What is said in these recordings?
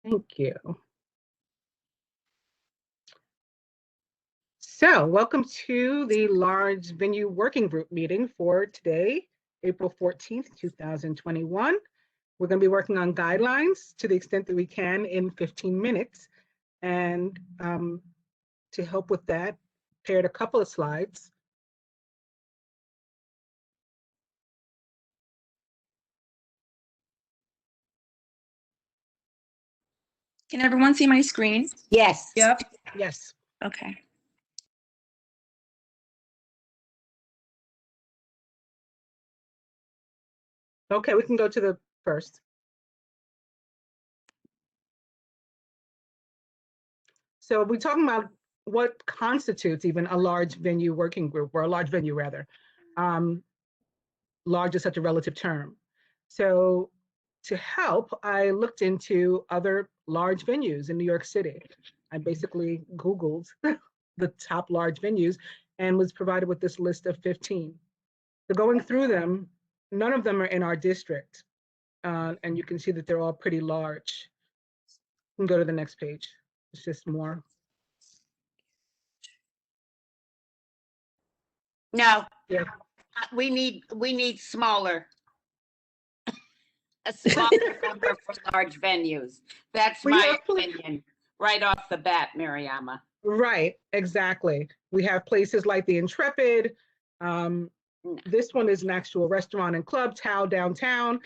Thank you. So welcome to the large venue working group meeting for today, April 14th, 2021. We're going to be working on guidelines to the extent that we can in 15 minutes. And to help with that, prepared a couple of slides. Can everyone see my screen? Yes. Yep. Yes. Okay. Okay, we can go to the first. So we're talking about what constitutes even a large venue working group, or a large venue rather. Large is such a relative term. So to help, I looked into other large venues in New York City. I basically Googled the top large venues and was provided with this list of 15. So going through them, none of them are in our district. And you can see that they're all pretty large. You can go to the next page. It's just more. No. Yeah. We need smaller. A smaller number for large venues. That's my opinion, right off the bat, Mariama. Right, exactly. We have places like the Intrepid. This one is an actual restaurant and club, Tao downtown.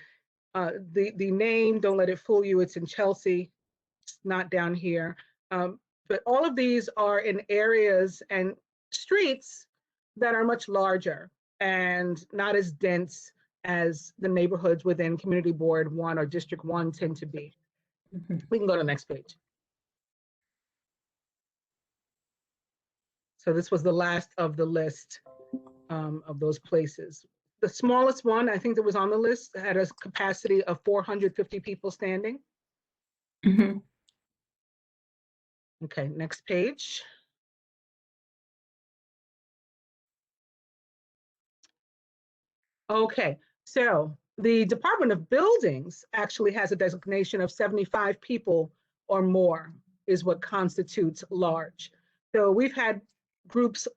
The name, don't let it fool you, it's in Chelsea. It's not down here. But all of these are in areas and streets that are much larger and not as dense as the neighborhoods within Community Board 1 or District 1 tend to be. We can go to the next page. So this was the last of the list of those places. The smallest one, I think that was on the list, had a capacity of 450 people standing. Mm-hmm. Okay, next page. Okay, so the Department of Buildings actually has a designation of 75 people or more is what constitutes large. So we've had groups,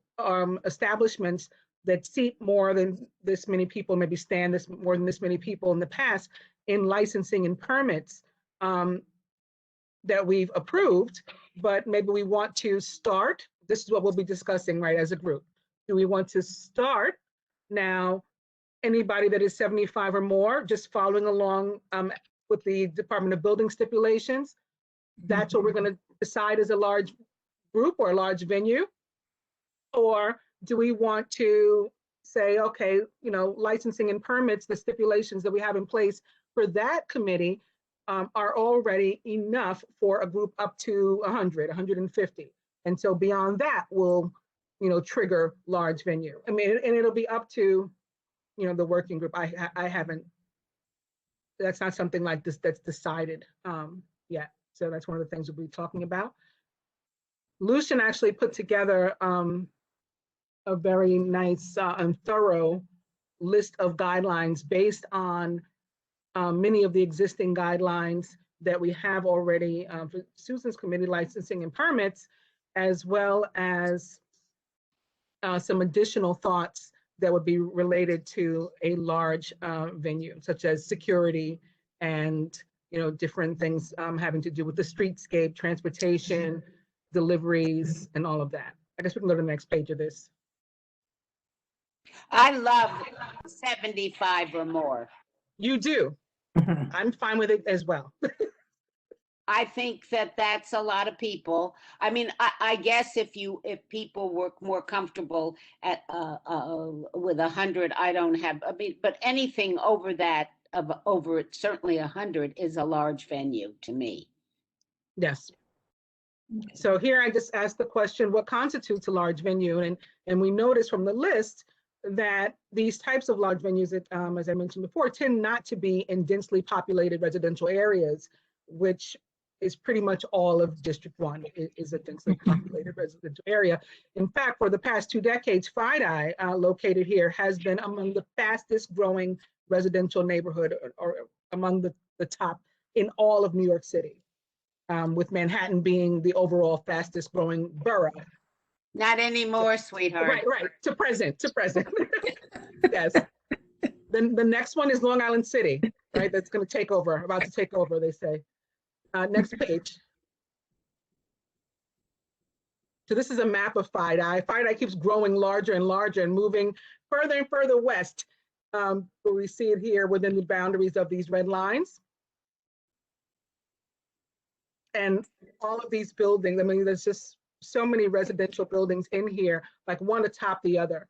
establishments that seat more than this many people, maybe stand more than this many people in the past in licensing and permits that we've approved, but maybe we want to start, this is what we'll be discussing, right, as a group. Do we want to start now? Anybody that is 75 or more, just following along with the Department of Building stipulations, that's what we're going to decide as a large group or a large venue? Or do we want to say, okay, you know, licensing and permits, the stipulations that we have in place for that committee are already enough for a group up to 100, 150. And so beyond that, we'll, you know, trigger large venue. I mean, and it'll be up to, you know, the working group. I haven't, that's not something like this that's decided yet. So that's one of the things we'll be talking about. Lucian actually put together a very nice and thorough list of guidelines based on many of the existing guidelines that we have already for Susan's committee, licensing and permits, as well as some additional thoughts that would be related to a large venue, such as security and, you know, different things having to do with the streetscape, transportation, deliveries, and all of that. I guess we can go to the next page of this. I love 75 or more. You do. I'm fine with it as well. I think that that's a lot of people. I mean, I guess if people were more comfortable at with 100, I don't have. I mean, but anything over that, over certainly 100 is a large venue to me. Yes. So here I just asked the question, what constitutes a large venue? And we noticed from the list that these types of large venues, that, as I mentioned before, tend not to be in densely populated residential areas, which is pretty much all of District 1 is a densely populated residential area. In fact, for the past 2 decades, Friday, located here, has been among the fastest growing residential neighborhood or among the top in all of New York City. with Manhattan being the overall fastest growing borough. Not anymore, sweetheart. Right, to present. Yes. Then the next one is Long Island City, right? That's going to take over, about to take over, they say. Next page. So this is a map of FIDI. FIDI keeps growing larger and larger and moving further and further west. But we see it here within the boundaries of these red lines. And all of these buildings, I mean, there's just so many residential buildings in here, like one atop the other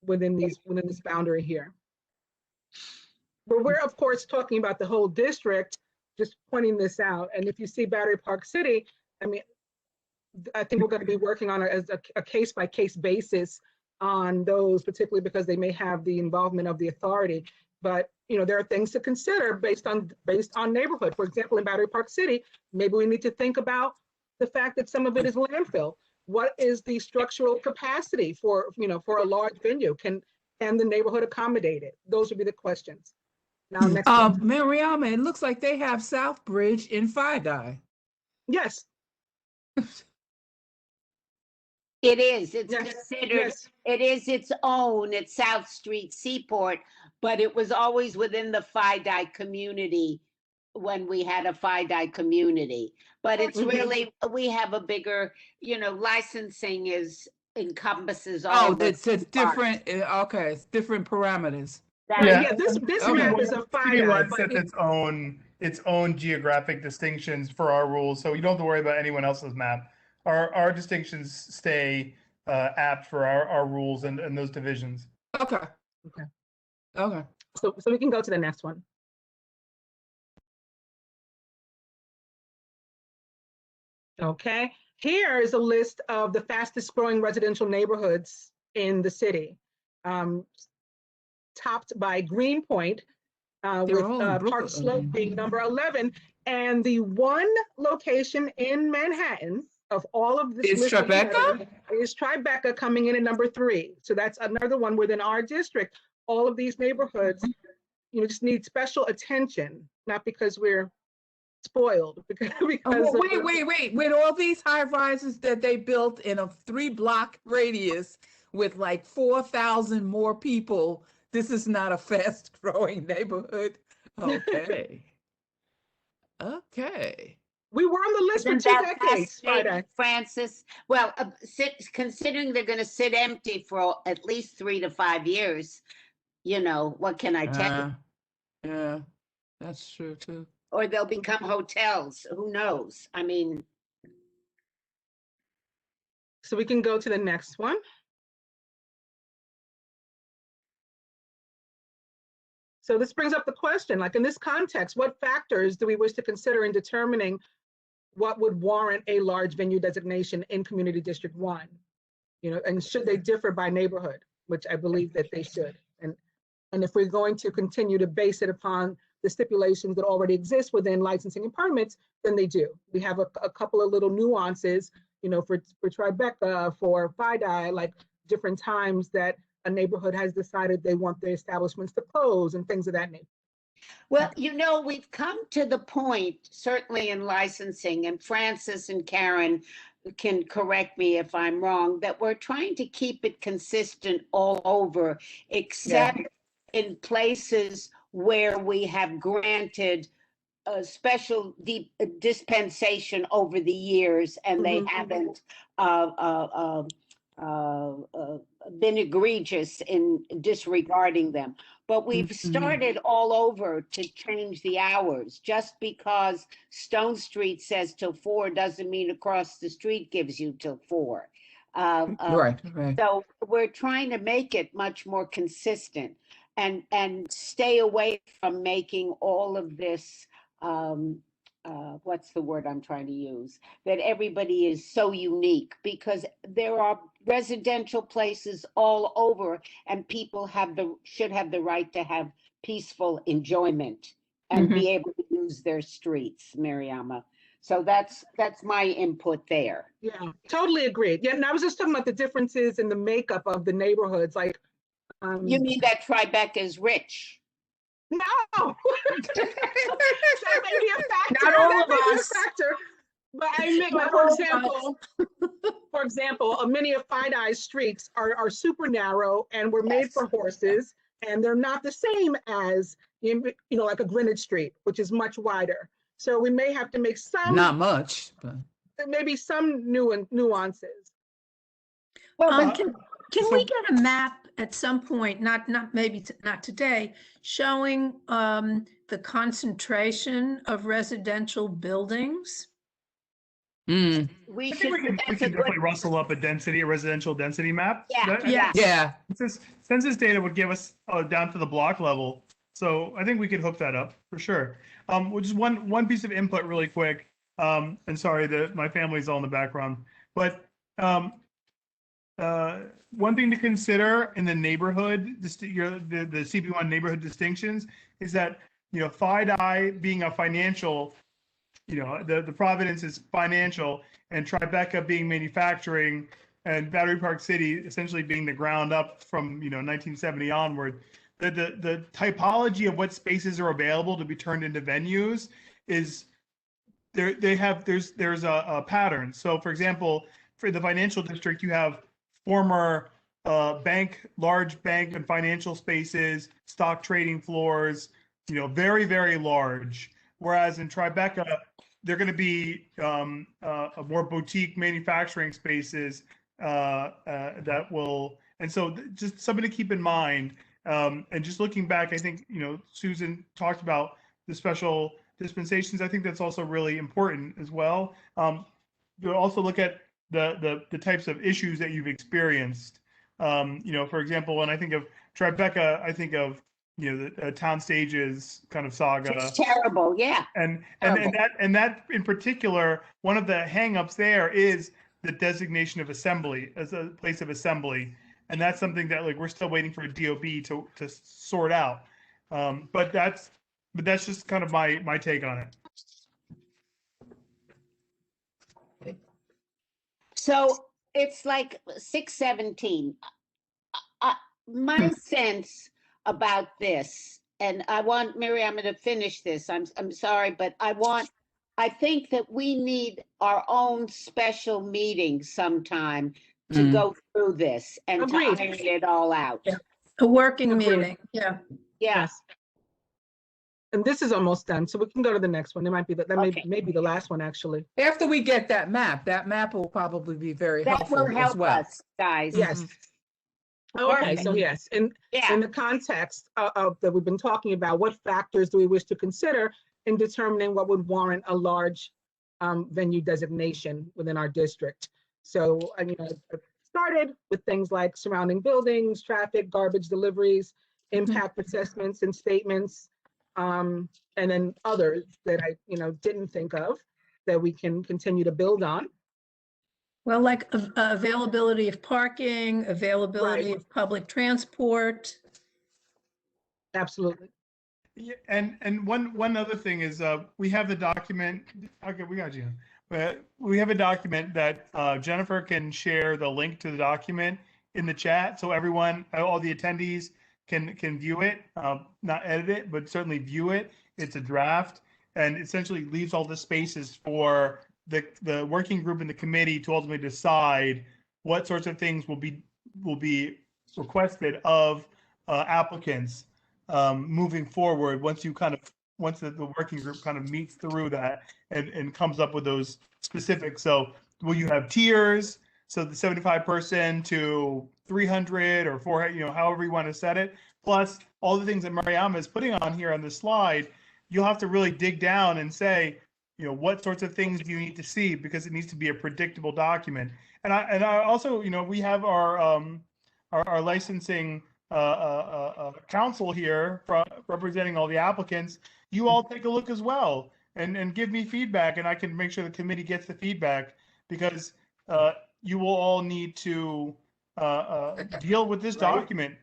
within this boundary here. But we're of course talking about the whole district, just pointing this out. And if you see Battery Park City, I mean, I think we're going to be working on it as a case-by-case basis on those, particularly because they may have the involvement of the authority. But you know, there are things to consider based on neighborhood. For example, in Battery Park City, maybe we need to think about the fact that some of it is landfill. What is the structural capacity for, you know, for a large venue? Can the neighborhood accommodate it? Those would be the questions. Now, next one. Mariama, it looks like they have Southbridge in FIDI. Yes. It is. It's Yes, considered. yes. It is its own. It's South Street Seaport, but it was always within the FIDI community when we had a FIDI community. But it's Mhm. really, we have a bigger, you know, licensing encompasses all. Oh, it's different. Okay, it's different parameters. Yeah, this Okay. map is a City FIDI. wants but its own geographic distinctions for our rules, so you don't have to worry about anyone else's map. Our distinctions stay apt for our rules and those divisions. Okay. Okay. Okay. So we can go to the next one. Okay, here is a list of the fastest growing residential neighborhoods in the city. Topped by Greenpoint, with all in Park Brooklyn. Slope being number 11. And the one location in Manhattan of all of this Is list of Tribeca? neighborhoods is Tribeca coming in at number 3. So that's another one within our district. All of these neighborhoods, you know, just need special attention, not because we're spoiled, because Oh, of wait. With all these high rises that they built in a 3-block radius with like 4,000 more people, this is not a fast growing neighborhood. Okay. Okay. we were on the list for Isn't 2 that decades, fascinating, Friday. Francis? Well, considering they're going to sit empty for at least 3 to 5 years, you know, what can I tell you? Yeah, that's true too. Or they'll become hotels. Who knows? I mean, So we can go to the next one. So this brings up the question, like in this context, what factors do we wish to consider in determining what would warrant a large venue designation in Community District 1? You know, and should they differ by neighborhood, which I believe that they should. And if we're going to continue to base it upon the stipulations that already exist within licensing and permits, then they do. We have a couple of little nuances, you know, for Tribeca, for FIDI, like different times that a neighborhood has decided they want their establishments to close and things of that nature. well, you know, we've come to the point, certainly in licensing, and Francis and Karen can correct me if I'm wrong, that we're trying to keep it consistent all over, except in places where we have granted a special dispensation over the years and they Mhm. haven't been egregious in disregarding them. But we've started all over to change the hours. Just because Stone Street says till 4 doesn't mean across the street gives you till 4. Right. So we're trying to make it much more consistent and stay away from making all of this, what's the word I'm trying to use? That everybody is so unique, because there are residential places all over and people should have the right to have peaceful enjoyment and be able to use their streets, Mariama. So that's my input there. Yeah, totally agreed. Yeah, and I was just talking about the differences in the makeup of the neighborhoods, like. You mean that Tribeca is rich? No. That may be a factor. Not all That of may be a us. factor. But I meant, like, for example, many of Fide's streets are super narrow and were made for horses, and they're not the same as, like a Greenwich Street, which is much wider. So we may have to make Not much, but. maybe some nuances. Well, Can we get a map at some point, not today, showing the concentration of residential buildings? Mm, we I should. think we can that's a definitely good- rustle up a residential density map. Yeah, That- yeah. yeah, Census data would give us down to the block level. So I think we could hook that up for sure. Which is one piece of input really quick. And sorry that my family's all in the background, but one thing to consider in the neighborhood, the CP1 neighborhood distinctions is that, FIDI being a financial, the Providence is financial, and Tribeca being manufacturing, and Battery Park City essentially being the ground up from 1970 onward. The typology of what spaces are available to be turned into venues is there's a pattern. So for example, for the financial district, you have former large bank and financial spaces, stock trading floors, very, very large. Whereas in Tribeca, they're going to be more boutique manufacturing spaces that will, and so just something to keep in mind. And just looking back, I think, Susan talked about the special dispensations. I think that's also really important as well. You'll also look at the types of issues that you've experienced. For example, when I think of Tribeca, I think of the Town Stages kind of saga. It's terrible, yeah. And Terrible. that in particular, one of the hangups there is the designation of assembly as a place of assembly, and that's something that we're still waiting for a DOB to sort out. But that's just kind of my take on it. So it's like 6:17. My sense about this, and I want Miriam to finish this. I'm sorry, but I think that we need our own special meeting sometime to go through this and Agreed. to iron it all out. Yeah. A working Agreed. meeting, yeah. Yes. And this is almost done, so we can go to the next one. It might be Okay. may be the last one, actually. after we get that map will probably be very That helpful will as help well. us, guys. Yes. Okay, so yes, Yeah. in the context of that we've been talking about, what factors do we wish to consider in determining what would warrant a large venue designation within our district? So, I started with things like surrounding buildings, traffic, garbage deliveries, impact assessments and statements, and then others that I, didn't think of that we can continue to build on. Well, like availability of parking, availability Right. of public transport. Absolutely. Yeah, and one other thing is we have the document. Okay, we got you. But we have a document that Jennifer can share the link to the document in the chat, so everyone, all the attendees can view it, not edit it, but certainly view it. It's a draft, and essentially leaves all the spaces for the working group and the committee to ultimately decide what sorts of things will be requested of applicants moving forward once the working group kind of meets through that and comes up with those specifics. So will you have tiers? So the 75 person to 300 or 400, however you want to set it, plus all the things that Mariama is putting on here on the slide, you'll have to really dig down and say, what sorts of things do you need to see, because it needs to be a predictable document. And I also, we have our licensing council here representing all the applicants. You all take a look as well and give me feedback, and I can make sure the committee gets the feedback, because you will all need to deal with this document.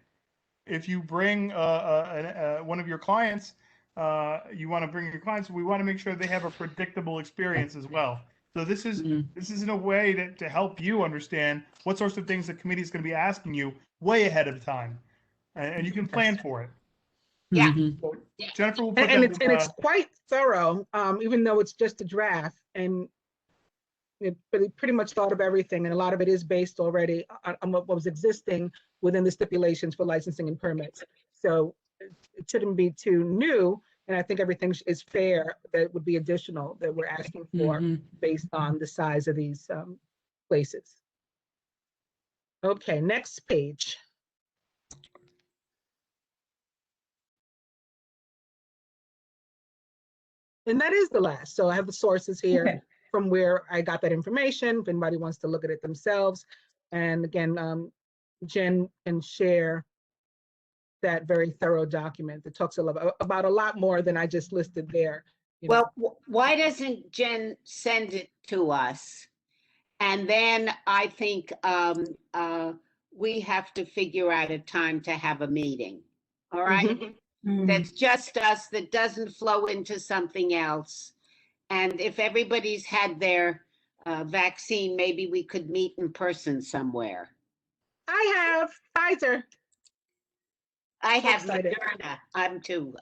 If you bring one of your clients, we want to make sure they have a predictable experience as well. So this is in a way to help you understand what sorts of things the committee is going to be asking you way ahead of time, and you can plan for it. Yeah. So Jennifer will put And that it's quite thorough, even though it's just a draft. And it pretty much thought of everything, and a lot of it is based already on what was existing within the stipulations for licensing and permits. So it shouldn't be too new, and I think everything is fair that would be additional that we're asking for based on the size of these places. Okay, next page. And that is the last. So I have the sources here. Okay. From where I got that information, if anybody wants to look at it themselves. And again, Jen can share that very thorough document that talks about a lot more than I just listed there. Well, why doesn't Jen send it to us? And then I think we have to figure out a time to have a meeting. All right? That's just us, that doesn't flow into something else. And if everybody's had their vaccine, maybe we could meet in person somewhere. I have Pfizer. I have excited. Moderna. I'm too.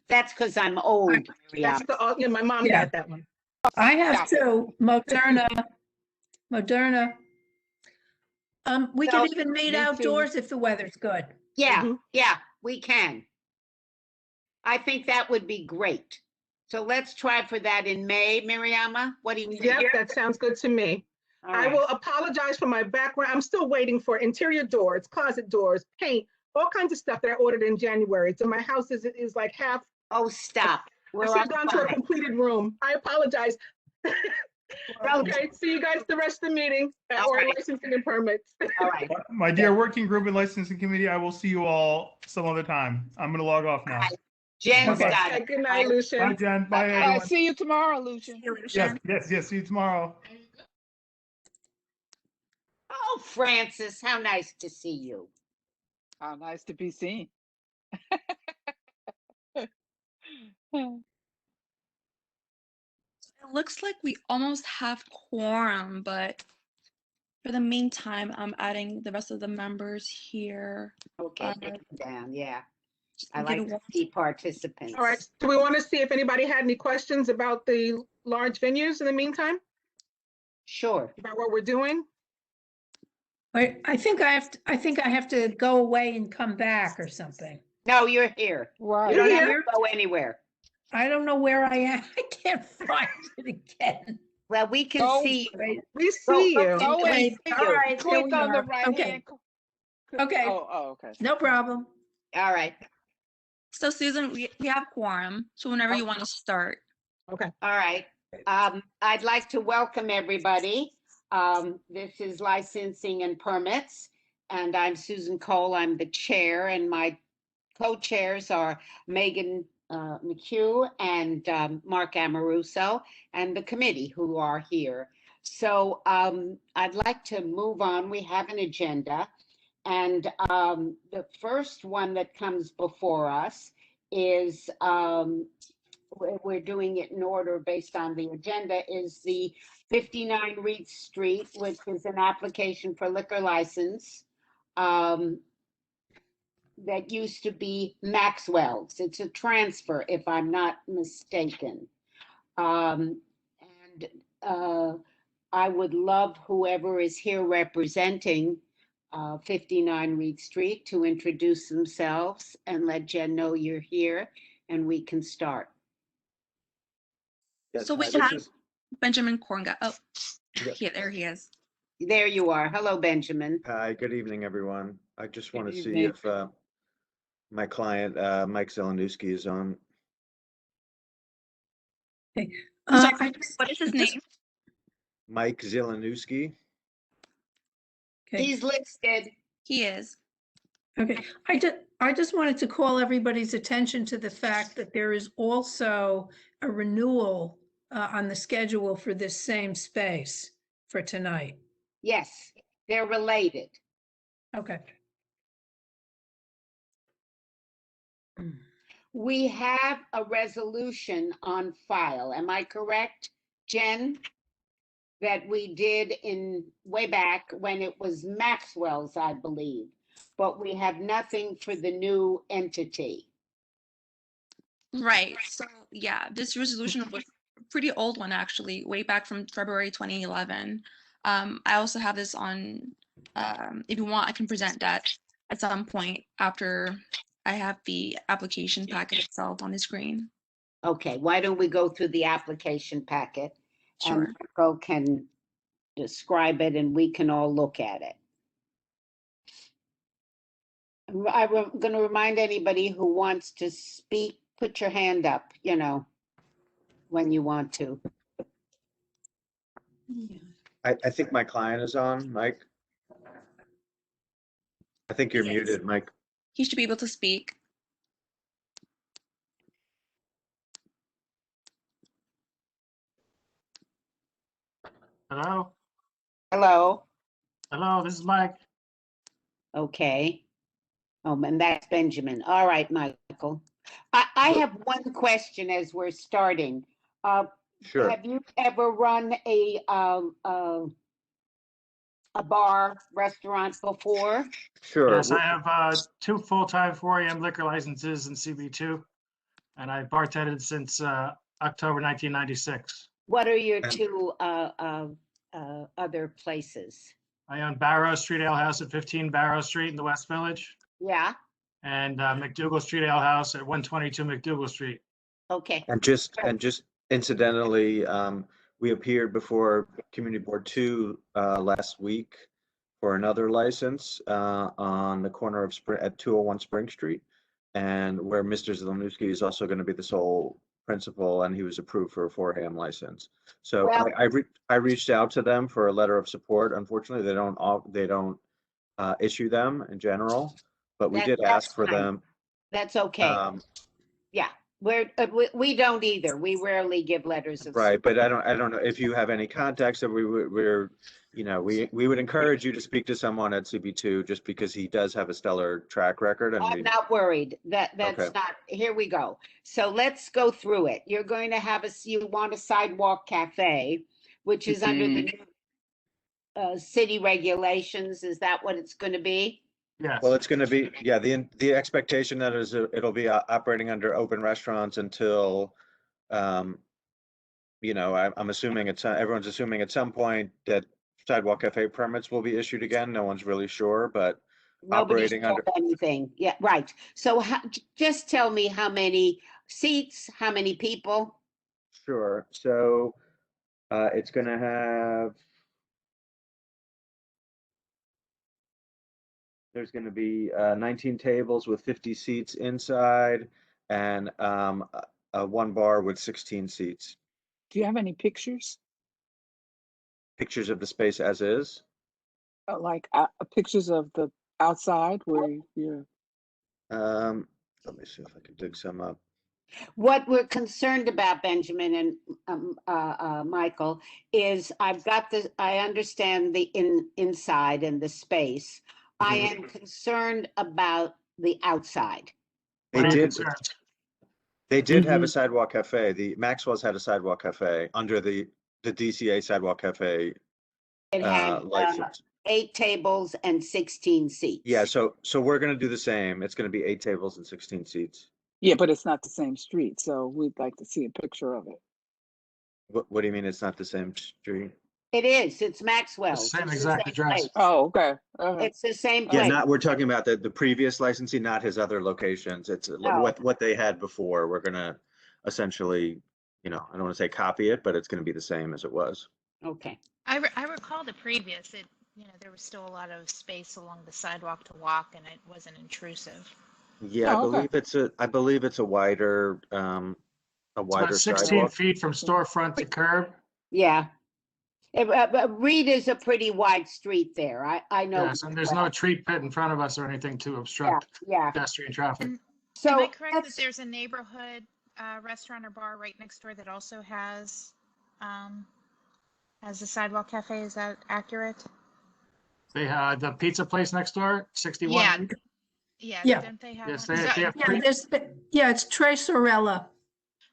That's because I'm old. That's the, my mom Yeah. got that one. I have to, Moderna. We So, can even meet me too. outdoors if the weather's good. Yeah, Mhm. yeah, we can. I think that would be great. So let's try for that in May, Mariama. What do you think? Yep, that sounds good to me. All I right. will apologize for my background. I'm still waiting for interior doors, closet doors, paint, all kinds of stuff that I ordered in January. So my house is like half, Oh, stop. We're I all should have gone to a fine. completed room. I apologize. Okay, see you guys the rest of the meeting All or right. licensing and permits. All right. My dear working group and licensing committee, I will see you all some other time. I'm going to log off now. Jen's Bye-bye. got Okay, it. good night, Bye, Lucian. Jen. Bye, Bye. everyone. See you tomorrow, Lucian. Yes, see you tomorrow. Oh, Francis, how nice to see you. How nice to be seen. It looks like we almost have quorum, but for the meantime, I'm adding the rest of the members here. Okay, take it down. Yeah, Just I give like it to one- see participants. All right, do we want to see if anybody had any questions about the large venues in the meantime, Sure. about what we're doing? Wait, I think I have to go away and come back or something. No, you're here. Right. You don't You're have here. to go anywhere. I don't know where I am. I can't find it again. Well, we can Go. see you. Wait, We see you. Go Wait, and all right, here click we on the are. right Okay. hand. Okay. Oh, okay. No problem. All right. So Susan, we have quorum, so whenever you want to start. Okay. All right. I'd like to welcome everybody. This is licensing and permits, and I'm Susan Cole. I'm the chair, and my co-chairs are Megan McHugh and Mark Amoruso, and the committee who are here. So I'd like to move on. We have an agenda, and the first one that comes before us is we're doing it in order based on the agenda, is the 59 Reed Street, which is an application for liquor license that used to be Maxwell's. It's a transfer, if I'm not mistaken. And I would love whoever is here representing 59 Reed Street to introduce themselves and let Jen know you're here and we can start. Yes, So we hi, this have is- Benjamin Kornga. Oh, Yeah. here, there he is. There you are. Hello, Benjamin. Hi, good evening, everyone. I just want to Good see evening. if my client, Mike Zelenowski, is on. I'm sorry, I just- what is his just- name? Mike Zelenowski. Okay. He's listed. He is. Okay, I just wanted to call everybody's attention to the fact that there is also a renewal on the schedule for this same space for tonight. Yes, they're related. Okay. We have a resolution on file. Am I correct, Jen? That we did in way back when it was Maxwell's, I believe, but we have nothing for the new entity. Right. So yeah, this resolution was pretty old one actually, way back from February 2011. I also have this on, if you want, I can present that at some point after I have the application packet itself on the screen. Okay, why don't we go through the application packet? Sure. And Michael can describe it and we can all look at it. I'm going to remind anybody who wants to speak, put your hand up, you know, when you want to. I think my client is on, Mike. I think you're Yes. muted, Mike. He should be able to speak. Hello, Hello? hello, this is Mike. Okay. And that's Benjamin. All right, Michael. I have one question as we're starting. Sure. Have you ever run a bar restaurant before? Sure. Yes, I have 2 full-time 4 AM liquor licenses in CB2, and I bartended since October 1996. What are your And- 2 other places? I own Barrow Street Ale House at 15 Barrow Street in the West Village, Yeah, and McDougal Street Ale House at 122 McDougal Street. okay. And just incidentally, we appeared before Community Board 2 last week for another license on the corner of at 201 Spring Street, and where Mr. Zielinski is also going to be the sole principal, and he was approved for a 4 AM license. So Well- I reached out to them for a letter of support. Unfortunately, they don't issue them in general, but we did That's ask for fine. them. That's okay. Yeah, we don't either. We rarely give letters of Right, support. but I don't know if you have any contacts that we would encourage you to speak to someone at CB2 just because he does have a stellar track record and I'm not worried. That's Okay. not, here we go. So let's go through it. You're going to have you want a sidewalk cafe, which is under the new city regulations. Is that what it's going to be? Yes, Well, it's going to be, yeah, the expectation that is it'll be operating under open restaurants until, I'm assuming everyone's assuming at some point that sidewalk cafe permits will be issued again. No one's really sure, but Nobody's operating told anything. Yeah, right. So just tell me how many seats, how many people? sure. So it's going to have, there's going to be 19 tables with 50 seats inside and one bar with 16 seats. Do you have any pictures? Pictures of the space as is. Like pictures of the outside where you're. Let me see if I can dig some up. What we're concerned about, Benjamin and Michael, is I understand the inside and the space. I am concerned about the outside. They what are your did. concerns? They did have a sidewalk cafe. The Maxwell's had a sidewalk cafe under the DCA sidewalk cafe It had license. 8 tables and 16 seats. Yeah, so we're gonna do the same. It's gonna be 8 tables and 16 seats. Yeah, but it's not the same street, so we'd like to see a picture of it. What do you mean it's not the same street? It is. It's Maxwell's. Same It's the exact same address. place. Oh, okay. Okay. It's the same Yeah, place. we're talking about the previous licensee, not his other locations. It's No. what they had before. We're gonna essentially, I don't want to say copy it, but it's gonna be the same as it was. Okay. I recall the previous, there was still a lot of space along the sidewalk to walk and it wasn't intrusive. Yeah, Oh, okay. I believe it's a wider It's about 16 sidewalk. feet from storefront to curb. Yeah. But Reed is a pretty wide street there. I know. Yes, and there's no tree pit in front of us or anything to obstruct Yeah. pedestrian traffic. Am So I correct that let's- there's a neighborhood restaurant or bar right next door that also has a sidewalk cafe? Is that accurate? They had the pizza place next door, 61. Yeah. Yeah. Yeah. Don't they have Yes, one? they So- have Yeah, three. it's Tres Sorella.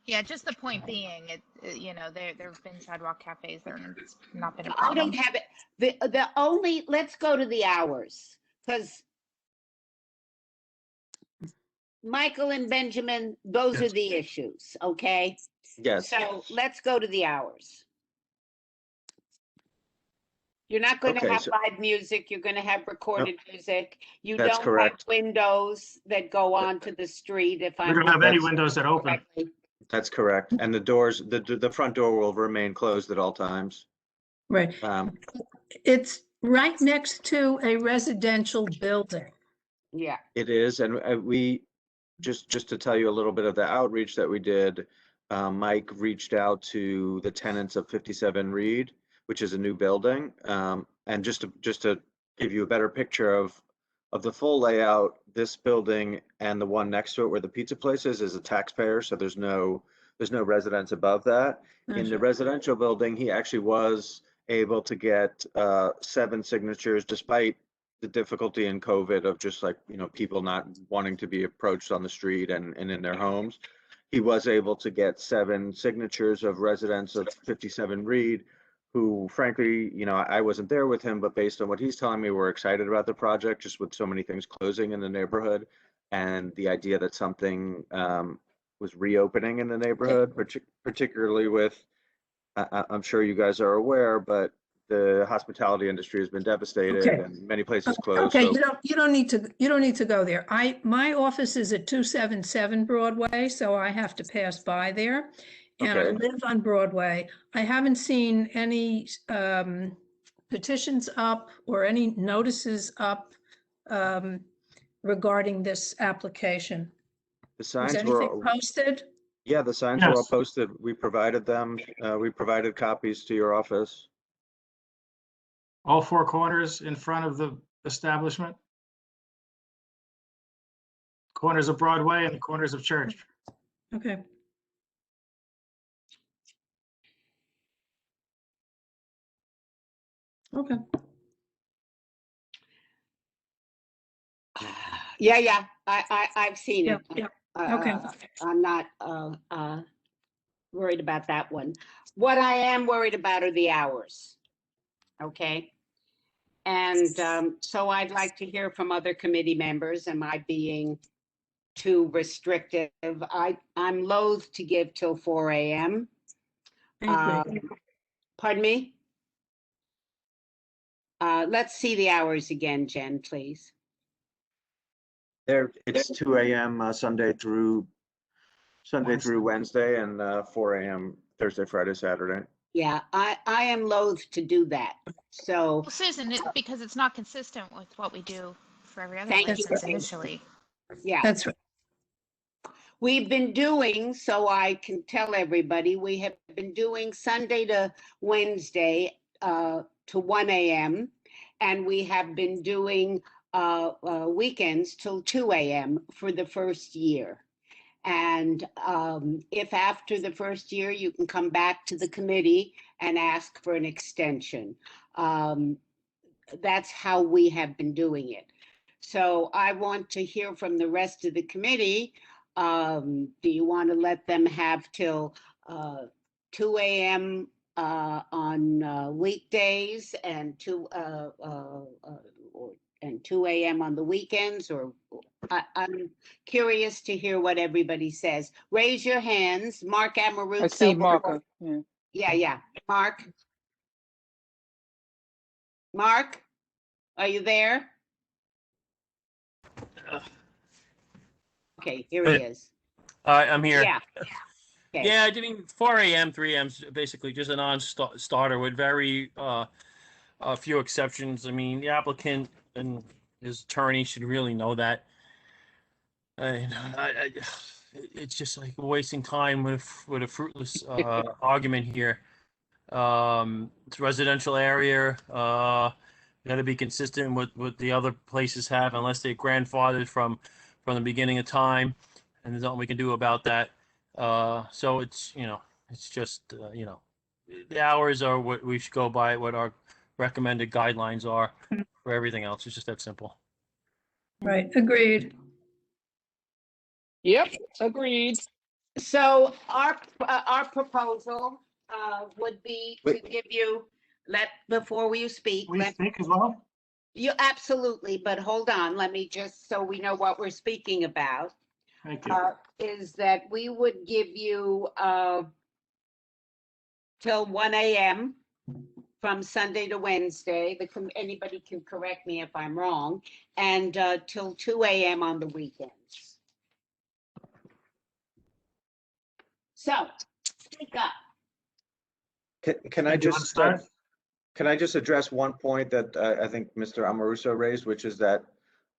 yeah, just the point being, there have been sidewalk cafes there and it's not been a I problem. don't have it. Let's go to the hours, because Michael and Benjamin, those are Yes. the issues, okay? Yes, So let's go to the hours. You're not going to Okay, have so- live music. You're going to have recorded music. You That's don't correct. have windows that go onto the street if We I'm. don't have any That's- windows that open. correctly. that's correct. And the doors, the front door will remain closed at all times. Right. It's right next to a residential building. Yeah. It is, and we, just to tell you a little bit of the outreach that we did, Mike reached out to the tenants of 57 Reed, which is a new building. And just to give you a better picture of the full layout, this building and the one next to it where the pizza place is a taxpayer, so there's no residents above that. In the residential building, he actually was able to get 7 signatures despite the difficulty in COVID of just like, people not wanting to be approached on the street and in their homes. He was able to get 7 signatures of residents of 57 Reed, who frankly, I wasn't there with him, but based on what he's telling me, we're excited about the project, just with so many things closing in the neighborhood and the idea that something was reopening in the neighborhood, particularly with, I'm sure you guys are aware, but the hospitality industry has been devastated Okay. and many places closed. Okay, So you don't need to go there. My office is at 277 Broadway, so I have to pass by there. And I Okay. live on Broadway. I haven't seen any petitions up or any notices up regarding this application. the Was signs anything were, posted? yeah, the signs were all Yes. posted. We provided them. We provided copies to your office. All 4 corners in front of the establishment. Corners of Broadway and the corners of Church. Okay. Okay. Yeah. I've seen Yeah, it. yeah. Okay. I'm not worried about that one. What I am worried about are the hours. Okay. And so I'd like to hear from other committee members. Am I being too restrictive? I'm loath to give till 4 a.m. I agree. Pardon me? Let's see the hours again, Jen, please. It's 2 a.m. Sunday through Wednesday, and 4 a.m. Thursday, Friday, Saturday. Yeah, I am loath to do that. So Well, Susan, because it's not consistent with what we do for every other Thank you. license initially. yeah, That's right. we've been doing, so I can tell everybody, we have been doing Sunday to Wednesday to 1 a.m. And we have been doing weekends till 2 a.m. for the first year. And if after the first year, you can come back to the committee and ask for an extension. That's how we have been doing it. So I want to hear from the rest of the committee. Do you want to let them have till 2 a.m. On weekdays and 2 a.m. on the weekends? Or I'm curious to hear what everybody says. Raise your hands. Mark Amaruth. I see Marco. Yeah. Yeah. Mark? Mark, are you there? Okay, here he is. I'm here. Yeah. Okay. Yeah, I didn't. 4 a.m., 3 a.m. is basically just a non-starter with very few exceptions. I mean, the applicant and his attorney should really know that. It's just like wasting time with a fruitless argument here. It's a residential area. Got to be consistent with what the other places have, unless they're grandfathered from the beginning of time, and there's nothing we can do about that. So it's it's just the hours are what we should go by, what our recommended guidelines are for everything else. It's just that simple. Right. Agreed. Yep, agreed. So our proposal would be to Wait. give you, before you speak, We speak as well? you absolutely, but hold on, let me just, so we know what we're speaking about, Thank you. is that we would give you till 1 a.m. from Sunday to Wednesday. Anybody can correct me if I'm wrong, and till 2 a.m. on the weekends. So, speak up. Can I Did you want to just, start? can I just address one point that I think Mr. Amoruso raised, which is that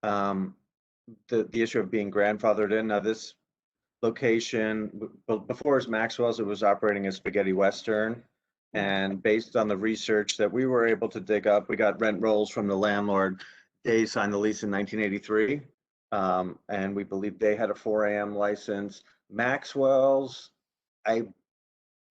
the issue of being grandfathered in. Now, this location, before it was Maxwell's, it was operating as Spaghetti Western. And based on the research that we were able to dig up, we got rent rolls from the landlord. They signed the lease in 1983. And we believe they had a 4 a.m. license. Maxwell's,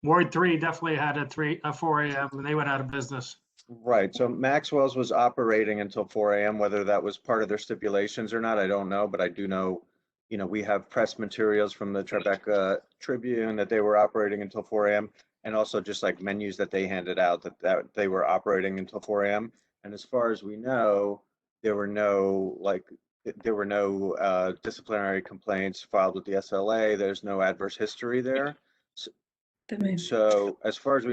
Ward 3 definitely had a 4 a.m. and they went out of business. right. So Maxwell's was operating until 4 a.m. Whether that was part of their stipulations or not, I don't know. But I do know, we have press materials from the Tribeca Tribune that they were operating until 4 a.m. and also just like menus that they handed out that they were operating until 4 a.m. And as far as we know, there were no disciplinary complaints filed with the SLA. There's no adverse history there. So as far as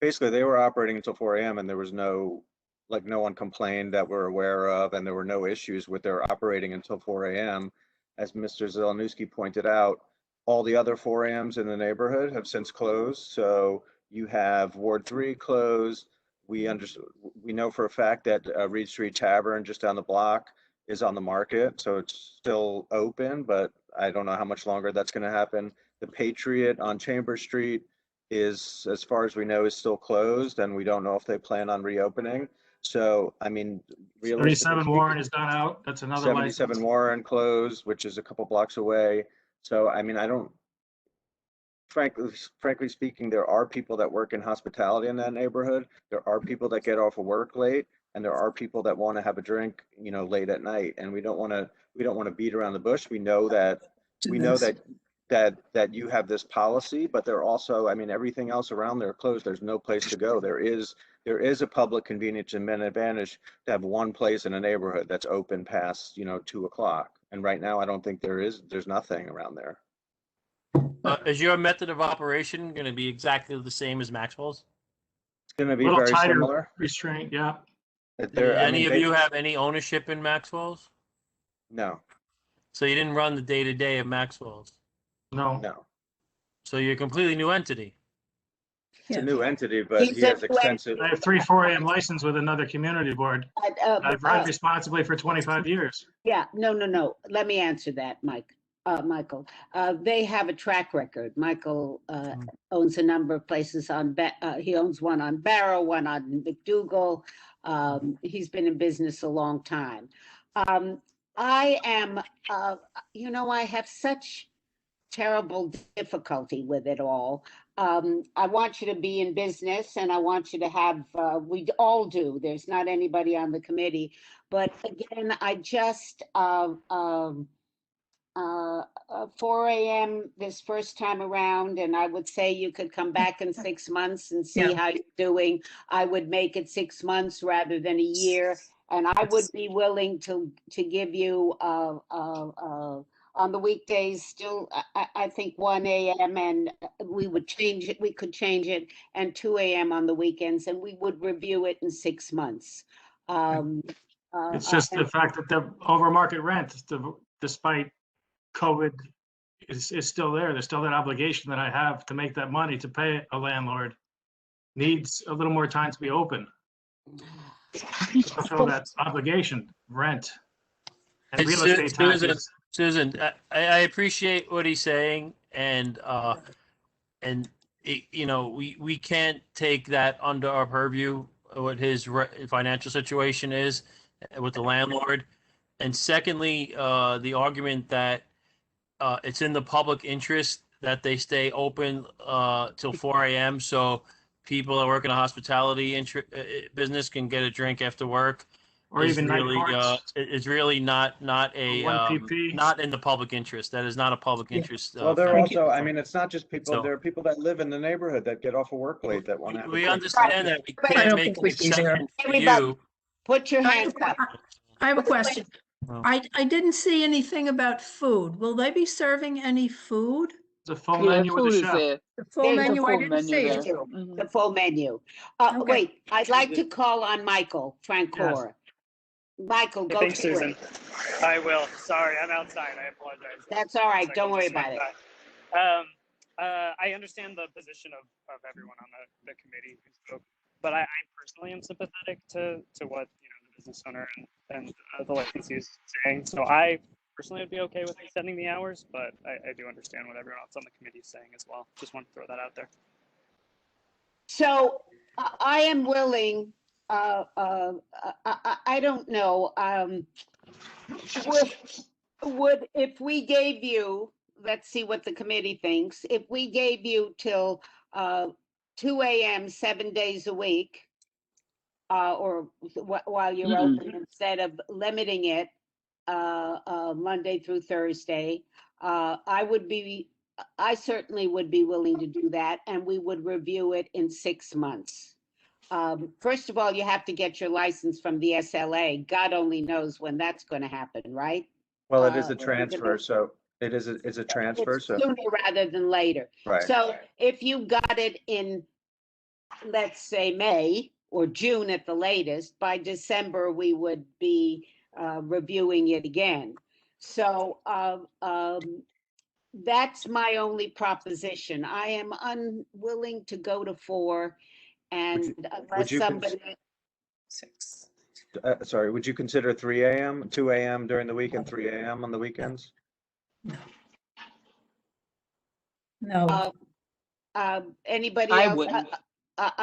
basically they were operating until 4 a.m. and there was no one complained that we're aware of, and there were no issues with their operating until 4 a.m. As Mr. Zelenowski pointed out, all the other 4 a.m.s in the neighborhood have since closed. So you have Ward 3 closed. We know for a fact that Reed Street Tavern just down the block is on the market. So it's still open, but I don't know how much longer that's going to happen. The Patriot on Chambers Street is, as far as we know, is still closed, and we don't know if they plan on reopening. So, I mean, 37 Warren has gone out. That's another 77 license. Warren closed, which is a couple blocks away. So, I mean, frankly speaking, there are people that work in hospitality in that neighborhood. There are people that get off of work late, and there are people that want to have a drink, late at night. And we don't want to beat around the bush. We know that you have this policy, but they're also, I mean, everything else around there closed. There's no place to go. There is a public convenience and advantage to have one place in a neighborhood that's open past, 2 o'clock. And right now, I don't think there's nothing around there. Is your method of operation going to be exactly the same as Maxwell's? It's going to be A little very tighter similar. restraint, yeah. Did any of you have any ownership in Maxwell's? No. So you didn't run the day-to-day of Maxwell's? No. So you're a completely new entity? It's a new entity, but he has extensive. I have 3 4 a.m. license with another community board. I've run responsibly for 25 years. Yeah, no. Let me answer that, Michael. They have a track record. Michael owns a number of places he owns one on Barrow, one on McDougal. He's been in business a long time. I have such terrible difficulty with it all. I want you to be in business, and I want you to have, we all do. There's not anybody on the committee. But again, I just, 4 a.m. this first time around, and I would say you could come back in 6 months and see how you're doing. I would make it 6 months rather than a year, and I would be willing to give you on the weekdays still. I think 1 a.m. and we would change it. We could change it, and 2 a.m. on the weekends, and we would review it in 6 months. It's just the fact that the over market rent, despite COVID, is still there. There's still that obligation that I have to make that money to pay a landlord. Needs a little more time to be open. To fulfill that obligation, rent. And real estate taxes. Susan, I appreciate what he's saying, and we can't take that under our purview, what his financial situation is with the landlord. And secondly, the argument that it's in the public interest that they stay open till 4 a.m. so people that work in a hospitality business can get a drink after work. Or even night courts. It's really not in the public interest. That is not a public interest. Well, there are also, I mean, it's not just people. So, there are people that live in the neighborhood that get off of work late that want to. We understand that. We can't make an exception for you. Put your hands up. I have a question. I didn't see anything about food. Will they be serving any food? The full Yeah, menu with food the is chef. there. The full There's a menu, I full didn't menu see there. it. Mhm. The full menu. Okay. Wait, I'd like to call on Michael Francora. Michael, Hey, go thanks, for Susan. it. I will. Sorry, I'm outside. I apologize. That's all right. Looks like Don't I'll worry just swing about it. by. I understand the position of everyone on the committee who spoke, but I personally am sympathetic to what the business owner and the licensee is saying. So I personally would be okay with extending the hours, but I do understand what everyone else on the committee is saying as well. Just want to throw that out there. So I am willing, I don't know, if we gave you, let's see what the committee thinks, if we gave you till 2 a.m. 7 days a week, or while you're open, instead of limiting it Monday through Thursday, I certainly would be willing to do that, and we would review it in 6 months. First of all, you have to get your license from the SLA. God only knows when that's going to happen, right? Well, it is a transfer, so it's a transfer, It's so, sooner rather than later. right. So if you got it in, let's say, May or June at the latest, by December, we would be reviewing it again. So that's my only proposition. I am unwilling to go to 4, and unless you somebody, Sorry, would you consider 3 a.m., 2 a.m. during the week and 3 a.m. on the weekends? No, anybody I else? wouldn't.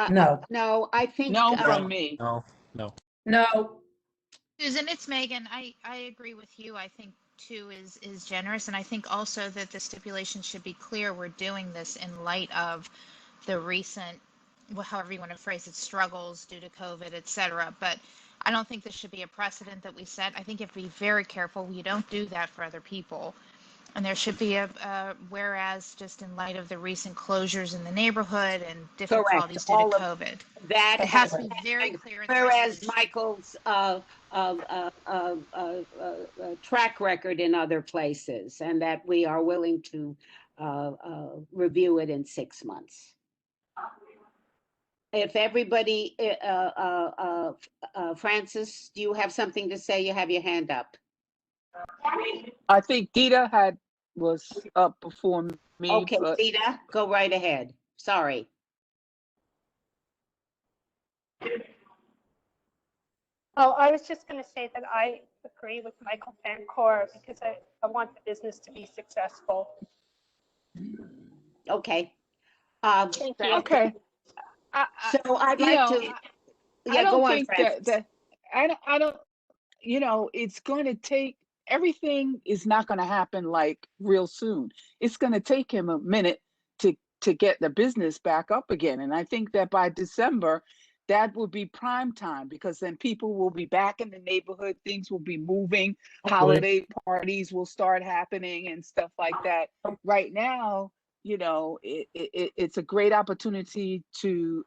no, No, I think. No from me. No, no. no. Susan, it's Megan. I agree with you. I think 2 is generous, and I think also that the stipulation should be clear. We're doing this in light of the recent, well, however you want to phrase it, struggles due to COVID, et cetera. But I don't think this should be a precedent that we set. I think you have to be very careful. You don't do that for other people. And there should be a whereas, just in light of the recent closures in the neighborhood and difficulties due to All of COVID. That It has to be very clear in the Whereas resolution. Michael's track record in other places, and that we are willing to review it in 6 months. If everybody, Francis, do you have something to say? You have your hand up. I think Dita was up before me. Okay, but Rita, go right ahead. Sorry. Oh, I was just going to say that I agree with Michael Fancor because I want the business to be successful. Okay. Thank you. Okay. So I'd like to. I don't go on, think Francis. that I don't, it's going to take, everything is not going to happen like real soon. It's going to take him a minute to get the business back up again. And I think that by December, that will be prime time, because then people will be back in the neighborhood, things will be moving, holiday parties will start happening and stuff like that. Right now, it's a great opportunity to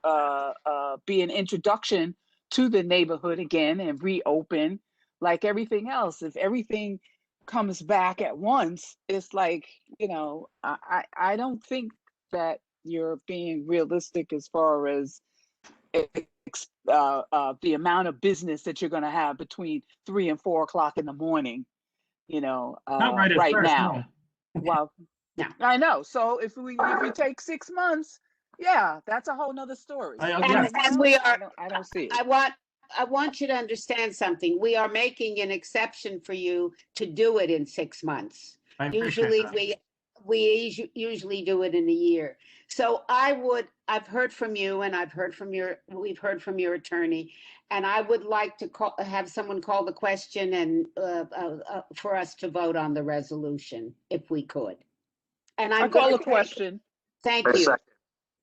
be an introduction to the neighborhood again and reopen. Like everything else, if everything comes back at once, it's like, I don't think that you're being realistic as far as the amount of business that you're going to have between 3 and 4 o'clock in the morning, Not right at right first, now. no. Well, I know. So if we take 6 months, yeah, that's a whole nother story. And we are. I don't see it. I want you to understand something. We are making an exception for you to do it in 6 months. I appreciate Usually we usually do it in a year. So I've heard from you, and we've heard from your attorney, and I would like to have someone call the question and for us to vote on the resolution, if we could. And I call a question. Thank you.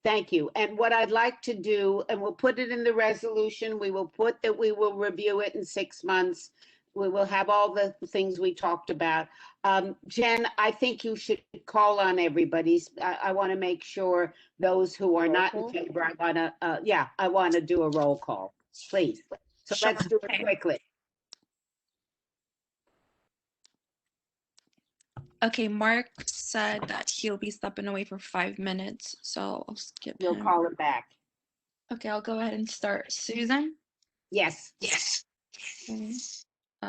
Thank you. And what I'd like to do, and we'll put it in the resolution, we will put that we will review it in 6 months. We will have all the things we talked about. Jen, I think you should call on everybody. I want to make sure those who are not in favor, I want to do a roll call, please. So let's do it quickly. Okay, Mark said that he'll be stepping away for 5 minutes, so I'll skip You'll him. call it back. Okay, I'll go ahead and start. Susan? Yes. Okay.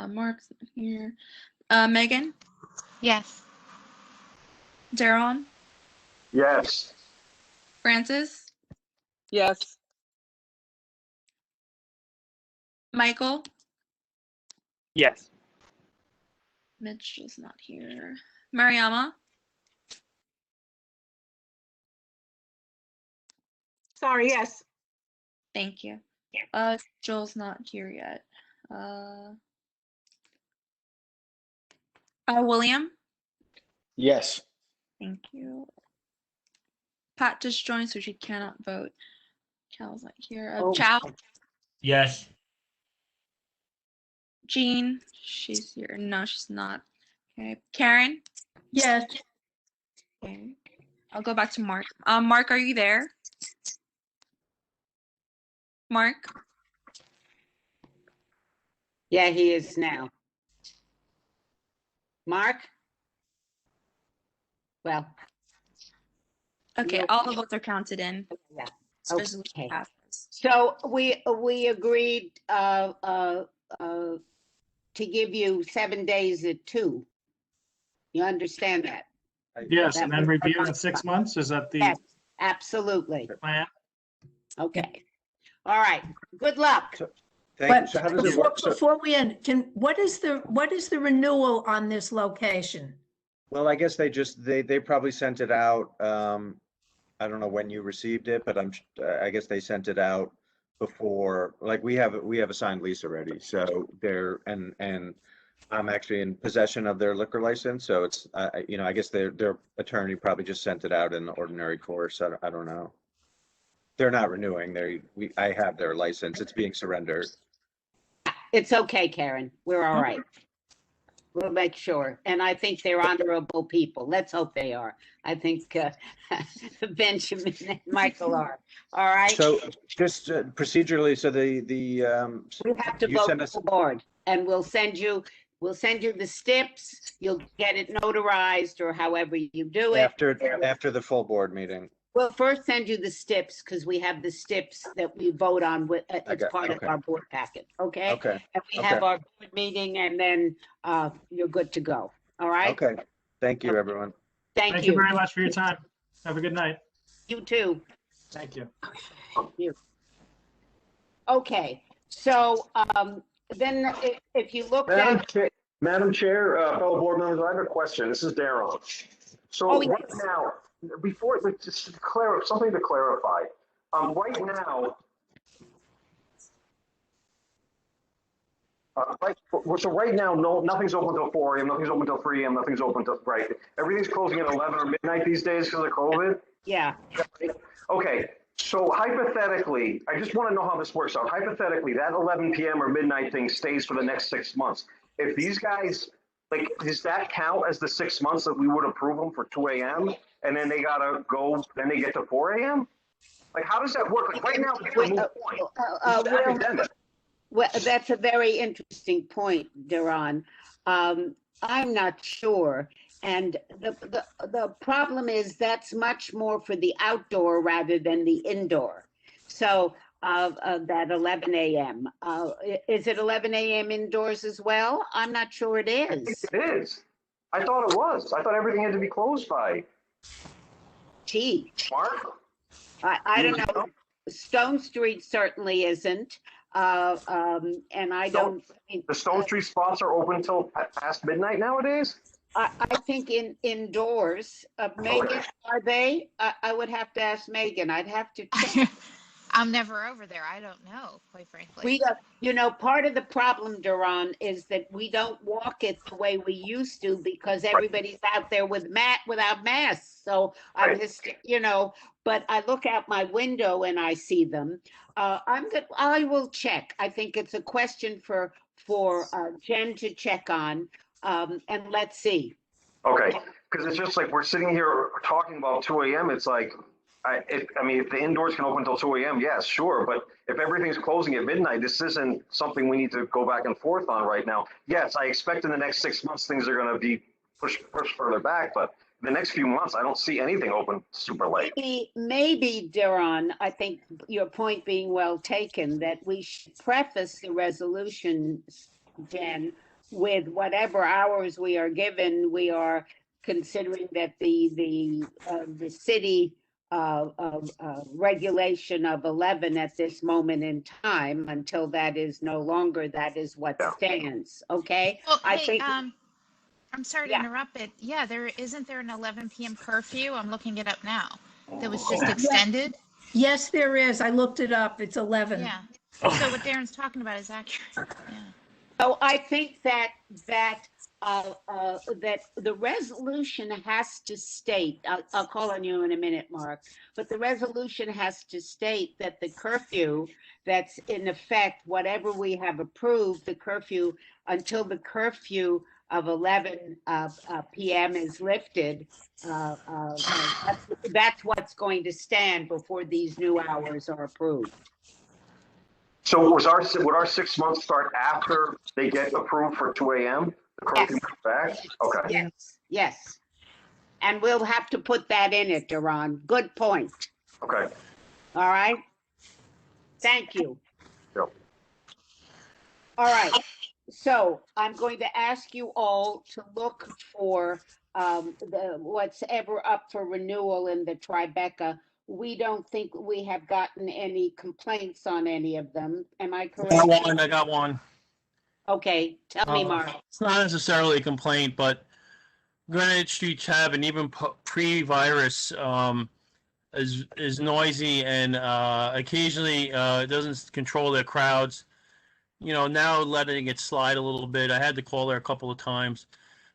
Mark's not here. Megan? Yes. Daron? Yes. Francis? Yes. Michael? Yes. Mitch is not here. Mariama? Sorry, yes. Thank you. Joel's not here yet. William? Yes. Thank you. Pat just joined, so she cannot vote. Cal's not here. Oh. Chow? Yes. Jean? She's here. No, she's not. Okay. Karen? Yes. Okay. I'll go back to Mark. Mark, are you there? Mark? Yeah, he is now. Mark? Well. Okay, No. all the votes are counted in. Yeah. This resolution Okay. passes. So we agreed to give you 7 days at 2. You understand that? Yes, That and then was- review in 6 months. Is that the Yes, absolutely. plan? Okay. All right. Good luck. Thank you. But So how does it before, work? So, before we end, what is the renewal on this location? well, I guess they probably sent it out. I don't know when you received it, but I guess they sent it out before, like we have a signed lease already. So and I'm actually in possession of their liquor license. So it's, I guess their attorney probably just sent it out in the ordinary course. I don't know. They're not renewing. I have their license. It's being surrendered. It's okay, Karen. We're all right. We'll make sure. And I think they're honorable people. Let's hope they are. I think Benjamin and Michael are. All right. So just procedurally, so We have to you vote send to us- the board, and we'll send you the steps. You'll get it notarized or however you do it. after the full board meeting. We'll first send you the steps because we have the steps that we vote on with, it's part of okay. our board packet, okay? Okay. And we have Okay. our board meeting and then you're good to go, all right? Okay. Thank you, everyone. Thank you you. very much for your time. Have a good night. You too. Thank you. Okay, so then if you look Madam at, Chair, Madam Chair, fellow board members, I have a question. This is Daryl. So Oh, right yes. now, before, just to something to clarify. Right now, so right now, nothing's open until 4 a.m., nothing's open until 3 a.m., nothing's open until, right? Everything's closing at 11 or midnight these days because of COVID? yeah, Okay, so hypothetically, I just want to know how this works out. Hypothetically, that 11 p.m. or midnight thing stays for the next 6 months. If these guys, like, does that count as the 6 months that we would approve them for 2 a.m. and then they gotta go, then they get to 4 a.m.? Like, how does that work? Like, right now, it's a moot point. This is academic. well, that's a very interesting point, Daron. I'm not sure. And the problem is that's much more for the outdoor rather than the indoor. So that 11 a.m. Is it 11 a.m. indoors as well? I'm not sure it is. It is. I thought it was. I thought everything had to be closed by. Gee, Mark? I don't know. Stone Street certainly isn't. And I don't. The Stone Street spots are open until past midnight nowadays? I think indoors, Megan, are they? I would have to ask Megan. I'd have to check. I'm never over there. I don't know, quite frankly. Part of the problem, Daron, is that we don't walk it the way we used to because everybody's out there without masks. So I'm just, but I look out my window and I see them. I'm good. I will check. I think it's a question for Jen to check on, and let's see. Okay, because it's just like we're sitting here talking about 2 a.m. It's like, if the indoors can open until 2 a.m., yes, sure. But if everything's closing at midnight, this isn't something we need to go back and forth on right now. Yes, I expect in the next 6 months, things are going to be push further back, but the next few months, I don't see anything open super late. Maybe, Duran, I think your point being well taken, that we should preface the resolution, Jen, with whatever hours we are given, we are considering that the city regulation of 11 at this moment in time, until that is no longer, that is what stands, okay? Well, I hey, think, I'm sorry to Yeah. interrupt, but yeah, isn't there an 11 p.m. curfew? I'm looking it up now. That was just extended. Yes, there is. I looked it up. It's 11. Yeah. So what Darren's talking about is accurate. Yeah. so I think that the resolution has to state, I'll call on you in a minute, Mark, but the resolution has to state that the curfew that's in effect, whatever we have approved, the curfew until the curfew of 11 p.m. is lifted, that's what's going to stand before these new hours are approved. So would our 6 months start after they get approved for 2 a.m.? The curfew Yes. goes back? Okay. Yes, yes. And we'll have to put that in it, Duran. Good point. Okay. All right. Thank you. Yep. All right. So I'm going to ask you all to look for what's ever up for renewal in the Tribeca. We don't think we have gotten any complaints on any of them. Am I correct? I got one. Okay, tell me, Mark. It's not necessarily a complaint, but Greenwich Street Tab and even pre-virus is noisy and occasionally doesn't control their crowds. You know, now letting it slide a little bit. I had to call there a couple of times.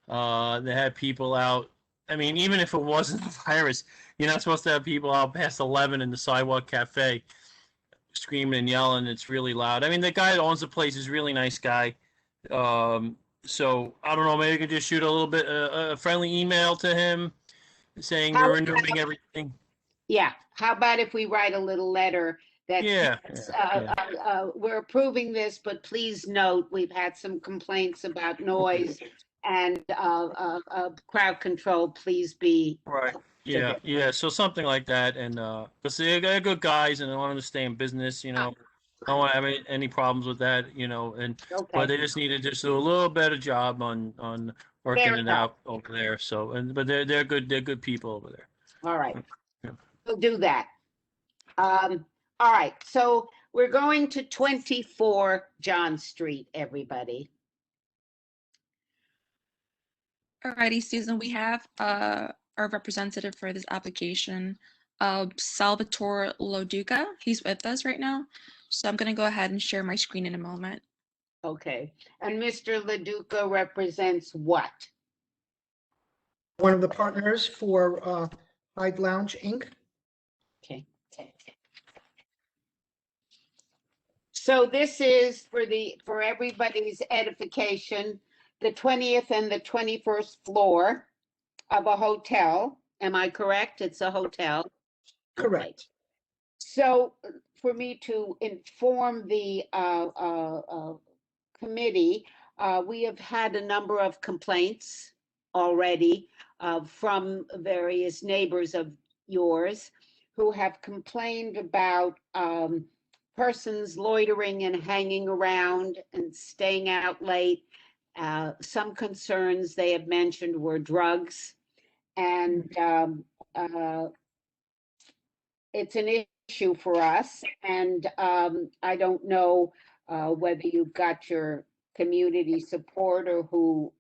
They had people out. I mean, even if it wasn't the virus, you're not supposed to have people out past 11 in the Sidewalk Cafe screaming and yelling. It's really loud. I mean, the guy that owns the place is a really nice guy. So I don't know, maybe you could just shoot a little bit, a friendly email to him saying we're renewing everything. Yeah, how about if we write a little letter that we're approving this, but please note, we've had some complaints about noise and crowd control, please be. Right. Yeah. So something like that. And because they're good guys and they want to stay in business, you know. I don't want to have any problems with that, you know, but they just need to just do a little better job on working it out over there. So, but they're good people over there. All right, we'll do that. All right, so we're going to 24 John Street, everybody. Alrighty, Susan, we have our representative for this application, Salvatore Loduca. He's with us right now. So I'm going to go ahead and share my screen in a moment. Okay, and Mr. Loduca represents what? One of the partners for Hyde Lounge, Inc. Okay. So this is for everybody's edification, the 20th and the 21st floor of a hotel. Am I correct? It's a hotel. Correct. So for me to inform the committee, we have had a number of complaints already from various neighbors of yours who have complained about persons loitering and hanging around and staying out late. Some concerns they have mentioned were drugs, and it's an issue for us. And I don't know whether you've got your community support or who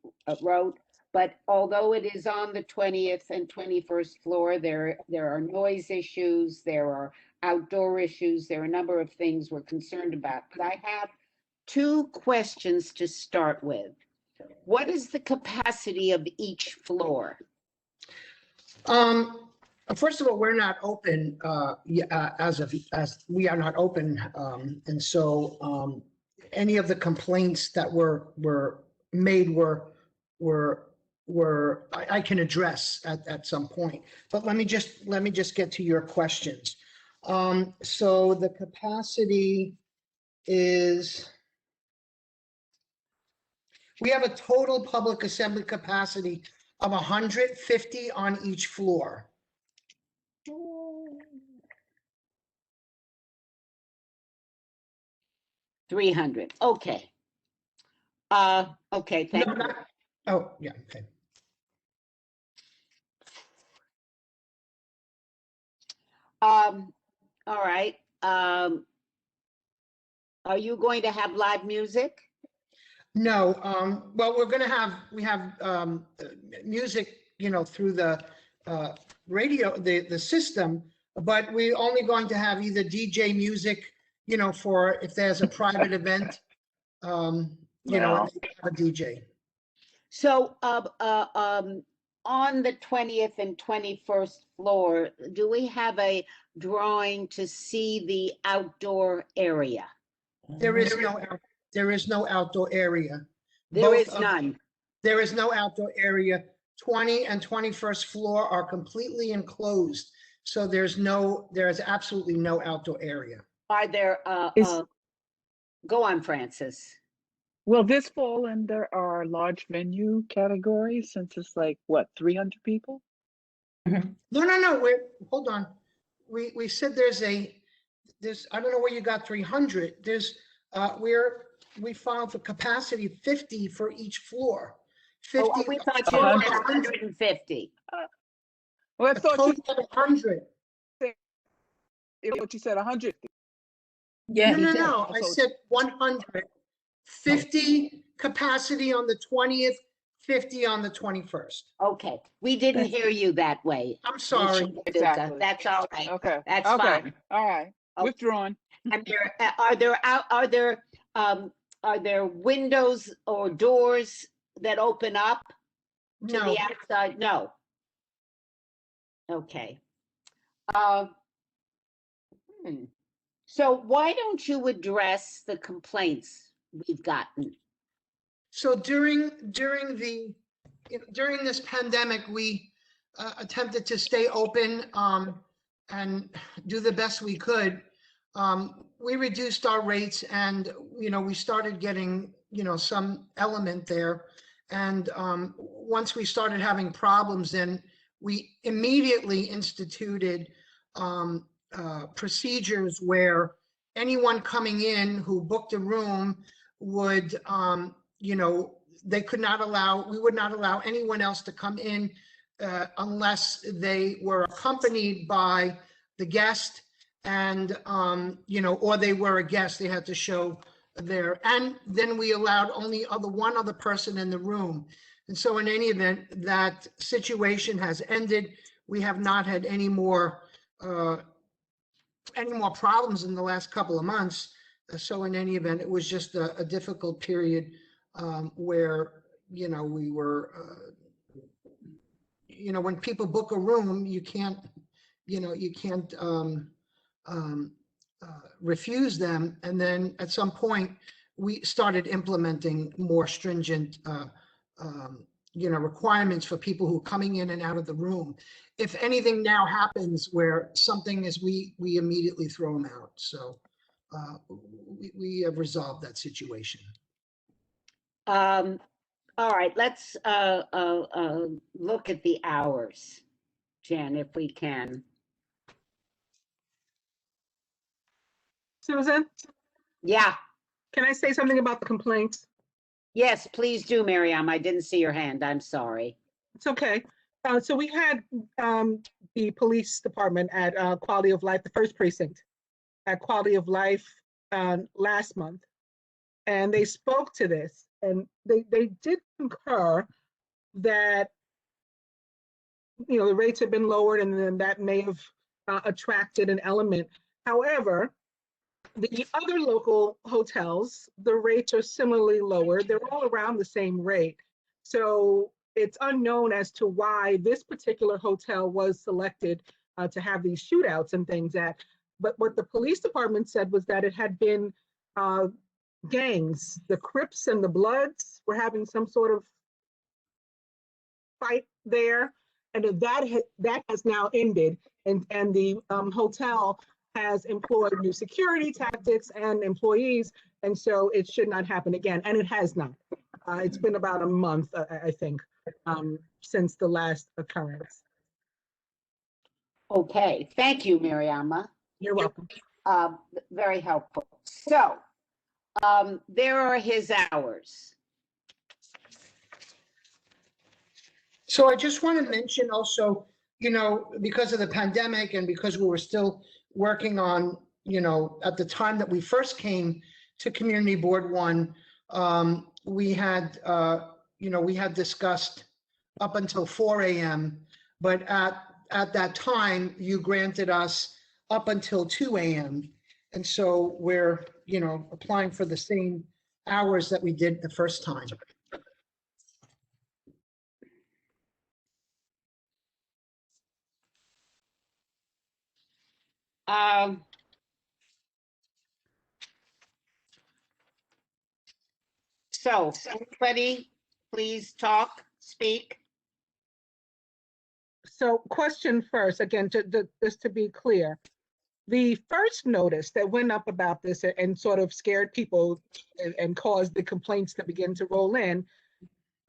wrote, but although it is on the 20th and 21st floor, there are noise issues, there are outdoor issues, there are a number of things we're concerned about. But I have two questions to start with. What is the capacity of each floor? First of all, we're not open as we are not open, and so any of the complaints that were made were I can address at some point. But let me just get to your questions. So the capacity is, we have a total public assembly capacity of 150 on each floor. 300. Okay. Okay, thank No, you. not- Oh, yeah, okay. All right. Are you going to have live music? No, well, we have music, through the radio, the system, but we're only going to have either DJ music, for if there's a private event, and they have a DJ. So, on the 20th and 21st floor, do we have a drawing to see the outdoor area? There is no outdoor area. There Both is of- none. There is no outdoor area. 20 and 21st floor are completely enclosed. So there is absolutely no outdoor area. Are there, go on, Francis. Will this fall under our large venue category since it's like, what, 300 people? No, hold on. We said there's, I don't know where you got 300. We filed for capacity 50 for each floor. 50. Oh, we thought you Uh-huh. had 150. Well, I A thought total of 100. you said 100. Yeah. No, I said 100. 50 capacity on the 20th, 50 on the 21st. Okay, we didn't hear you that way. I'm sorry. Mr. Paducah. Exactly. That's all right. Okay. That's okay. fine. All right. Okay. Withdrawn. And are there windows or doors that open up to No, the outside? No. Okay. Uh, So why don't you address the complaints we've gotten? so during this pandemic, we attempted to stay open and do the best we could. We reduced our rates and, we started getting, some element there. And once we started having problems, then we immediately instituted procedures where anyone coming in who booked a room would, we would not allow anyone else to come in unless they were accompanied by the guest and, or they were a guest, they had to show and then we allowed only one other person in the room. And so in any event, that situation has ended. We have not had any more problems in the last couple of months. So in any event, it was just a difficult period where, we were, when people book a room, you can't refuse them. And then at some point, we started implementing more stringent requirements for people who are coming in and out of the room. If anything now happens where something is, we immediately throw them out. So we have resolved that situation. All right, let's look at the hours, Jen, if we can. Susan, Yeah, can I say something about the complaints? yes, please do, Miriam. I didn't see your hand. I'm sorry. It's okay. So we had the police department at Quality of Life, the first precinct, at Quality of Life last month. And they spoke to this and they did concur that, the rates have been lowered and then that may have attracted an element. However, the other local hotels, the rates are similarly lower. They're all around the same rate. So it's unknown as to why this particular hotel was selected to have these shootouts and things at. But what the police department said was that it had been gangs, the Crips and the Bloods were having some sort of fight there. And that has now ended. And the hotel has employed new security tactics and employees. And so it should not happen again. And it has not. It's been about a month, I think, since the last occurrence. Okay, thank you, Mariama. You're welcome. Very helpful. So, there are his hours. So I just want to mention also, you know, because of the pandemic and because we were still working on, you know, at the time that we first came to Community Board 1, we had, you know, we had discussed up until 4 a.m. But at that time, you granted us up until 2 a.m. And so we're, you know, applying for the same hours that we did the first time. So, anybody, please talk, speak. So question first, again, just to be clear, the first notice that went up about this and sort of scared people and caused the complaints that began to roll in,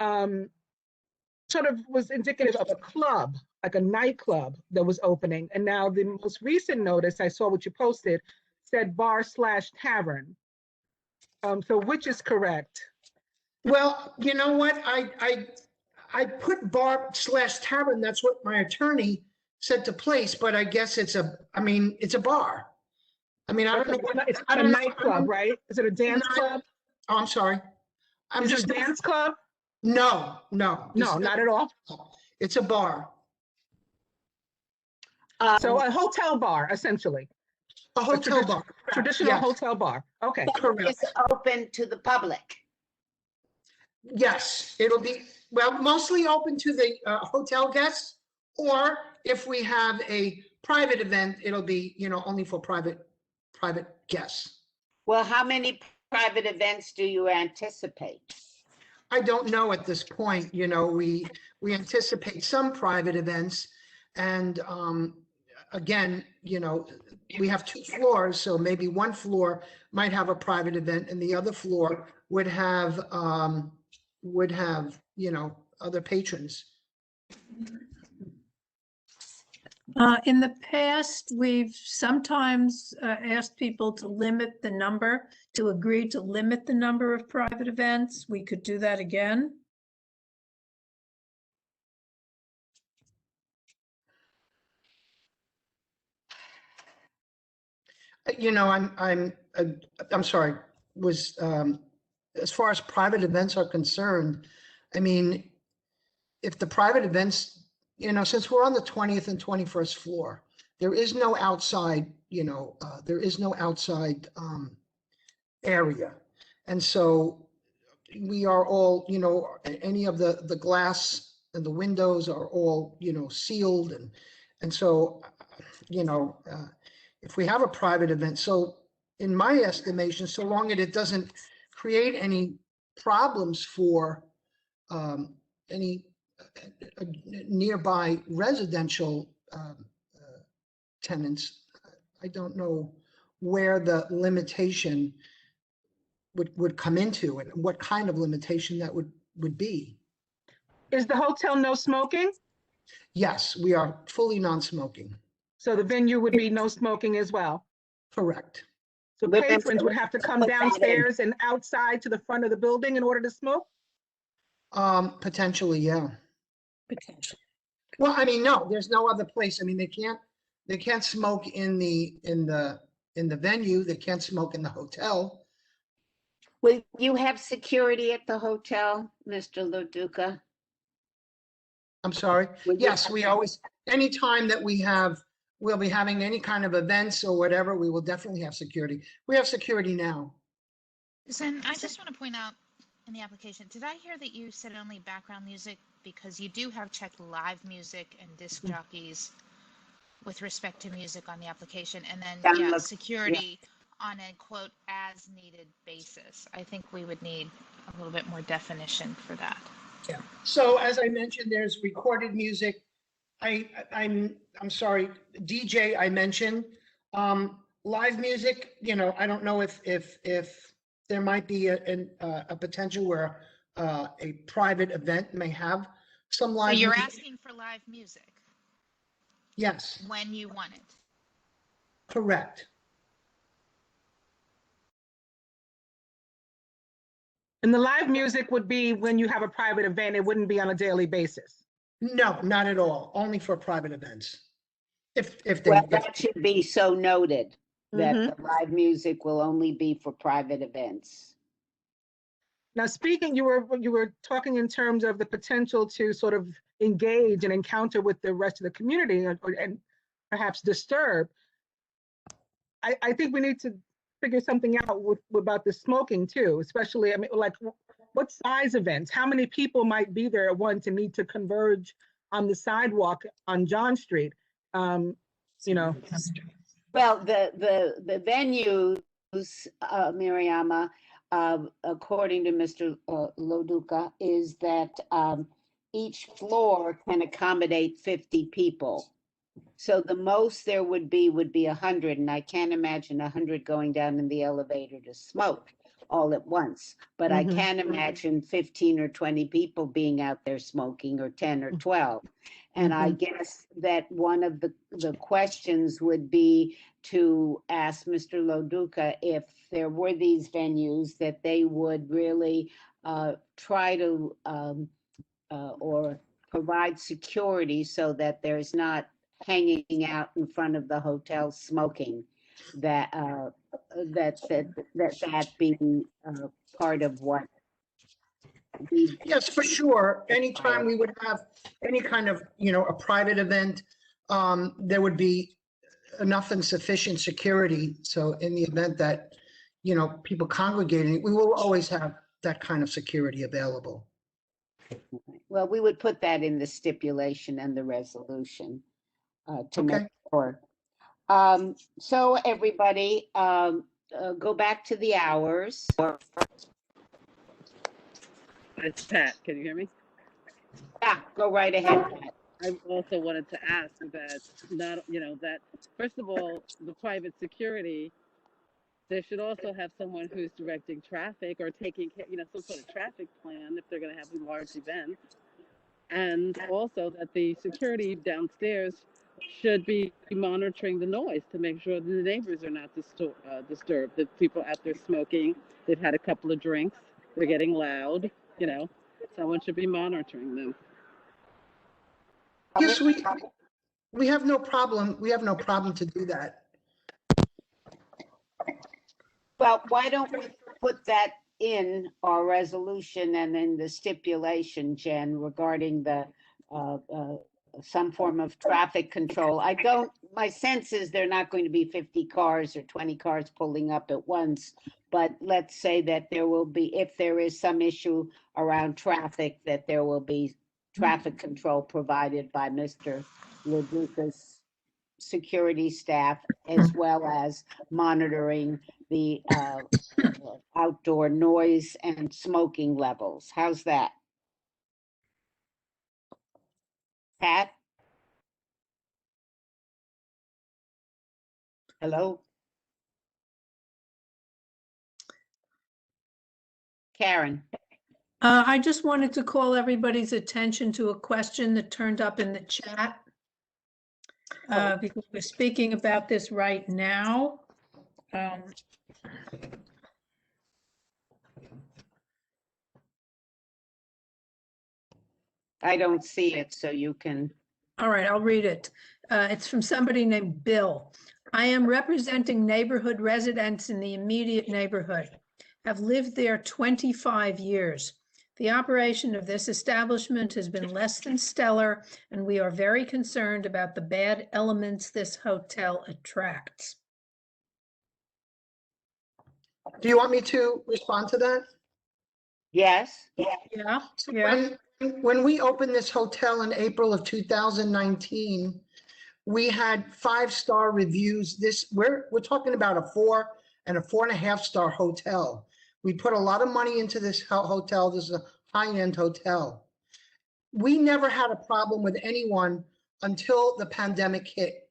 sort of was indicative of a club, like a nightclub that was opening. And now the most recent notice I saw what you posted said bar/tavern. So which is correct? Well, you know what? I put bar/tavern. That's what my attorney said to place, but I guess it's a, I mean, it's a bar. I mean, I don't know. It's not a nightclub, right? Is it a dance club? Oh, I'm sorry. Is it a dance club? No. No, not at all. It's a bar. So a hotel bar, essentially. A hotel bar. Traditional Yes. hotel bar. Okay. Correct. It's open to the public. Yes, it'll be, well, mostly open to the hotel guests, or if we have a private event, it'll be, you know, only for private guests. Well, how many private events do you anticipate? I don't know at this point, you know, we anticipate some private events, and again, you know, we have 2 floors, so maybe one floor might have a private event and the other floor would have, you know, other patrons. In the past, we've sometimes asked people to limit the number, to agree to limit the number of private events. We could do that again. You know, I'm sorry, was, as far as private events are concerned, I mean, if the private events, you know, since we're on the 20th and 21st floor, there is no outside, you know, there is no outside area. And so we are all, you know, any of the glass and the windows are all, you know, sealed. And so, you know, if we have a private event, so in my estimation, so long as it doesn't create any problems for any nearby residential tenants, I don't know where the limitation would come into and what kind of limitation that would be. Is the hotel no smoking? Yes, we are fully non-smoking. So the venue would be no smoking as well? Correct. So patrons would have to come downstairs and outside to the front of the building in order to smoke? Potentially, yeah. Potentially. Well, I mean, no, there's no other place. I mean, they can't smoke in the venue. They can't smoke in the hotel. Will you have security at the hotel, Mr. Loduca? I'm sorry. Yes, we always, anytime that we'll be having any kind of events or whatever, we will definitely have security. We have security now. Zen, I just want to point out in the application, did I hear that you said only background music? Because you do have checked live music and disc jockeys with respect to music on the application. And then, yeah, security on a quote, as needed basis. I think we would need a little bit more definition for that. Yeah. So as I mentioned, there's recorded music. I'm sorry, DJ I mentioned. Live music, you know, I don't know if there might be a potential where a private event may have some So live you're music. asking for live music Yes, when you want it. correct. And the live music would be when you have a private event, it wouldn't be on a daily basis. No, not at all. Only for private events. If they, Well, if- that should be so noted, that Mhm. the live music will only be for private events. Now, speaking, you were talking in terms of the potential to sort of engage and encounter with the rest of the community and perhaps disturb. I think we need to figure something out about the smoking too, especially, I mean, like what size events? How many people might be there at once and need to converge on the sidewalk on John Street? You know, Well, the venues, Mariama, according to Mr. Loduca, is that each floor can accommodate 50 people. So the most there would be 100, and I can't imagine 100 going down in the elevator to smoke all at once. But I Mhm. can imagine 15 or 20 people being out there smoking, or 10 or 12. And I guess that one of the questions would be to ask Mr. Loduca if there were these venues that they would really try to or provide security so that there's not hanging out in front of the hotel smoking, that that being part of what we. yes, for sure. Anytime we would have any kind of, a private event, there would be enough and sufficient security. So in the event that, people congregating, we will always have that kind of security available. Well, we would put that in the stipulation and the resolution to make Okay. sure. So everybody, go back to the hours. It's Pat. Can you hear me? Yeah, go right ahead, Pat. I also wanted to ask that that first of all, the private security, they should also have someone who's directing traffic or taking care, some sort of traffic plan if they're going to have large events. And also that the security downstairs should be monitoring the noise to make sure the neighbors are not disturbed. That people out there smoking, they've had a couple of drinks, they're getting loud, someone should be monitoring them. Yes, we have no problem. We have no problem to do that. Well, why don't we put that in our resolution and in the stipulation, Jen, regarding the some form of traffic control? My sense is they're not going to be 50 cars or 20 cars pulling up at once, but let's say that there will be, if there is some issue around traffic, that there will be traffic control provided by Mr. Leduca's security staff, as well as monitoring the outdoor noise and smoking levels. How's that? Pat? Hello? Karen? I just wanted to call everybody's attention to a question that turned up in the chat. Because we're speaking about this right now. I don't see it, so you can. All right, I'll read it. It's from somebody named Bill. I am representing neighborhood residents in the immediate neighborhood. Have lived there 25 years. The operation of this establishment has been less than stellar, and we are very concerned about the bad elements this hotel attracts. Do you want me to respond to that? Yes. Yeah. So when we opened this hotel in April of 2019, we had 5-star reviews. We're talking about a 4 and a 4.5 star hotel. We put a lot of money into this hotel. This is a high-end hotel. We never had a problem with anyone until the pandemic hit.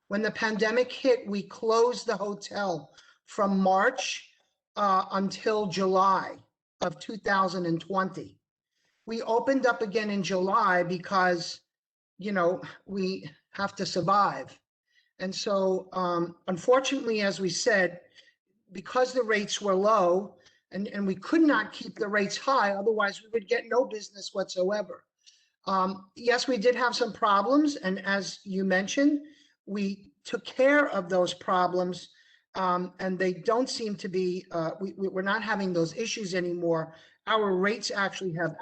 When the pandemic hit, we closed the hotel from March until July of 2020. We opened up again in July because, we have to survive. And so, unfortunately, as we said, because the rates were low and we could not keep the rates high, otherwise we would get no business whatsoever. Yes, we did have some problems. And as you mentioned, we took care of those problems, and they don't seem to be, we're not having those issues anymore. Our rates actually have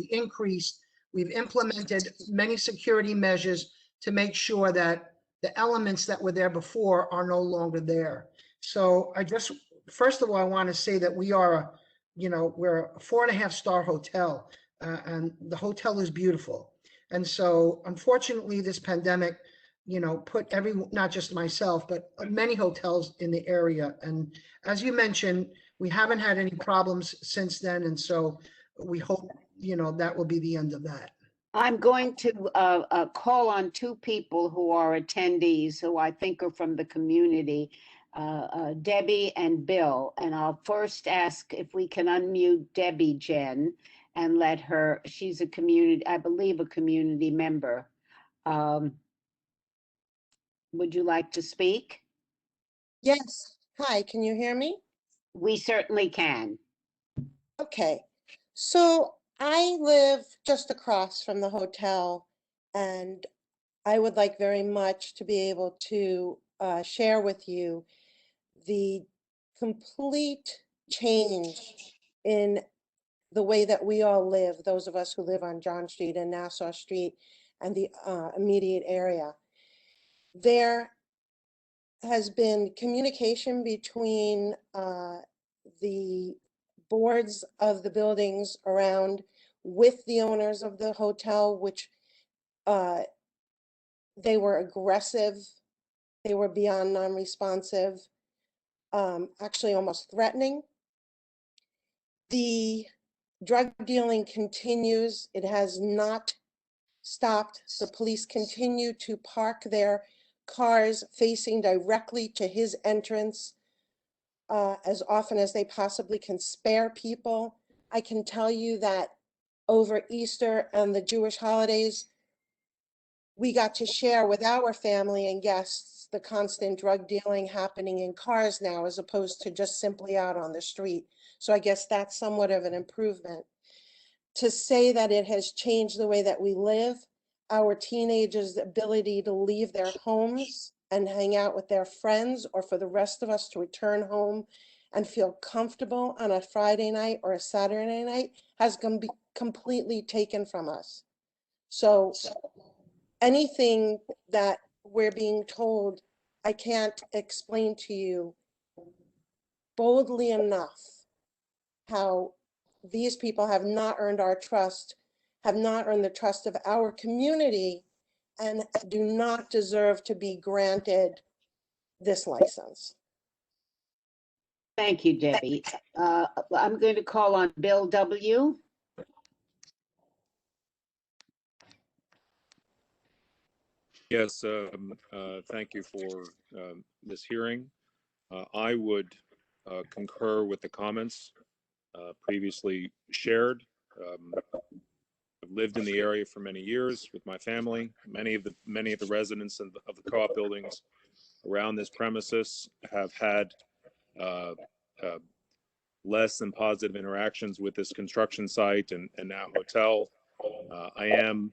increased. We've implemented many security measures to make sure that the elements that were there before are no longer there. So first of all, I want to say that we're a 4.5-star hotel, and the hotel is beautiful. And so unfortunately, this pandemic, put not just myself, but many hotels in the area. And as you mentioned, we haven't had any problems since then. And so we hope, that will be the end of that. I'm going to call on two people who are attendees who I think are from the community, Debbie and Bill. And I'll first ask if we can unmute Debbie, Jen, and let her, she's a community, I believe a community member. Would you like to speak? Yes. Hi, can you hear me? We certainly can. Okay. So I live just across from the hotel, and I would like very much to be able to share with you the complete change in the way that we all live, those of us who live on John Street and Nassau Street and the immediate area. There has been communication between the boards of the buildings around with the owners of the hotel, which they were aggressive. They were beyond non-responsive, actually almost threatening. The drug dealing continues. It has not stopped. The police continue to park their cars facing directly to his entrance as often as they possibly can spare people. I can tell you that over Easter and the Jewish holidays, we got to share with our family and guests the constant drug dealing happening in cars now, as opposed to just simply out on the street. So I guess that's somewhat of an improvement. To say that it has changed the way that we live, our teenagers' ability to leave their homes and hang out with their friends, or for the rest of us to return home and feel comfortable on a Friday night or a Saturday night, has been completely taken from us. So anything that we're being told, I can't explain to you boldly enough how these people have not earned our trust, have not earned the trust of our community, and do not deserve to be granted this license. Thank you, Debbie. I'm going to call on Bill W. Yes, thank you for this hearing. I would concur with the comments previously shared. I've lived in the area for many years with my family. Many of the residents of the co-op buildings around this premises have had less than positive interactions with this construction site and now hotel. I am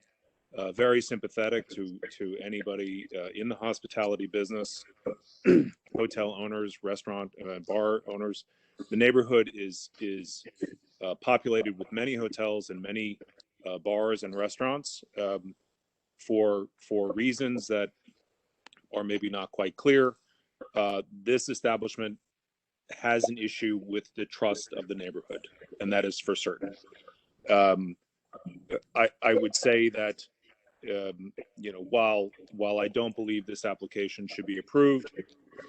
very sympathetic to anybody in the hospitality business, hotel owners, restaurant, bar owners. The neighborhood is populated with many hotels and many bars and restaurants for reasons that are maybe not quite clear. This establishment has an issue with the trust of the neighborhood, and that is for certain. I would say that while I don't believe this application should be approved,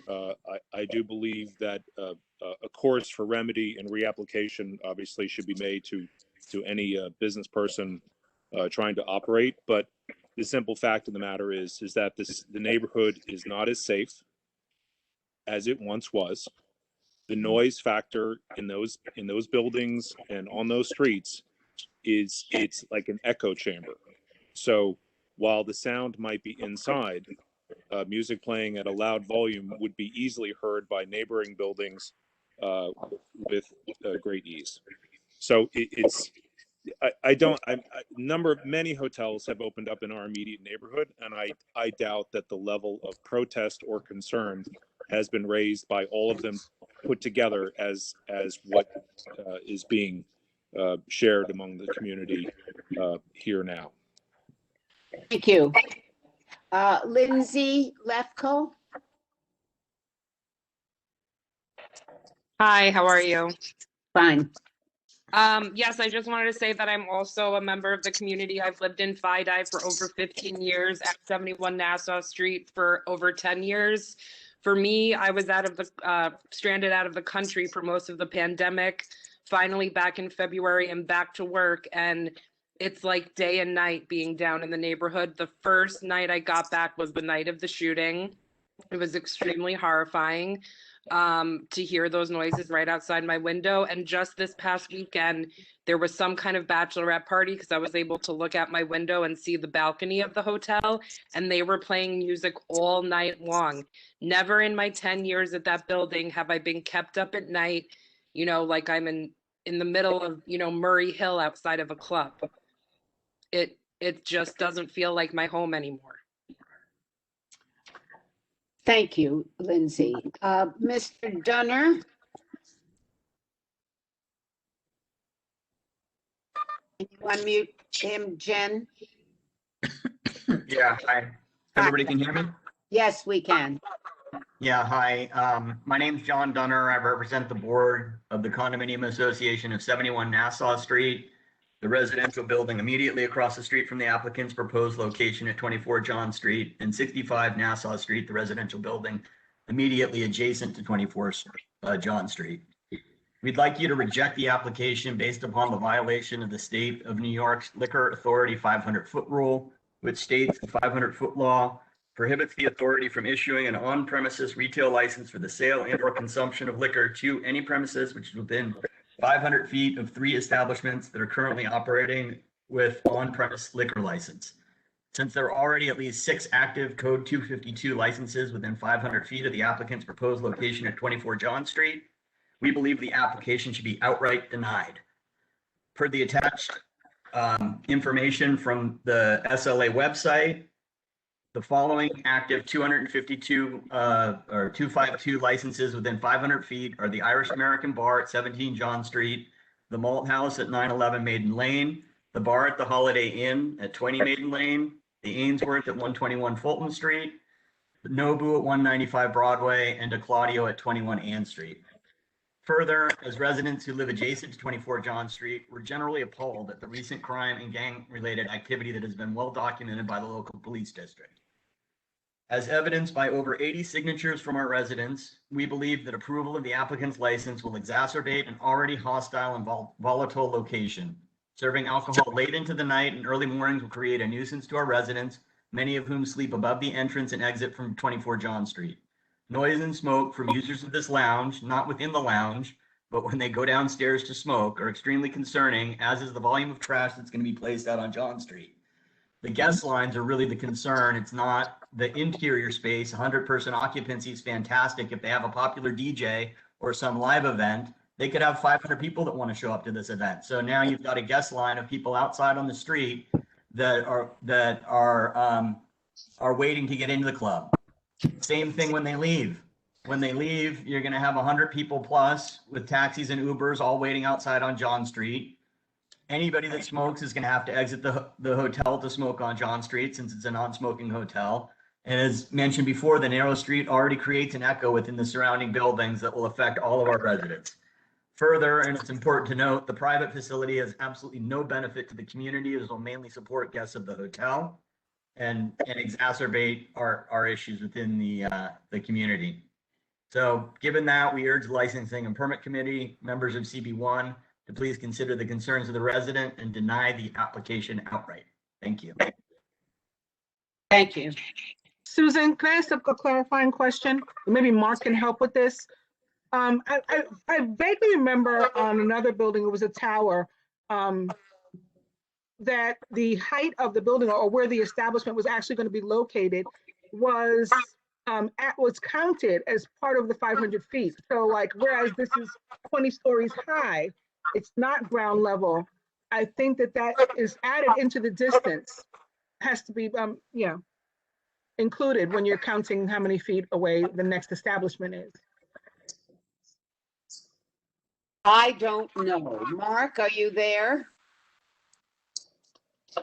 I do believe that a course for remedy and reapplication obviously should be made to any business person trying to operate. But the simple fact of the matter is that the neighborhood is not as safe as it once was. the noise factor in those buildings and on those streets it's like an echo chamber. So while the sound might be inside, music playing at a loud volume would be easily heard by neighboring buildings with great ease. So many hotels have opened up in our immediate neighborhood, and I doubt that the level of protest or concern has been raised by all of them put together as what is being shared among the community here now. Thank you. Lindsay Lefko. Hi, how are you? Fine. Yes, I just wanted to say that I'm also a member of the community. I've lived in Fidei for over 15 years, at 71 Nassau Street for over 10 years. For me, I was stranded out of the country for most of the pandemic, finally back in February and back to work. And it's like day and night being down in the neighborhood. The first night I got back was the night of the shooting. It was extremely horrifying to hear those noises right outside my window. And just this past weekend, there was some kind of bachelorette party because I was able to look out my window and see the balcony of the hotel, and they were playing music all night long. Never in my 10 years at that building have I been kept up at night, like I'm in the middle of, Murray Hill outside of a club. It just doesn't feel like my home anymore. Thank you, Lindsay. Mr. Dunner. Can you unmute him, Jen? Yeah, hi. Everybody can hear me? Yes, we can. Yeah, hi. My name's John Dunner. I represent the board of the Condominium Association of 71 Nassau Street, the residential building immediately across the street from the applicant's proposed location at 24 John Street, and 65 Nassau Street, the residential building immediately adjacent to 24 John Street. We'd like you to reject the application based upon the violation of the state of New York's Liquor Authority 500-foot rule, which states the 500-foot law prohibits the authority from issuing an on-premises retail license for the sale and or consumption of liquor to any premises which is within 500 feet of 3 establishments that are currently operating with on-premise liquor license. Since there are already at least 6 active Code 252 licenses within 500 feet of the applicant's proposed location at 24 John Street, we believe the application should be outright denied. Per the attached information from the SLA website, the following active 252 or 252 licenses within 500 feet are the Irish American Bar at 17 John Street, the Malt House at 911 Maiden Lane, the Bar at the Holiday Inn at 20 Maiden Lane, the Ainsworth at 121 Fulton Street, the Nobu at 195 Broadway, and a Claudio at 21 Ann Street. Further, as residents who live adjacent to 24 John Street, we're generally appalled at the recent crime and gang-related activity that has been well documented by the local police district. As evidenced by over 80 signatures from our residents, we believe that approval of the applicant's license will exacerbate an already hostile and volatile location. Serving alcohol late into the night and early mornings will create a nuisance to our residents, many of whom sleep above the entrance and exit from 24 John Street. Noise and smoke from users of this lounge, not within the lounge, but when they go downstairs to smoke, are extremely concerning, as is the volume of trash that's going to be placed out on John Street. The guest lines are really the concern. It's not the interior space. 100-person occupancy is fantastic. If they have a popular DJ or some live event, they could have 500 people that want to show up to this event. So now you've got a guest line of people outside on the street that are waiting to get into the club. Same thing when they leave. When they leave, you're going to have 100 people plus with taxis and Ubers all waiting outside on John Street. Anybody that smokes is going to have to exit the hotel to smoke on John Street, since it's a non-smoking hotel. And as mentioned before, the narrow street already creates an echo within the surrounding buildings that will affect all of our residents. Further, and it's important to note, the private facility has absolutely no benefit to the community, as it will mainly support guests of the hotel and exacerbate our issues within the community. So given that, we urge the Licensing and Permit Committee, members of CB1, to please consider the concerns of the resident and deny the application outright. Thank you. Thank you. Susan, can I ask a clarifying question? Maybe Mark can help with this. I vaguely remember on another building, it was a tower, that the height of the building or where the establishment was actually going to be located was was counted as part of the 500 feet. So like, whereas this is 20 stories high, it's not ground level. I think that that is added into the distance, has to be, included when you're counting how many feet away the next establishment is. I don't know. Mark, are you there?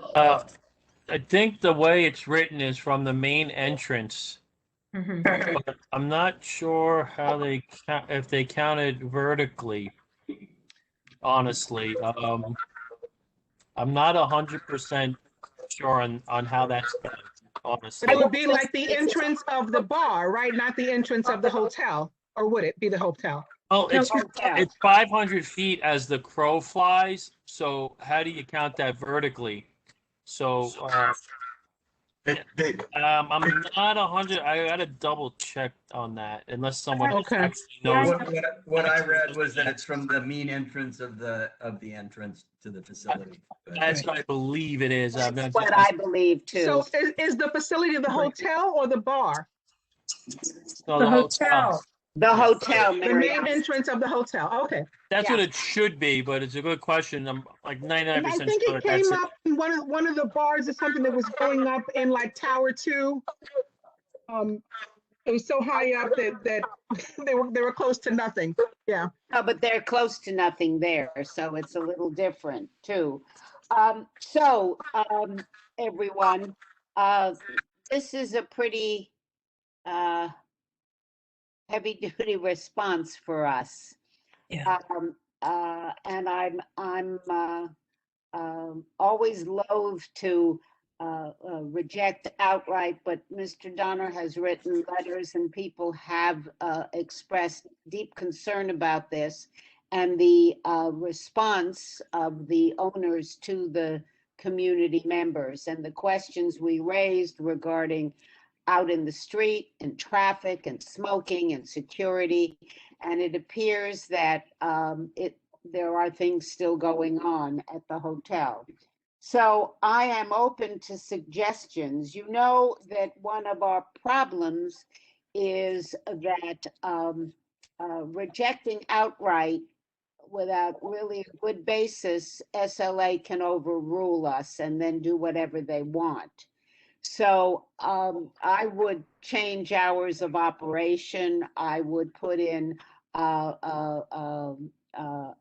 I think the way it's written is from the main entrance. But I'm not sure how they count, if they counted vertically. Honestly, I'm not 100% sure on how that's done. Honestly, But it would be like the entrance of the bar, right? Not the entrance of the hotel, or would it be the hotel? oh, it's 500 feet as the crow flies. So how do you count that vertically? So I'm not 100. I gotta double check on that, unless someone actually knows. What I read was that it's from the main entrance of the entrance to the facility. That's what I believe it is. I'm not What I believe too. So is the facility the hotel or the bar? No, the hotel. The hotel, The main entrance of the hotel. Okay. That's what it should be, but it's a good question. I'm like 99% And I think sure it came that's up in one of the bars or something that was going up in like Tower 2. It was so high up that they were close to nothing. Yeah. No, but they're close to nothing there, so it's a little different too. Everyone, this is a pretty heavy-duty response for us. Yeah. And I'm always loath to reject outright, but Mr. Donner has written letters and people have expressed deep concern about this, and the response of the owners to the community members and the questions we raised regarding out in the street and traffic and smoking and security. And it appears that there are things still going on at the hotel. So I am open to suggestions. You know that one of our problems is that rejecting outright without really a good basis, SLA can overrule us and then do whatever they want. So I would change hours of operation. I would put in, I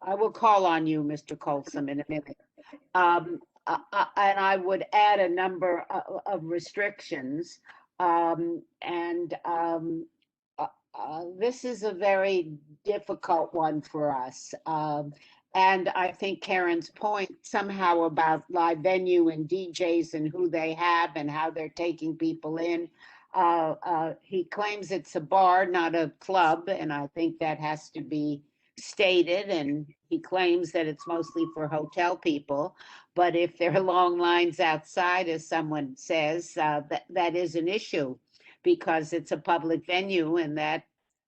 will call on you, Mr. Colson, in a minute. And I would add a number of restrictions. This is a very difficult one for us. And I think Karen's point somehow about live venue and DJs and who they have and how they're taking people in. He claims it's a bar, not a club, and I think that has to be stated. And he claims that it's mostly for hotel people. But if there are long lines outside, as someone says, that is an issue because it's a public venue and that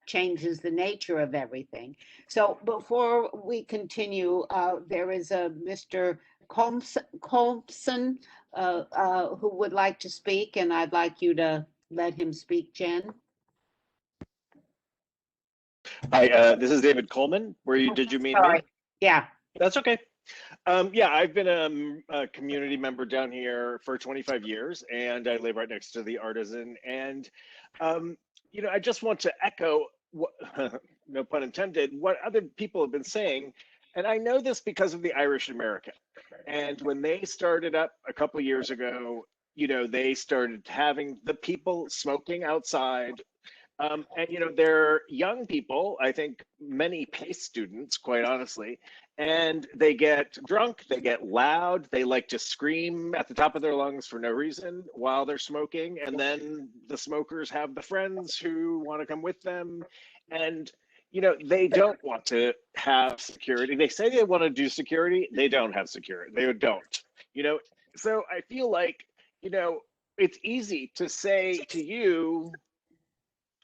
changes the nature of everything. So before we continue, there is a Mr. Colson who would like to speak, and I'd like you to let him speak, Jen. Hi, this is David Coleman. Did you mean me? Yeah. That's okay. Yeah, I've been a community member down here for 25 years, and I live right next to the Artisan. And, I just want to echo, what, no pun intended, what other people have been saying. And I know this because of the Irish American. And when they started up a couple of years ago, they started having the people smoking outside. And, they're young people, I think many PACE students, quite honestly, and they get drunk, they get loud, they like to scream at the top of their lungs for no reason while they're smoking. And then the smokers have the friends who want to come with them. And, they don't want to have security. They say they want to do security. They don't have security. They don't, So I feel like, it's easy to say to you,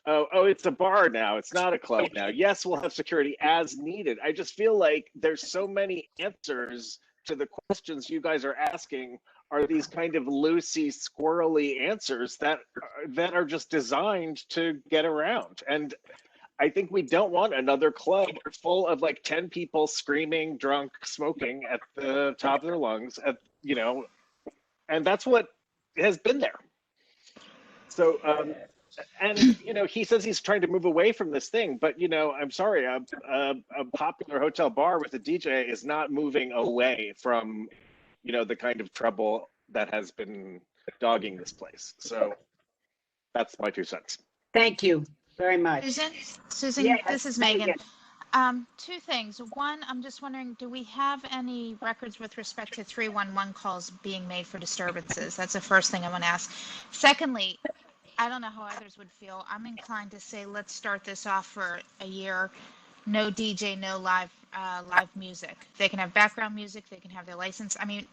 oh, it's a bar now. It's not a club now. Yes, we'll have security as needed. I just feel like there's so many answers to the questions you guys are asking are these kind of loosey, squirrely answers that are just designed to get around. And I think we don't want another club full of like 10 people screaming, drunk, smoking at the top of their lungs, and that's what has been there. So, and he says he's trying to move away from this thing, but I'm sorry, a popular hotel bar with a DJ is not moving away from, the kind of trouble that has been dogging this place. So that's my 2 cents. Thank you very much. Susan, Yes, this is Megan. Two things. One, I'm just wondering, do we have any records with respect to 311 calls being made for disturbances? That's the first thing I want to ask. Secondly, I don't know how others would feel. I'm inclined to say let's start this off for a year. No DJ, no live music. They can have background music. They can have their license. I mean,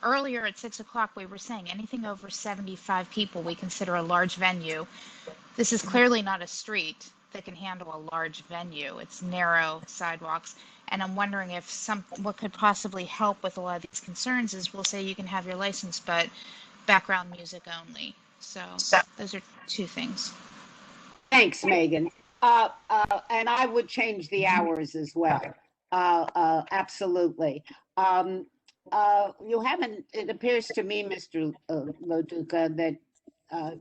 earlier at 6 o'clock we were saying anything over 75 people we consider a large venue. This is clearly not a street that can handle a large venue. It's narrow sidewalks. And I'm wondering if what could possibly help with a lot of these concerns is we'll say you can have your license, but background music only. So those are 2 things. Thanks, Megan. And I would change the hours as well. Absolutely. It appears to me, Mr. Loduca, that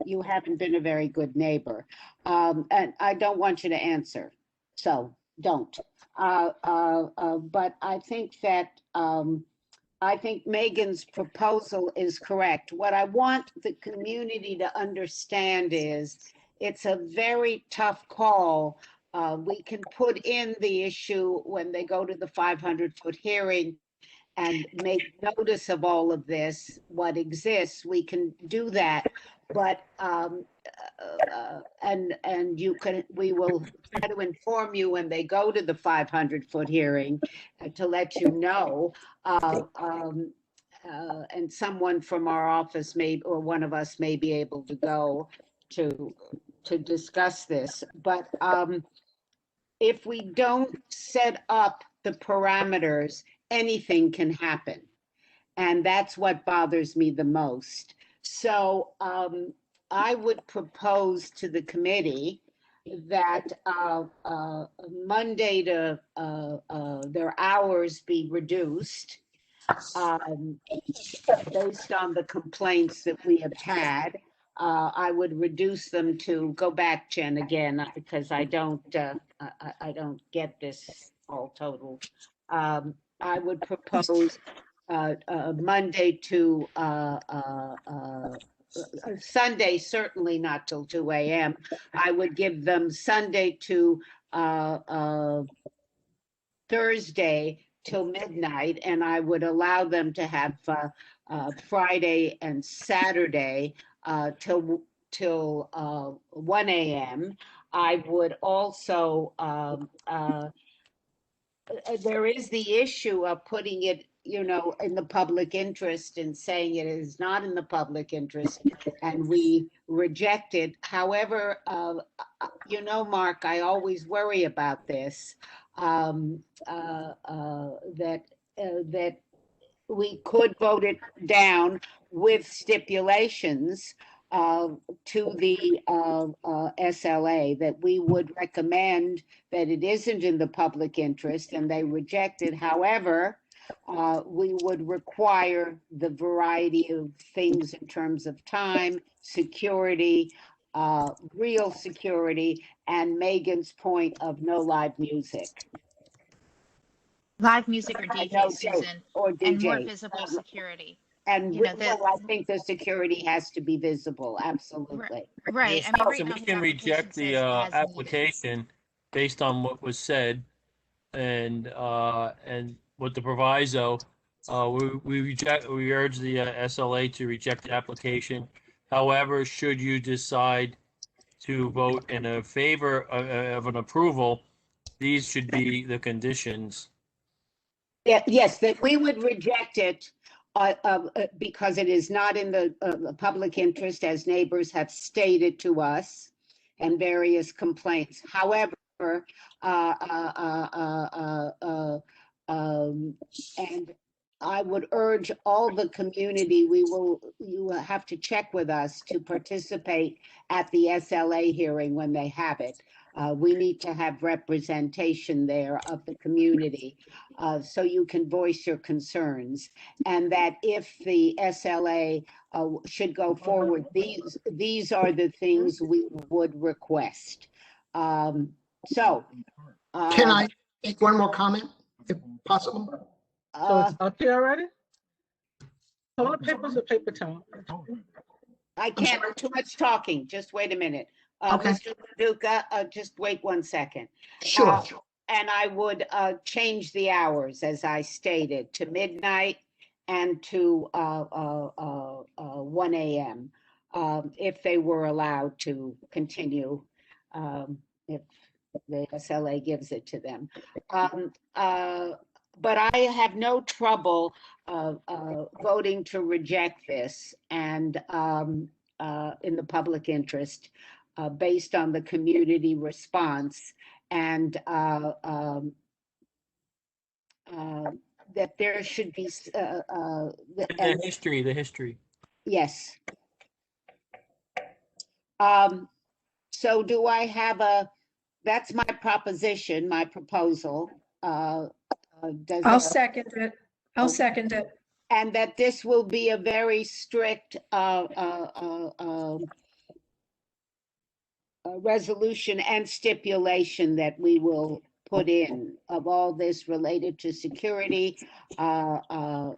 you haven't been a very good neighbor. And I don't want you to answer, so don't. But I think that I think Megan's proposal is correct. What I want the community to understand is it's a very tough call. We can put in the issue when they go to the 500-foot hearing and make notice of all of this, what exists. We can do that, but we will try to inform you when they go to the 500-foot hearing to let you know. And someone from our office or one of us may be able to go to discuss this. But if we don't set up the parameters, anything can happen. And that's what bothers me the most. So I would propose to the committee that Monday to their hours be reduced based on the complaints that we have had. I would reduce them to, go back, Jen, again, because I don't get this all total. I would propose Monday to Sunday, certainly not till 2 a.m. I would give them Sunday to Thursday till midnight, and I would allow them to have Friday and Saturday till 1 a.m. I would also, there is the issue of putting it, in the public interest and saying it is not in the public interest, and we reject it. However, Mark, I always worry about this, that we could vote it down with stipulations to the SLA, that we would recommend that it isn't in the public interest and they reject it. However, we would require the variety of things in terms of time, security, real security, and Megan's point of no live music. Live music or DJ, Susan, or DJ. And more visible security. And I think the security has to be visible, absolutely. Right. I mean, we can reject the application based on what was said, and with the proviso, we urge the SLA to reject the application. However, should you decide to vote in a favor of an approval, these should be the conditions. Yes, that we would reject it because it is not in the public interest, as neighbors have stated to us. and various complaints. However, and I would urge all the community, you will have to check with us to participate at the SLA hearing when they have it. We need to have representation there of the community, so you can voice your concerns. And that if the SLA should go forward, these are the things we would request. Can I make one more comment, if possible? So it's up here already? Toilet papers or paper towel? I can't, too much talking. Just wait a minute. Okay. Mr. Paducah, just wait 1 second. Sure. And I would change the hours, as I stated, to midnight and to 1 a.m. If they were allowed to continue, if the SLA gives it to them. But I have no trouble voting to reject this and in the public interest based on the community response and that there should be The history. Yes. So do I have that's my proposition, my proposal. I'll second it. I'll second it. And that this will be a very strict resolution and stipulation that we will put in of all this related to security and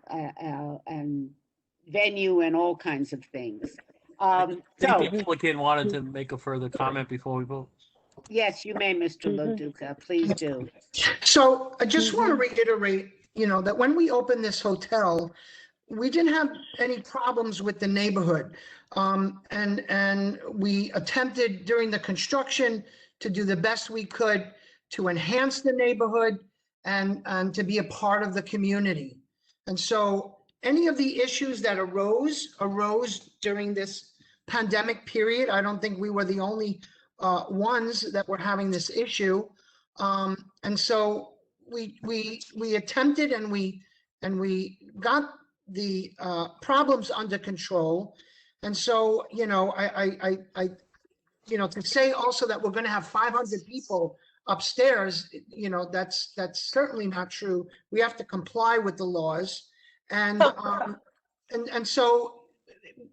venue and all kinds of things. The applicant wanted to make a further comment before we vote. Yes, you may, Mr. Loduca, please do. So I just want to reiterate, that when we opened this hotel, we didn't have any problems with the neighborhood. And we attempted during the construction to do the best we could to enhance the neighborhood and to be a part of the community. And so any of the issues that arose during this pandemic period. I don't think we were the only ones that were having this issue. And so we attempted and we got the problems under control. And so, to say also that we're going to have 500 people upstairs, that's certainly not true. We have to comply with the laws, and so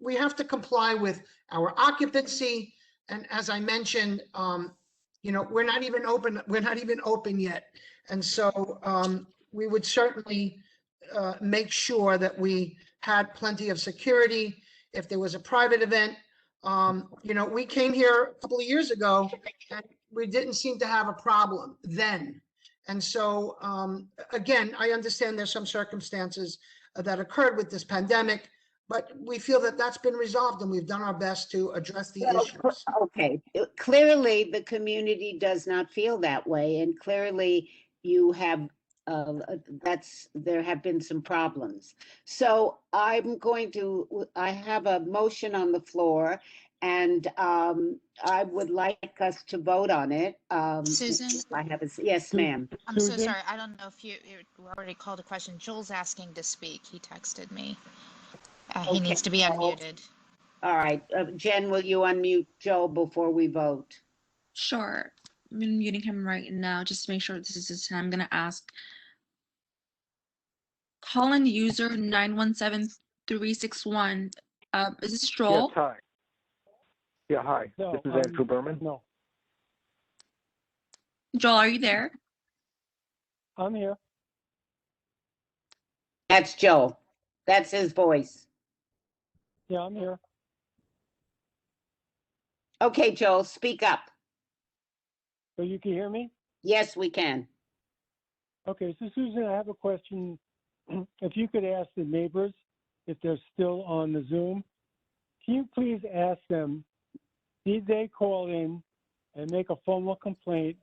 we have to comply with our occupancy. And as I mentioned, we're not even open. We're not even open yet, and so we would certainly make sure that we had plenty of security. If there was a private event, we came here a couple of years ago and we didn't seem to have a problem then. And so, again, I understand there's some circumstances that occurred with this pandemic, but we feel that that's been resolved and we've done our best to address the issues. Okay, clearly the community does not feel that way, and clearly you have there have been some problems. So I have a motion on the floor, and I would like us to vote on it. Susan? Yes, ma'am. I'm so sorry. I don't know if you already called a question. Joel's asking to speak. He texted me. He needs to be unmuted. All right. Jen, will you unmute Joel before we vote? Sure. I'm muting him right now just to make sure this is his time. I'm going to ask call-in user 917361. Is this Joel? Yes, hi. Yeah, hi. No, this is Andrew Berman. No, Joel, are you there? I'm here. That's Joel. That's his voice. Yeah, I'm here. Okay, Joel, speak up. So you can hear me? Yes, we can. Okay, so Susan, I have a question. If you could ask the neighbors if they're still on the Zoom, can you please ask them, did they call in and make a formal complaint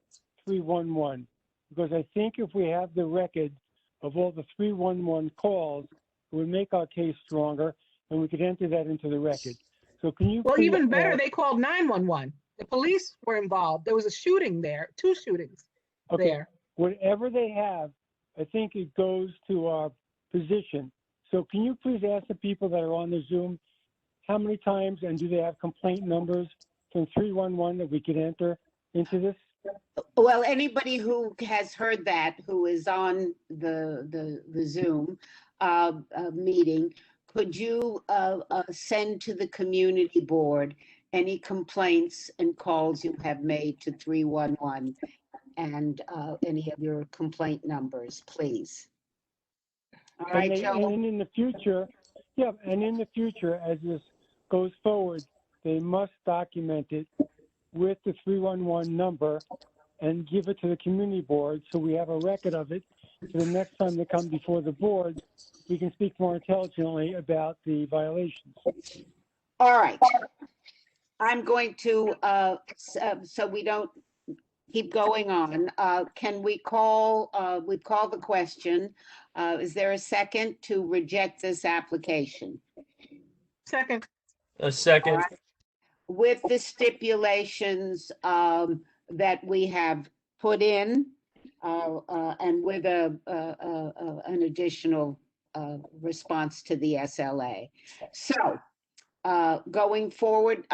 311? Because I think if we have the record of all the 311 calls, it would make our case stronger and we could enter that into the record. So can you Well, please even better, ask, they called 911. The police were involved. There was a shooting there, 2 shootings Okay, there. whatever they have, I think it goes to our position. So can you please ask the people that are on the Zoom, how many times and do they have complaint numbers from 311 that we could enter into this? Well, anybody who has heard that, who is on the Zoom meeting, could you send to the community board any complaints and calls you have made to 311 and any of your complaint numbers, please? All right, Joe? And in the future, yeah, and in the future, as this goes forward, they must document it with the 311 number and give it to the community board so we have a record of it. So the next time they come before the board, we can speak more intelligently about the violations. All right. I'm going to, so we don't keep going on, can we call the question. Is there a second to reject this application? Second. A second. All right. With the stipulations that we have put in and with an additional response to the SLA. So going forward,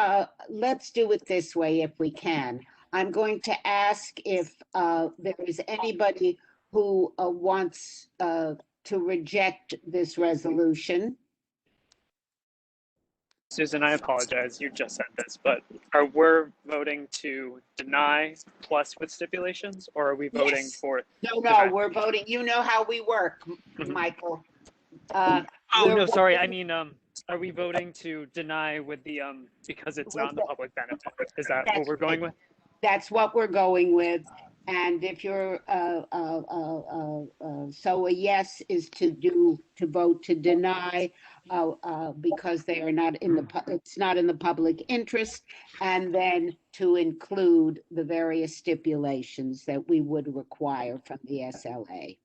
let's do it this way if we can. I'm going to ask if there is anybody who wants to reject this resolution. Susan, I apologize, you just said this, but are we voting to deny plus with stipulations, or are we voting Yes. for? No, deny? we're voting. You know how we work, Michael. Oh, We're no, sorry, I voting- mean, are we voting to deny with the, because it's not in the public benefit? Is that what we're going with? That's what we're going with. And if you're, so a yes is to vote to deny because they are not in the, it's not in the public interest. And then to include the various stipulations that we would require from the SLA.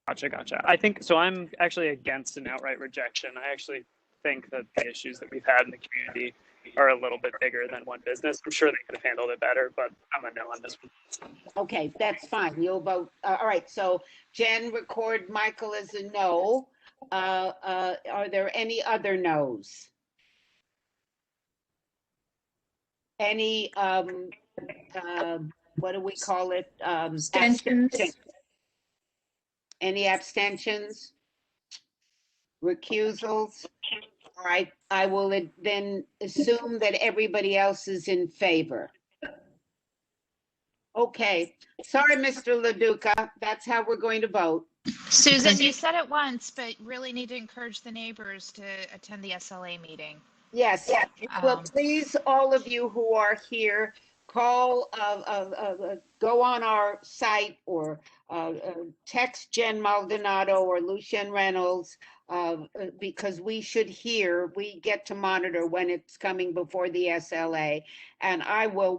Gotcha. I think, so I'm actually against an outright rejection. I actually think that the issues that we've had in the community are a little bit bigger than one business. I'm sure they could have handled it better, but I'm a no on this one. Okay, that's fine. You'll vote. All right, so Jen, record Michael as a no. Are there any other no's? Any, what do we call it? Abstentions. Any abstentions? Recusals? All right, I will then assume that everybody else is in favor. Okay, sorry, Mr. LaDuca, that's how we're going to vote. Susan, you said it once, but really need to encourage the neighbors to attend the SLA meeting. Yes, well, Um, please, all of you who are here, call, go on our site or text Jen Maldonado or Lucien Reynolds, because we should hear, we get to monitor when it's coming before the SLA. And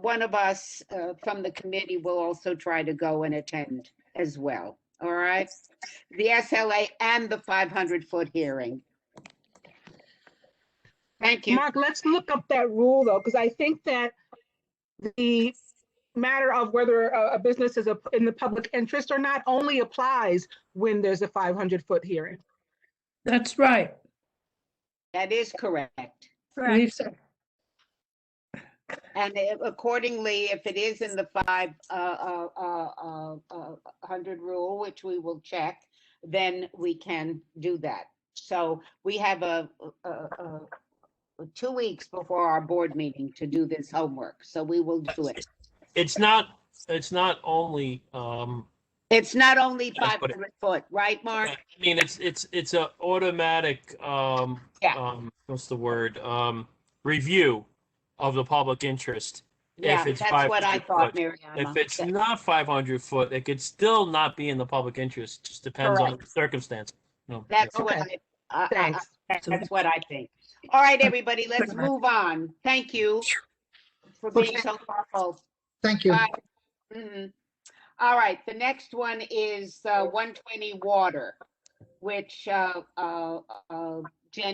one of us from the committee will also try to go and attend as well, all right? The SLA and the 500-foot hearing. Thank you. Mark, let's look up that rule though, because I think that the matter of whether a business is in the public interest or not only applies when there's a 500-foot hearing. That's right. That is correct. I believe so. And accordingly, if it is in the 500 rule, which we will check, then we can do that. So we have 2 weeks before our board meeting to do this homework. So we will do it. It's not only, It's not only 500 foot, right, Mark? I mean, it's a automatic, what's the word? Review of the public interest. Yeah, If it's that's what I 500 thought, foot. Mariana. If it's not 500 foot, it could still not be in the public interest. Just depends on the circumstance. No. That's yeah. what Thanks. that's what I think. All right, everybody, let's move on. Thank you for being so thoughtful. Thank you. Bye. Mhm. All right, the next one is 120 Water, which Jen,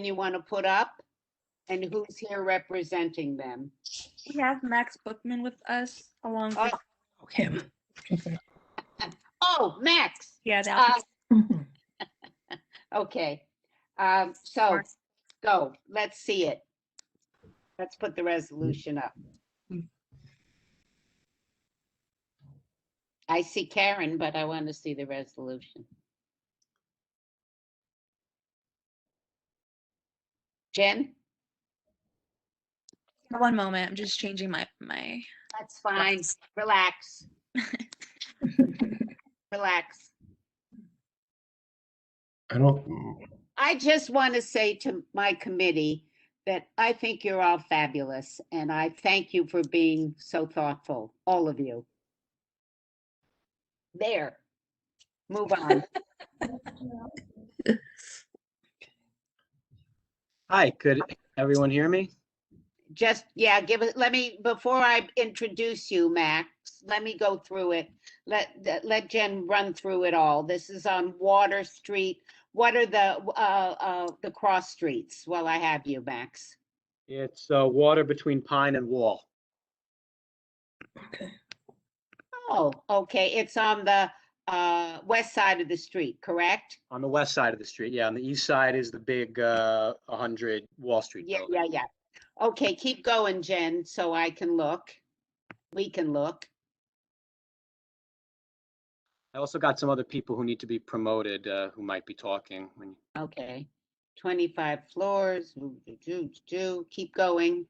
you want to put up? And who's here representing them? We have Max Bookman with us along with him. Oh, Max. Yeah, that Okay. So go, let's see it. Let's put the resolution up. I see Karen, but I want to see the resolution. Jen? one moment. I'm just changing my That's fine. Relax. Relax. I just want to say to my committee that I think you're all fabulous, and I thank you for being so thoughtful, all of you. There. Move on. Hi, could everyone hear me? Just, yeah, let me, before I introduce you, Max, let me go through it. Let Jen run through it all. This is on Water Street. What are the cross streets? Well, I have you, Max. It's water between Pine and Wall. Oh, okay. It's on the west side of the street, correct? On the west side of the street, yeah. On the east side is the big 100 Wall Street Yeah, building. yeah. Okay, keep going, Jen, so I can look. We can look. I also got some other people who need to be promoted who might be talking. Okay, 25 floors. Keep going.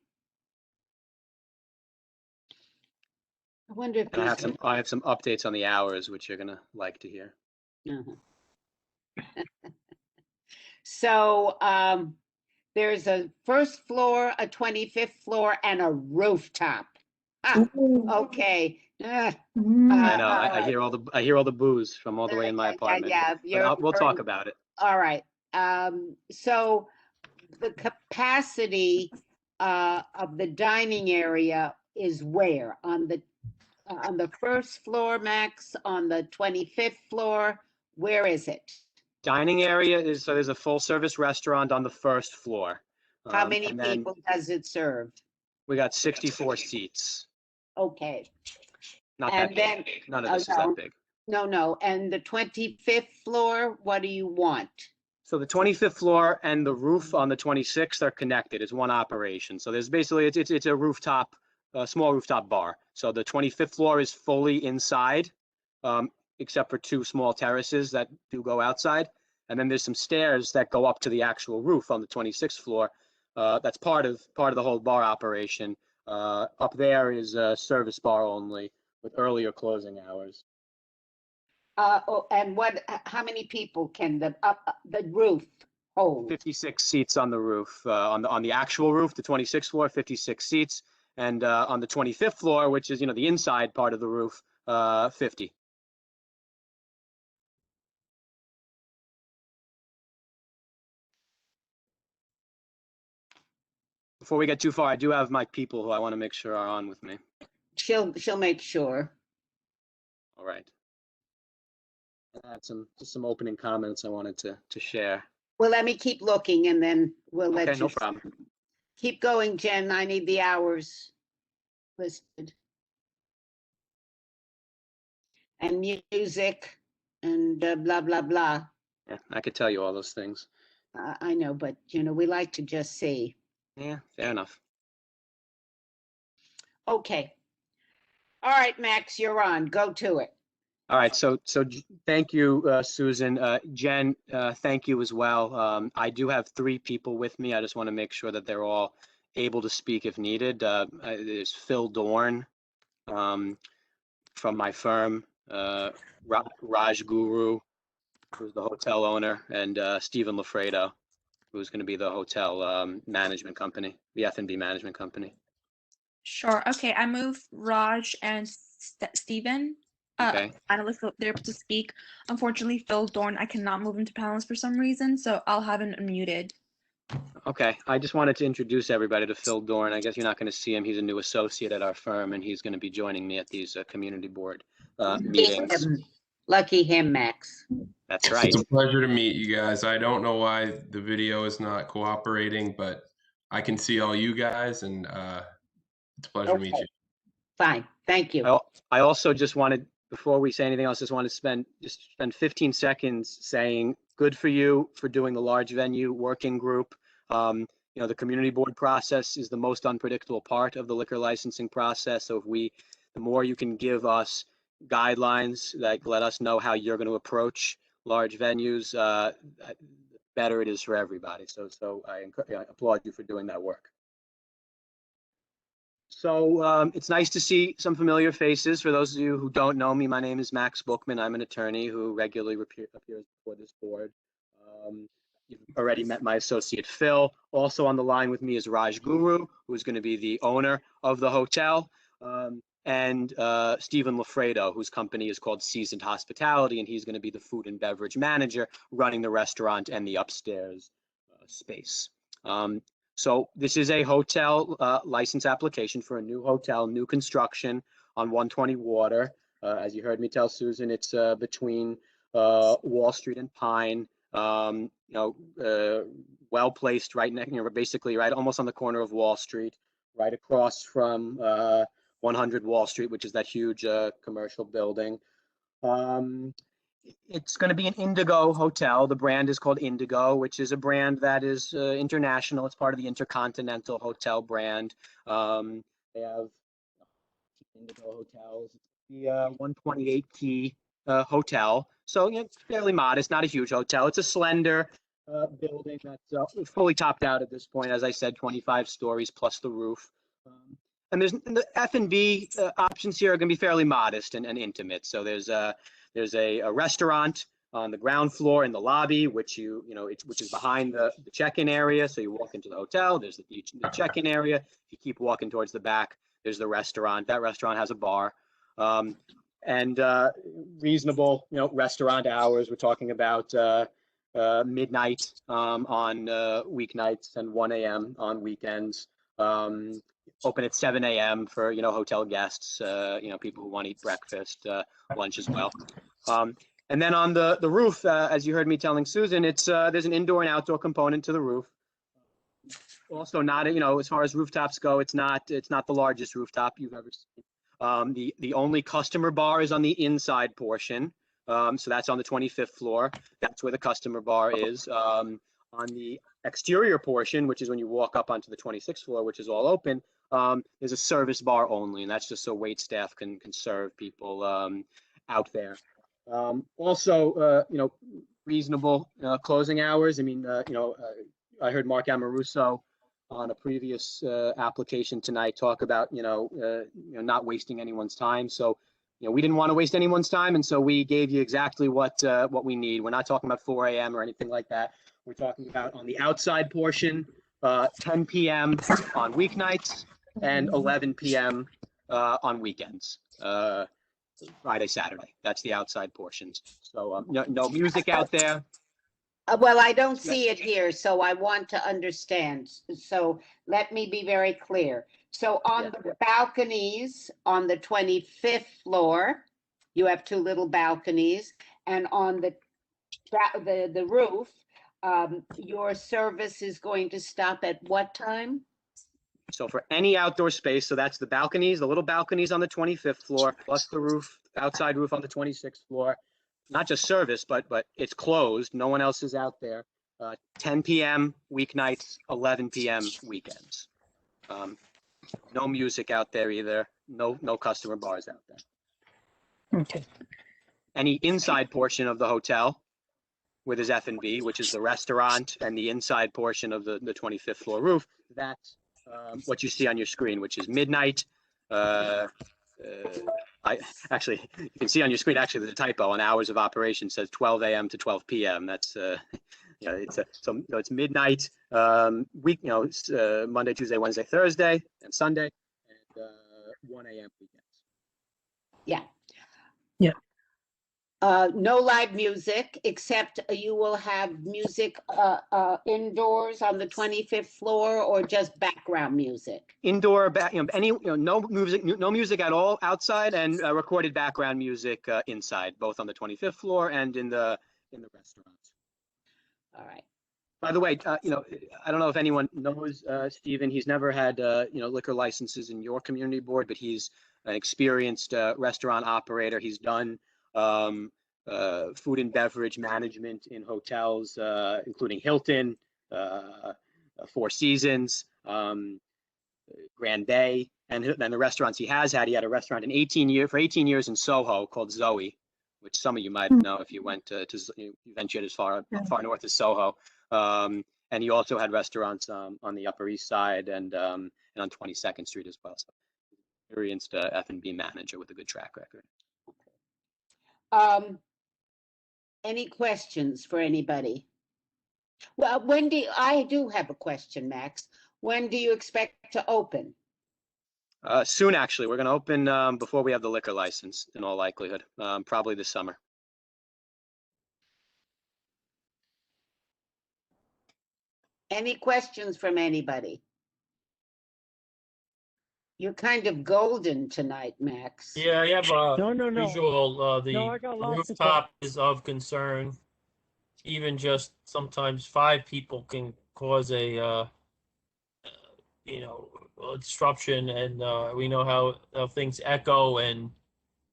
I wonder if And I have some updates on the hours, which you're gonna like to hear. So there's a first floor, a 25th floor, and a rooftop. Okay. I know. I hear all the boos from all the way in my apartment. Yeah, But we'll talk about it. All right. So the capacity of the dining area is where? On the first floor, Max? On the 25th floor? Where is it? Dining area is, so there's a full service restaurant on the first floor. How many and then people does it serve? we got 64 seats. Okay. Not And that then big. None of this is that big. No. And the 25th floor, what do you want? So the 25th floor and the roof on the 26th are connected. It's one operation. So there's basically, it's a rooftop, a small rooftop bar. So the 25th floor is fully inside, except for two small terraces that do go outside. And then there's some stairs that go up to the actual roof on the 26th floor. That's part of the whole bar operation. Up there is a service bar only with earlier closing hours. And how many people can the roof hold? 56 seats on the roof. On the actual roof, the 26th floor, 56 seats. And on the 25th floor, which is, the inside part of the roof, 50. Before we get too far, I do have my people who I want to make sure are on with me. She'll make sure. All right. I had just some opening comments I wanted to share. Well, let me keep looking and then we'll let you. Okay, no problem. Keep going, Jen. I need the hours listed. And music and blah, blah, blah. Yeah, I could tell you all those things. I know, but we like to just see. Yeah, fair enough. Okay. All right, Max, you're on. Go to it. All right, so thank you, Susan. Jen, thank you as well. I do have 3 people with me. I just want to make sure that they're all able to speak if needed. There's Phil Dorn from my firm, Raj Guru, who's the hotel owner, and Stephen Lafredo, who's going to be the hotel management company, the F&B management company. Sure. Okay, I move Raj and Stephen. Okay. Finalists, they're able to speak. Unfortunately, Phil Dorn, I cannot move him to panelists for some reason, so I'll have him unmuted. Okay, I just wanted to introduce everybody to Phil Dorn. I guess you're not going to see him. He's a new associate at our firm, and he's going to be joining me at these community board meetings. Lucky him, Max. That's right. It's a pleasure to meet you guys. I don't know why the video is not cooperating, but I can see all you guys, and it's a pleasure to meet Okay, you. fine, thank you. I also just wanted, before we say anything else, just want to spend 15 seconds saying good for you for doing the large venue working group. You know, the community board process is the most unpredictable part of the liquor licensing process. So the more you can give us guidelines, like let us know how you're going to approach large venues, the better it is for everybody. So I applaud you for doing that work. So it's nice to see some familiar faces. For those of you who don't know me, my name is Max Bookman. I'm an attorney who regularly appears before this board. You've already met my associate Phil. Also on the line with me is Raj Guru, who is going to be the owner of the hotel, and Stephen Lafredo, whose company is called Seasoned Hospitality, and he's going to be the food and beverage manager running the restaurant and the upstairs space. So this is a hotel license application for a new hotel, new construction on 120 Water. As you heard me tell Susan, it's between Wall Street and Pine. You know, well placed right next, you know, basically right almost on the corner of Wall Street, right across from 100 Wall Street, which is that huge commercial building. It's going to be an Indigo hotel. The brand is called Indigo, which is a brand that is international. It's part of the Intercontinental Hotel brand. They have Indigo hotels. The 128 key hotel. So, you know, it's fairly modest, not a huge hotel. It's a slender building that's fully topped out at this point. As I said, 25 stories plus the roof. And the F&B options here are going to be fairly modest and intimate. So there's a restaurant on the ground floor in the lobby, which which is behind the check-in area. So you walk into the hotel, there's the check-in area. If you keep walking towards the back, there's the restaurant. That restaurant has a bar, and reasonable, restaurant hours. We're talking about midnight on weeknights and 1 a.m. on weekends. Open at 7 a.m. for, hotel guests, people who want to eat breakfast, lunch as well. And then on the roof, as you heard me telling Susan, there's an indoor and outdoor component to the roof. Also not, as far as rooftops go, it's not the largest rooftop you've ever seen. The only customer bar is on the inside portion. So that's on the 25th floor. That's where the customer bar is. On the exterior portion, which is when you walk up onto the 26th floor, which is all open, there's a service bar only, and that's just so wait staff can serve people out there. Also, reasonable closing hours. I mean, I heard Mark Amoruso on a previous application tonight talk about not wasting anyone's time. So we didn't want to waste anyone's time, and so we gave you exactly what we need. We're not talking about 4 a.m. or anything like that. We're talking about on the outside portion, 10 p.m. on weeknights and 11 p.m. On weekends, Friday, Saturday. That's the outside portions. So no music out there. Well, I don't see it here, so I want to understand. So let me be very clear. So on the balconies on the 25th floor, you have two little balconies, and on the roof, your service is going to stop at what time? So for any outdoor space, so that's the balconies, the little balconies on the 25th floor, plus the roof, outside roof on the 26th floor. Not just service, but it's closed. No one else is out there. 10 p.m. weeknights, 11 p.m. weekends. No music out there either. No customer bars out there. Okay. Any inside portion of the hotel where there's F&B, which is the restaurant, and the inside portion of the 25th floor roof, that's what you see on your screen, which is midnight. You can see on your screen, actually, there's a typo on hours of operation. It says 12 a.m. to 12 p.m. That's, it's midnight, it's Monday, Tuesday, Wednesday, Thursday, and Sunday, and 1 a.m. weekends. Yeah. Yeah. No live music, except you will have music indoors on the 25th floor, or just background music? Indoor, no music at all outside, and recorded background music inside, both on the 25th floor and in the restaurant. All right. By the way, I don't know if anyone knows Stephen. He's never had liquor licenses in your community board, but he's an experienced restaurant operator. He's done food and beverage management in hotels, including Hilton, Four Seasons, Grand Bay, and then the restaurants he has had. He had a restaurant for 18 years in Soho called Zoe, which some of you might know if you went to you ventured as far north as Soho. And he also had restaurants on the Upper East Side and on 22nd Street as well. So experienced F&B manager with a good track record. Any questions for anybody? Well, I do have a question, Max. When do you expect to open? Soon, actually. We're going to open before we have the liquor license, in all likelihood, probably this summer. Any questions from anybody? You're kind of golden tonight, Max. Yeah, I have No. visual. No, I got lots of Rooftop is of concern. Even just sometimes 5 people can cause a disruption, and we know how things echo, and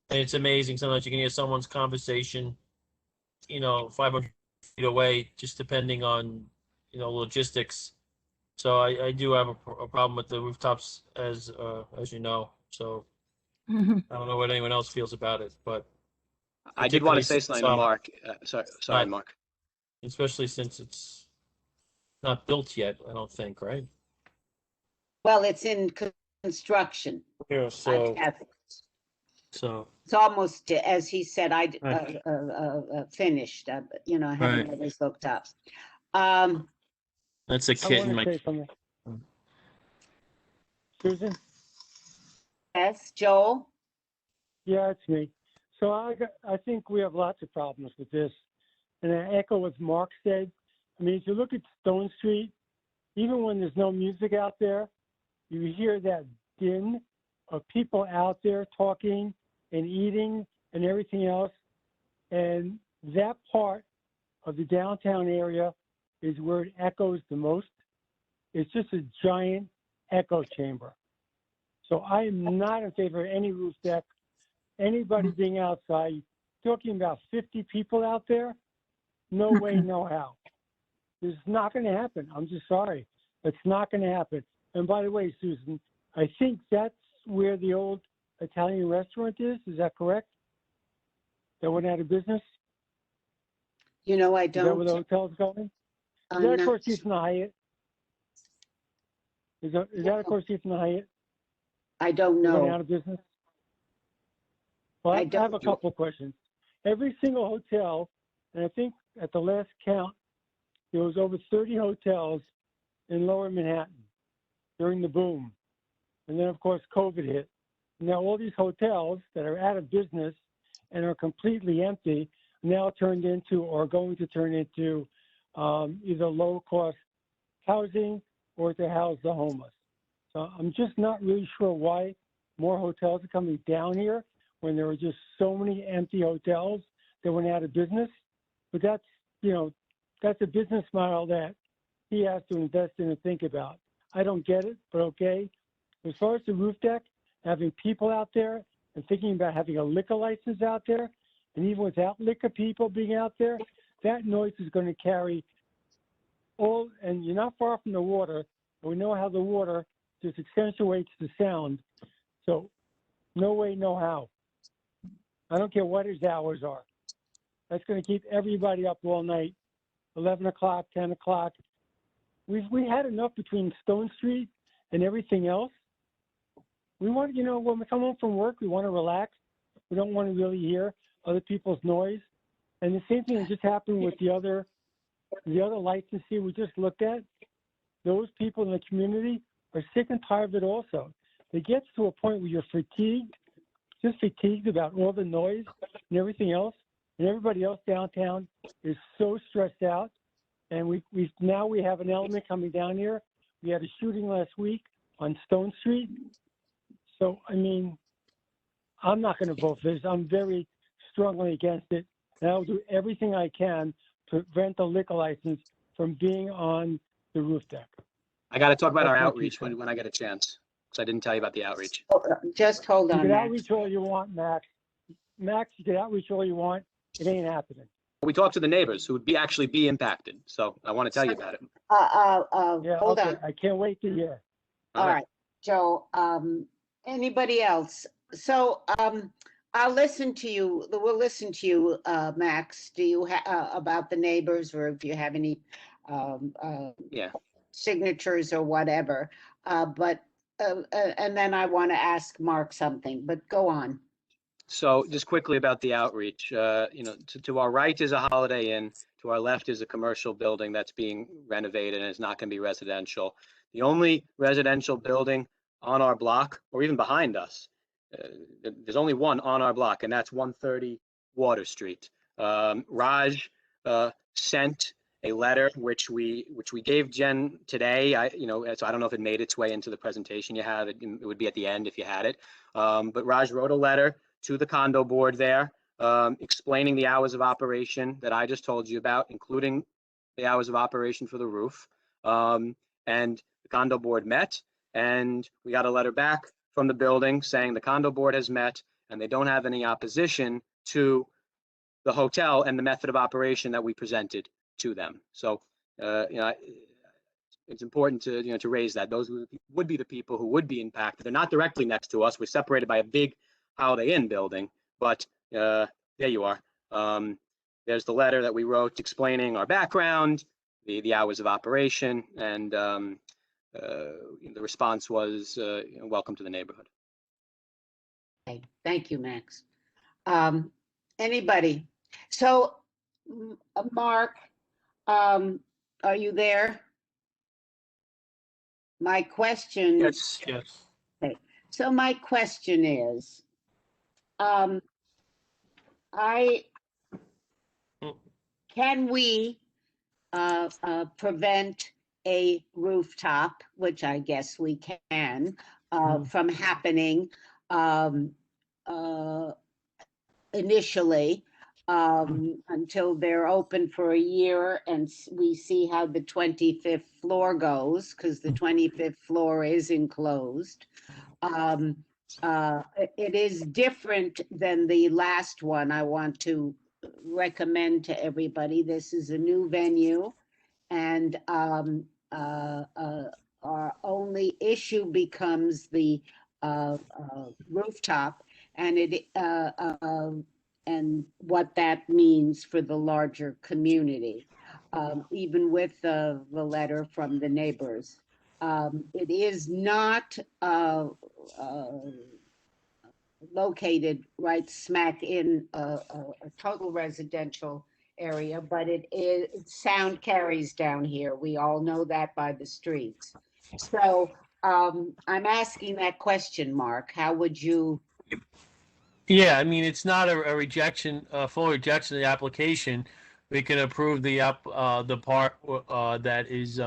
it's amazing. Sometimes you can hear someone's conversation, 500 feet away, just depending on logistics. So I do have a problem with the rooftops, as you know. So I don't know what anyone else feels about it, but I did want to say something to Mark. Sorry, Mark. Especially since it's not built yet, I don't think, right? Well, it's in construction. Yeah, so It's almost, as he said, finished. I haven't Right. really looked up. That's a I kitten. want to say something. Susan? Yes, Joel? Yeah, it's me. So I think we have lots of problems with this. And I echo what Mark said. I mean, if you look at Stone Street, even when there's no music out there, you hear that din of people out there talking and eating and everything else. And that part of the downtown area is where it echoes the most. It's just a giant echo chamber. So I am not in favor of any roof deck, anybody being outside. Talking about 50 people out there, no way, no how. It's not going to happen. I'm just sorry. It's not going to happen. And by the way, Susan, I think that's where the old Italian restaurant is. Is that correct? That went out of business? I Is that don't. where the hotel's going? Is I'm that not across from the Hyatt? Is that across from the Hyatt? I don't That went out know. of business? Well, I have a couple of questions. Every single hotel, and I think at the last count, there was over 30 hotels in Lower Manhattan during the boom. And then, of course, COVID hit. Now, all these hotels that are out of business and are completely empty now turned into or going to turn into either low-cost housing or to house the homeless. So I'm just not really sure why more hotels are coming down here when there were just so many empty hotels that went out of business. But that's a business model that he has to invest in and think about. I don't get it, but okay. As far as the roof deck, having people out there and thinking about having a liquor license out there, and even without liquor people being out there, that noise is going to carry all, and you're not far from the water, and we know how the water just accentuates the sound. So no way, no how. I don't care what his hours are. That's going to keep everybody up all night, 11 o'clock, 10 o'clock. We had enough between Stone Street and everything else. We want, when we come home from work, we want to relax. We don't want to really hear other people's noise. And the same thing just happened with the other licensee we just looked at. Those people in the community are sick and tired of it also. It gets to a point where you're just fatigued about all the noise and everything else. And everybody else downtown is so stressed out. And we have an element coming down here. We had a shooting last week on Stone Street. So, I mean, I'm not going to vote for this. I'm very strongly against it. And I'll do everything I can to prevent the liquor license from being on the roof deck. I got to talk about our That's my outreach two when I get a chance. So I didn't tell you about the outreach. Just hold You on, can Max. outreach all you want, Max. Max, you can outreach all you want. It ain't happening. We talked to the neighbors who would actually be impacted. So I want to tell you about it. Yeah, Hold okay. on. I can't wait to hear. All right, Joe, anybody else? So, I'll listen to you, we'll listen to you, Max. Do you about the neighbors, or if you have any, Yeah. signatures or whatever? And then I want to ask Mark something, but go on. So just quickly about the outreach, to our right is a Holiday Inn, to our left is a commercial building that's being renovated and is not going to be residential. The only residential building on our block, or even behind us, there's only one on our block, and that's 130 Water Street. Raj sent a letter which we gave Jen today. So I don't know if it made its way into the presentation you have. It would be at the end if you had it. But Raj wrote a letter to the condo board there, explaining the hours of operation that I just told you about, including the hours of operation for the roof. And the condo board met, and we got a letter back from the building saying the condo board has met and they don't have any opposition to the hotel and the method of operation that we presented to them. So, it's important to raise that. Those would be the people who would be impacted. They're not directly next to us. We're separated by a big Holiday Inn building, but there you are. There's the letter that we wrote explaining our background, the hours of operation, and the response was welcome to the neighborhood. Okay, thank you, Max. Anybody? So, Mark, are you there? My question. Yes. Okay. So my question is, can we prevent a rooftop, which I guess we can, from happening initially until they're open for a year and we see how the 25th floor goes, because the 25th floor is enclosed. It is different than the last one. I want to recommend to everybody, this is a new venue, and our only issue becomes the rooftop, and and what that means for the larger community, even with the letter from the neighbors. It is not located right smack in a total residential area, but sound carries down here. We all know that by the streets. So I'm asking that question, Mark. How would you? Yeah, I mean, it's not a rejection, full rejection of the application. We can approve the part that is,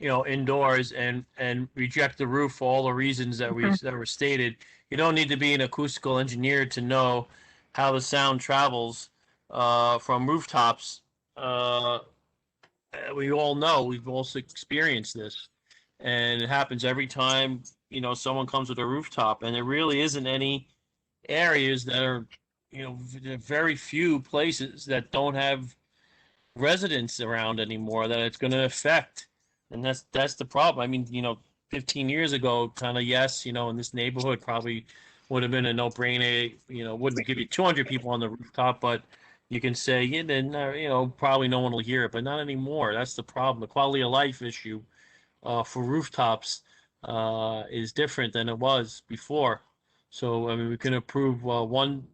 indoors and reject the roof for all the reasons that were stated. You don't need to be an acoustical engineer to know how the sound travels from rooftops. We all know, we've also experienced this, and it happens every time, someone comes with a rooftop, and there really isn't any areas that are, very few places that don't have residents around anymore that it's going to affect. And that's the problem. I mean, 15 years ago, kind of, yes, in this neighborhood probably would have been a no-brainer, wouldn't give you 200 people on the rooftop, but you can say, yeah, then, probably no one will hear it, but not anymore. That's the problem. The quality of life issue for rooftops is different than it was before. So, I mean, we can approve one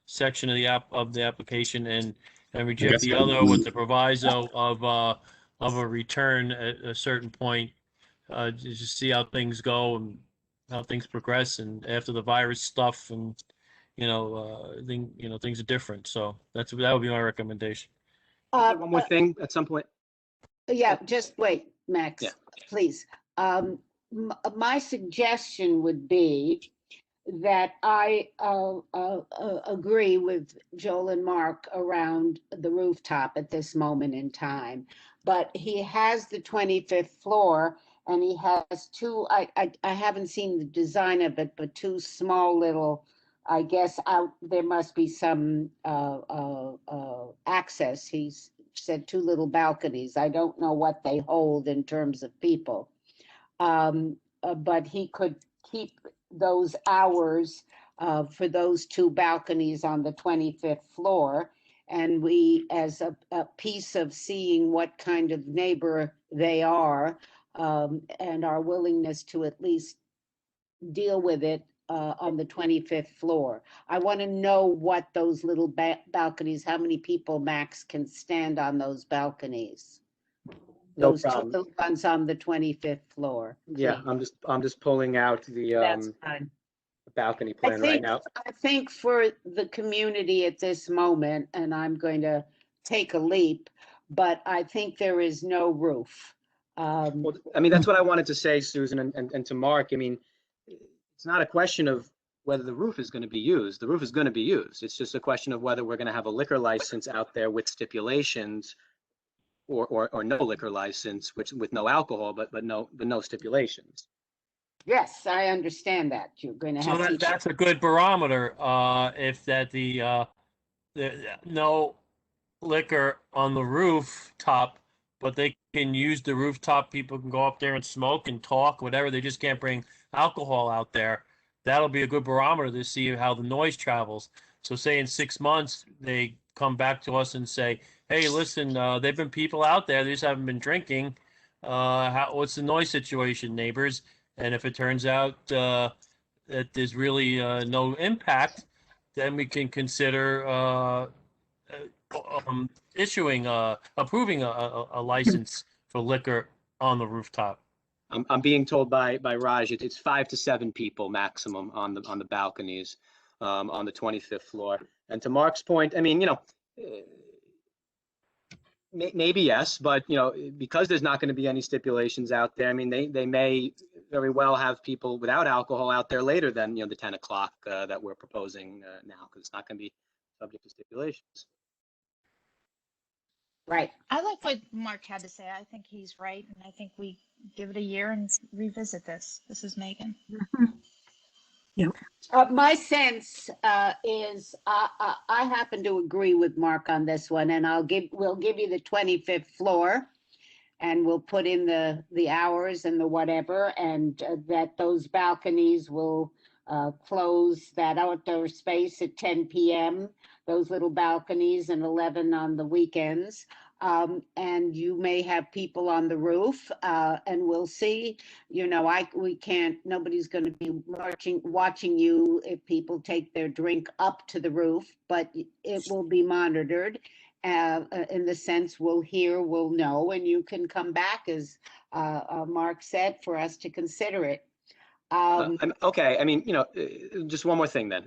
section of the application and reject the other with the proviso of a return at a certain point, just see how things go and how things progress, and after the virus stuff, and things are different. So that would be my recommendation. One more thing at some point. Yeah, just wait, Max, please. My suggestion would be that I agree with Joel and Mark around the rooftop at this moment in time. But he has the 25th floor, and he has two, I haven't seen the design of it, but two small little, I guess out, there must be some access. He's said two little balconies. I don't know what they hold in terms of people. But he could keep those hours for those two balconies on the 25th floor. And we, as a piece of seeing what kind of neighbor they are, and our willingness to at least deal with it on the 25th floor. I want to know what those little balconies, how many people max can stand on those balconies. No Those two problem. little ones on the 25th floor. Yeah, please. I'm just pulling out the That's fine. balcony I plan right think, now. I think for the community at this moment, and I'm going to take a leap, but I think there is no roof. Well, I mean, that's what I wanted to say, Susan, and to Mark. I mean, it's not a question of whether the roof is going to be used. The roof is going to be used. It's just a question of whether we're going to have a liquor license out there with stipulations or no liquor license, which with no alcohol, but no stipulations. Yes, I understand that. You're going to So have people. that's a good barometer, if that the no liquor on the rooftop, but they can use the rooftop. People can go up there and smoke and talk, whatever. They just can't bring alcohol out there. That'll be a good barometer to see how the noise travels. So say in 6 months, they come back to us and say, hey, listen, there've been people out there, they just haven't been drinking. What's the noise situation, neighbors? And if it turns out that there's really no impact, then we can consider approving a license for liquor on the rooftop. I'm being told by Raj it's 5 to 7 people maximum on the balconies on the 25th floor. And to Mark's point, I mean, you know, maybe yes, but you know, because there's not going to be any stipulations out there. I mean, they may very well have people without alcohol out there later than, you know, the 10 o'clock that we're proposing now, because it's not going to be subject to stipulations. Right. I like what Mark had to say. I think he's right, and I think we give it a year and revisit this. This is Megan. My sense is I happen to agree with Mark on this one, and we'll give you the 25th floor, and we'll put in the hours and the whatever, and that those balconies will close that outdoor space at 10 p.m. Those little balconies, and 11 on the weekends. And you may have people on the roof, and we'll see. You know, nobody's going to be watching you if people take their drink up to the roof, but it will be monitored. In the sense we'll hear, we'll know, and you can come back, as Mark said, for us to consider it. Okay, I mean, you know, just one more thing then.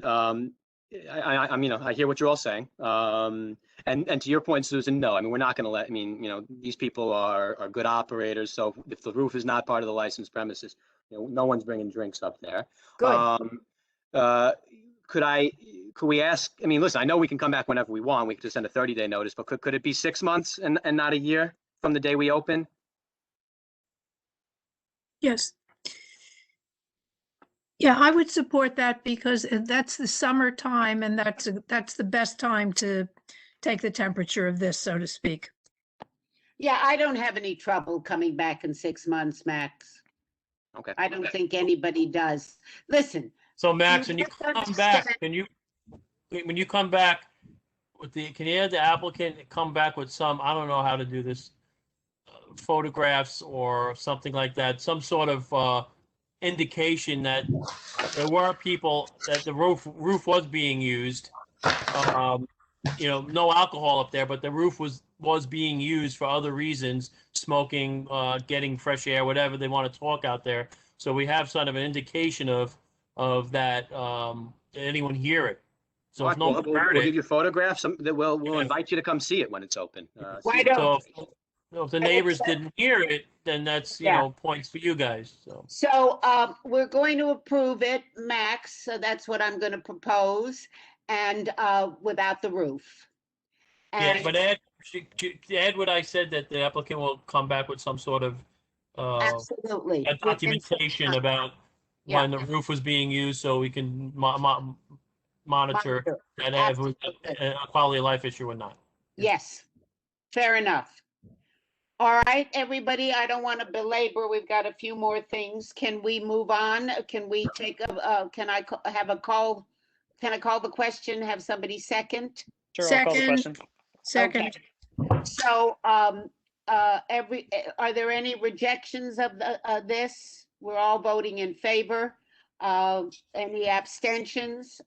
You know, I hear what you're all saying. And to your point, Susan, no, I mean, we're not going to I mean, you know, these people are good operators. So if the roof is not part of the licensed premises, you know, no one's bringing drinks up there. Good. Could we ask, I mean, listen, I know we can come back whenever we want. We could just send a 30-day notice, but could it be 6 months and not a year from the day we open? Yes. Yeah, I would support that, because that's the summertime, and that's the best time to take the temperature of this, so to speak. Yeah, I don't have any trouble coming back in 6 months, Max. Okay. I don't think anybody does. Listen. So Max, when you come back, when you come back with can you have the applicant come back with some, I don't know how to do this, photographs or something like that, some sort of indication that there were people, that the roof was being used. You know, no alcohol up there, but the roof was being used for other reasons, smoking, getting fresh air, whatever they want to talk out there. So we have sort of an indication of that. Anyone hear it? So if no one heard we'll it, give you photographs. We'll invite you to come see it when it's open. Why don't? So if the neighbors didn't hear it, then that's, you Yeah. know, points for you guys, so. So we're going to approve it, max, so that's what I'm going to propose, and without the roof. Yeah, And but add what I said, that the applicant will come back with some sort of absolutely. a documentation about Yeah. when the roof was being used, so we can monitor that it was a quality of life issue or not. Yes, fair enough. All right, everybody, I don't want to belabor. We've got a few more things. Can we move on? Can we take can I have a call? Can I call the question? Have somebody second? Sure, I'll call the question. Second. Okay. So, are there any rejections of this? We're all voting in favor. Any abstentions?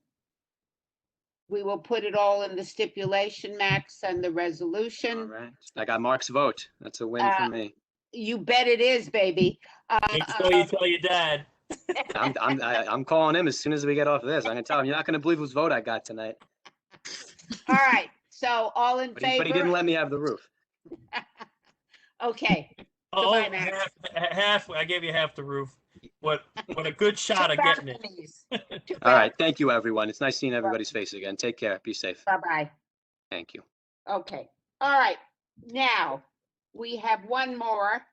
We will put it all in the stipulation, Max, and the resolution. All right. I got Mark's vote. That's a win for me. You bet it is, baby. Make sure you tell your dad. I'm calling him as soon as we get off of this. I'm gonna tell him, you're not gonna believe whose vote I got tonight. All right, so all in favor? But he didn't let me have the roof. Okay. Oh, Goodbye, Max. half, I gave you half the roof. What a good shot of getting it. All right. Thank you, everyone. It's nice seeing everybody's face again. Take care. Be safe. Bye-bye. Thank you. Okay, all right. Now, we have one more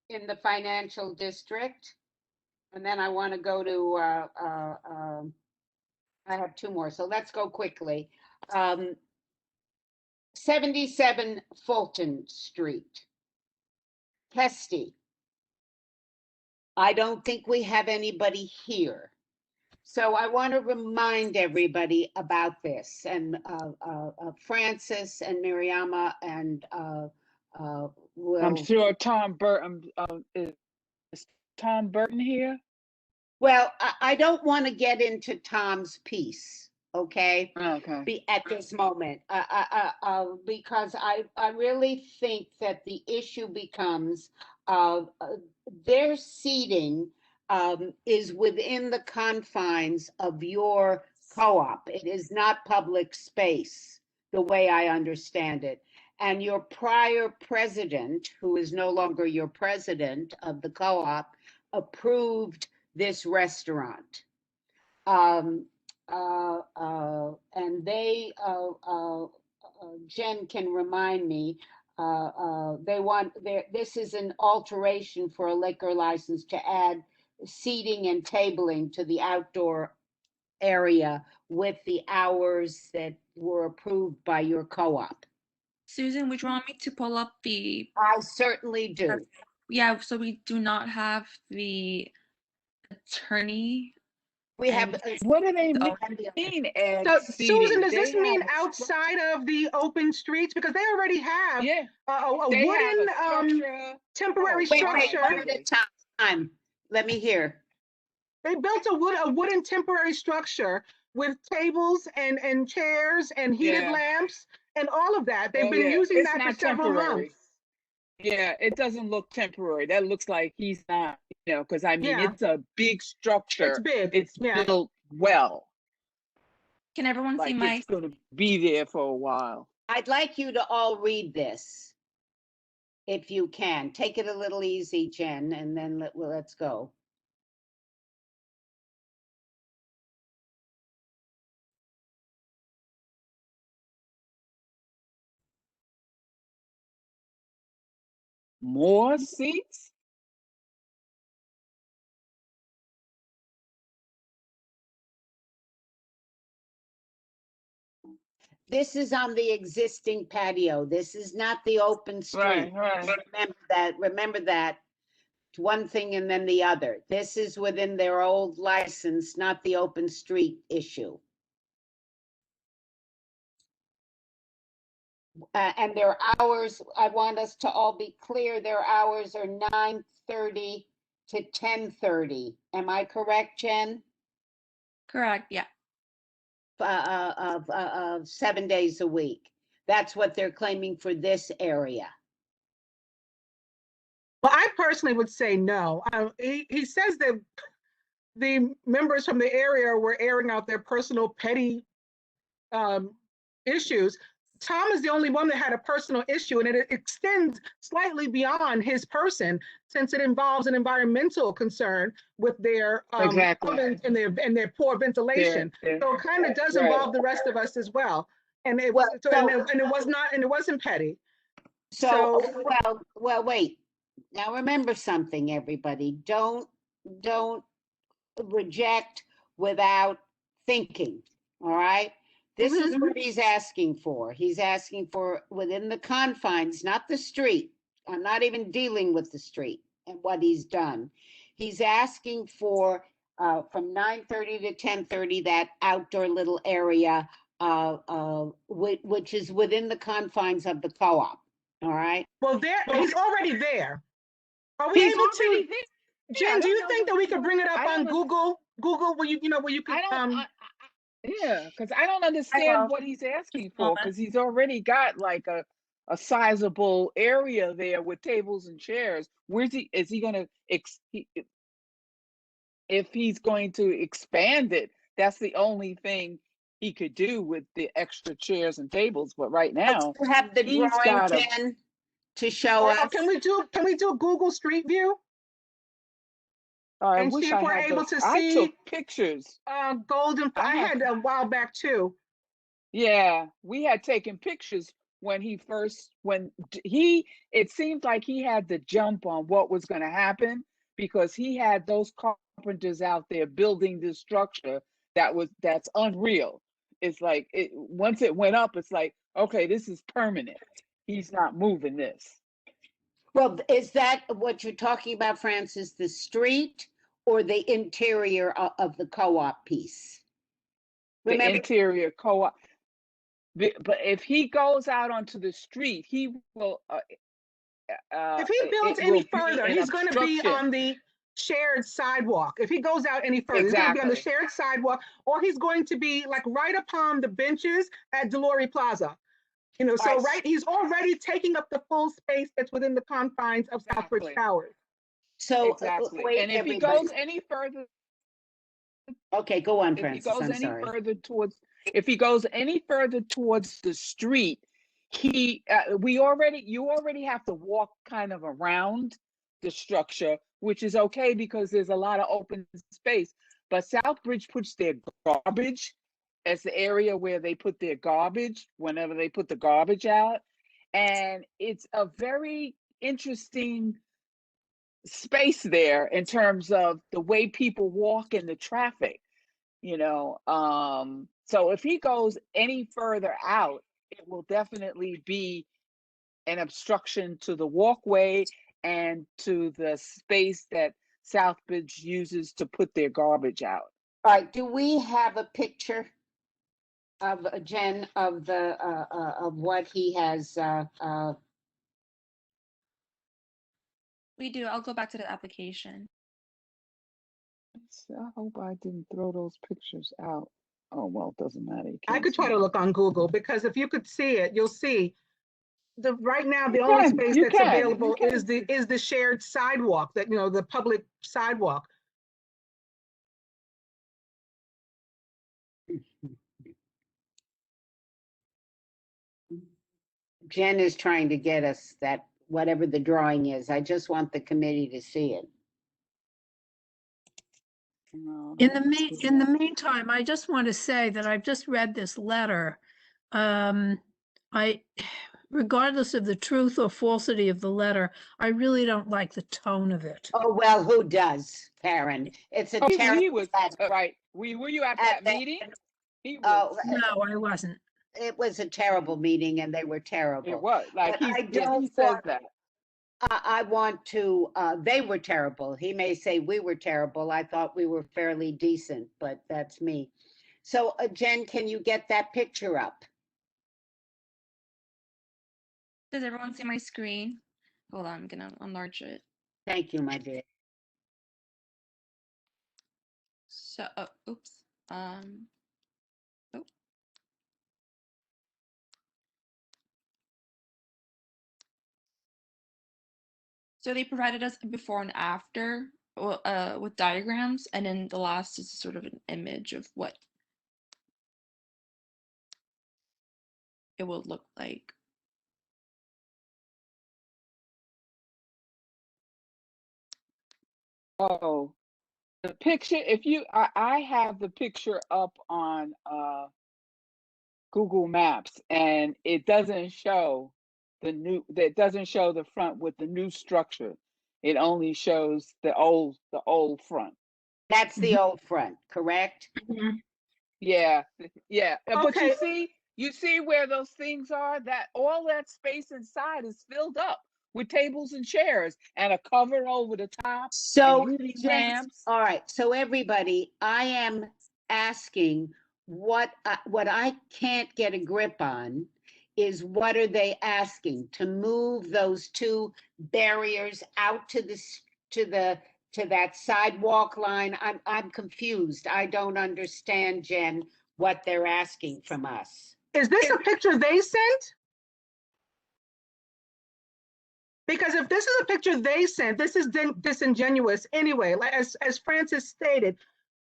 in the financial district. And then I want to go to, I have two more, so let's go quickly. 77 Fulton Street. Kesty. I don't think we have anybody here. So I want to remind everybody about this, and Francis and Mariama and will. I'm sure Tom Burton, is Tom Burton here? Well, I don't want to get into Tom's piece, okay? Okay. At this moment, because I really think that the issue becomes their seating is within the confines of your co-op. It is not public space, the way I understand it. And your prior president, who is no longer your president of the co-op, approved this restaurant. And they, Jen can remind me, they want, this is an alteration for a liquor license to add seating and tabling to the outdoor area with the hours that were approved by your co-op. Susan, would you want me to pull up the? I certainly do. Yeah, so we do not have the attorney. We have. What do they mean? So, Susan, does this mean outside of the open streets? Because they already have a wooden temporary structure. Wait, one at a time. Let me hear. They built a wooden temporary structure with tables and chairs and heated lamps and all of that. They've been using that for several months. Yeah, it doesn't look temporary. That looks like he's not, because I mean, it's a big structure. It's big. It's built well. Can everyone see my? It's going to be there for a while. I'd like you to all read this, if you can. Take it a little easy, Jen, and then let's go. More seats? This is on the existing patio. This is not the open street. Right. Remember that. It's one thing and then the other. This is within their old license, not the open street issue. And their hours, I want us to all be clear, their hours are 9:30 to 10:30. Am I correct, Jen? Correct, yeah. 7 days a week. That's what they're claiming for this area. Well, I personally would say no. He says that the members from the area were airing out their personal petty issues. Tom is the only one that had a personal issue, and it extends slightly beyond his person since it involves an environmental concern with their Exactly. ovens and their poor ventilation. So it kind of does Right. involve the rest of us as well. And it was and it wasn't petty. Well, wait. Now remember something, everybody. Don't reject without thinking. All right. This is what he's asking for. He's asking for within the confines, not the street. I'm not even dealing with the street and what he's done. He's asking for from 9:30 to 10:30 that outdoor little area, which is within the confines of the co-op. All right. Well, he's already there. Are we able to? Jen, do you think that we could bring it up on Google? Google, where you could Yeah, because I don't understand what he's asking for, because he's already got like a sizable area there with tables and chairs. Is he gonna if he's going to expand it, that's the only thing he could do with the extra chairs and tables. But right now, you have the he's drawing, got Jen, to show us. Can we do Google Street View? I And wish see if I we're had able those. to I see took pictures. Golden. I had a while back too. Yeah, we had taken pictures when it seemed like he had the jump on what was going to happen, because he had those carpenters out there building this structure that's unreal. It's like once it went up, it's like, okay, this is permanent. He's not moving this. Well, is that what you're talking about, Francis, the street or the interior of the co-op piece? The interior co-op. But if he goes out onto the street, he will. If he builds any further, he's going to be on the shared sidewalk. If he goes out any further, he's going to be on the shared sidewalk, or he's going to be like right upon the benches at Delory Plaza. He's already taking up the full space that's within the confines of Southbridge Towers. So exactly. And if he goes any further, okay, go on, Francis. If he goes any further towards the street, you already have to walk kind of around the structure, which is okay because there's a lot of open space. But Southbridge puts their garbage as the area where they put their garbage whenever they put the garbage out. And it's a very interesting space there in terms of the way people walk in the traffic, so if he goes any further out, it will definitely be an obstruction to the walkway and to the space that Southbridge uses to put their garbage out. All right, do we have a picture of Jen of the of what he has We do. I'll go back to the application. I hope I didn't throw those pictures out. Oh, well, it doesn't matter. I could try to look on Google, because if you could see it, you'll see right now the only space that's available is the shared sidewalk, that the public sidewalk. Jen is trying to get us that whatever the drawing is. I just want the committee to see it. In the meantime, I just want to say that I've just read this letter. Regardless of the truth or falsity of the letter, I really don't like the tone of it. Oh, well, who does, Karen? It's a terrible right. Were you at that meeting? No, I wasn't. It was a terrible meeting, and they were terrible. It was like he says that. I want to. They were terrible. He may say we were terrible. I thought we were fairly decent, but that's me. So, Jen, can you get that picture up? Does everyone see my screen? Hold on, I'm gonna enlarge it. Thank you, my dear. So, oops. Oh. So they provided us a before and after with diagrams, and then the last is sort of an image of what it would look like. Oh, the picture, if you, I have the picture up on Google Maps, and it doesn't show that doesn't show the front with the new structure. It only shows the old front. That's the old front, correct? Yeah, yeah. But Okay. you see where those things are? That all that space inside is filled up with tables and chairs and a cover over the top and So, reading Jen, lamps. all right, so everybody, I am asking what I can't get a grip on is what are they asking? To move those two barriers out to that sidewalk line? I'm confused. I don't understand, Jen, what they're asking from us. Is this a picture they sent? Because if this is a picture they sent, this is disingenuous anyway. Like as Francis stated,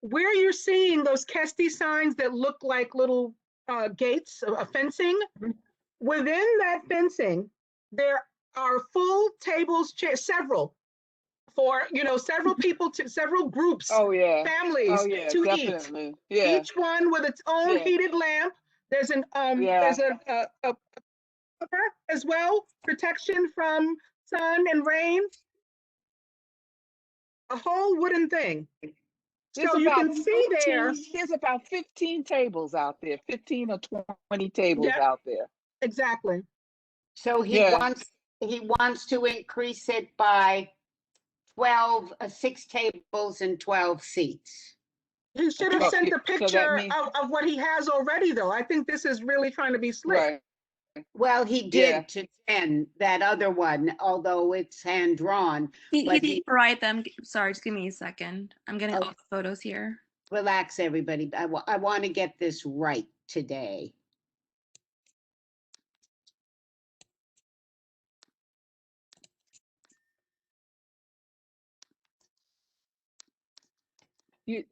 where you're seeing those Kesty signs that look like little gates of fencing, within that fencing, there are full tables, chairs, several for several people to several groups, Oh yeah. families Oh yeah, to definitely. eat. Yeah. Each one with its own Yeah. heated lamp. There's an Yeah. there's a cover as well, protection from sun and rain. A whole wooden thing. There's So you about can see there. there's about 15 tables out there, 15 or 20 tables Yep, out there. exactly. So he Yeah. wants to increase it by 12, 6 tables and 12 seats. He should have So sent a so that picture means of what he has already, though. I think this is really trying to be slick. right. Well, he Yeah. did to Jen, that other one, although it's hand drawn. He But didn't provide them. Sorry, just give me a second. I'm getting all Okay. the photos here. Relax, everybody. I want to get this right today. You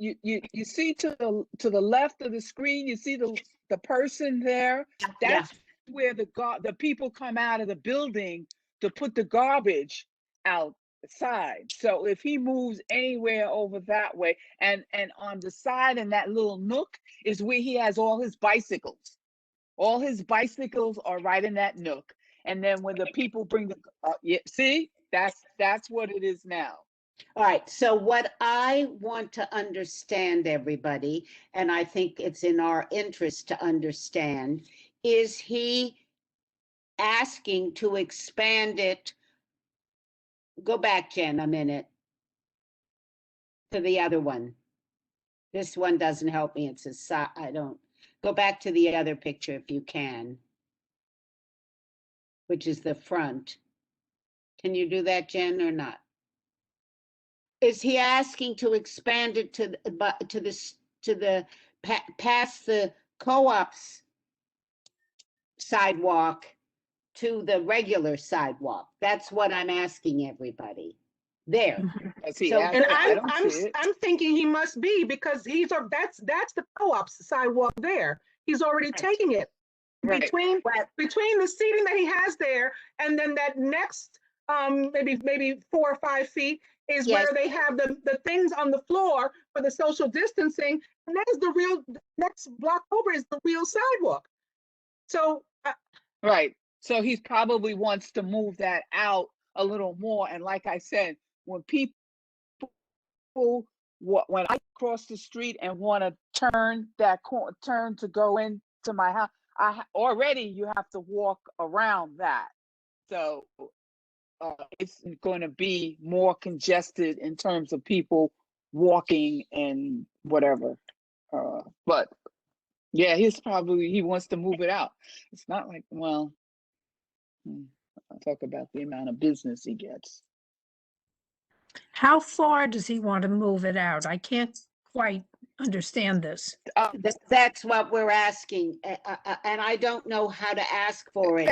see to the left of the screen, you see the person there. That's where the people come out of the building to put the garbage outside. So if he moves anywhere over that way, and on the side in that little nook is where he has all his bicycles. All his bicycles are right in that nook. And then when the people bring see, that's what it is now. All right, so what I want to understand, everybody, and I think it's in our interest to understand, is he asking to expand it? Go back, Jen, a minute to the other one. This one doesn't help me. It's a side. I don't. Go back to the other picture if you can, which is the front. Can you do that, Jen, or not? Is he asking to expand it past the co-op's sidewalk to the regular sidewalk? That's what I'm asking everybody. There. So, and I'm thinking he must be, because that's the co-op's sidewalk there. He's already taking it between the seating that he has there, and then that next maybe 4 or 5 feet is where they have the things on the floor for the social distancing, and that is the real next block over is the real sidewalk. So right. So he probably wants to move that out a little more. And like I said, when when I cross the street and want to turn to go into my house, already you have to walk around that. So it's going to be more congested in terms of people walking and whatever. But yeah, he wants to move it out. It's not like, well, I'll talk about the amount of business he gets. How far does he want to move it out? I can't quite understand this. That's what we're asking, and I don't know how to ask for it.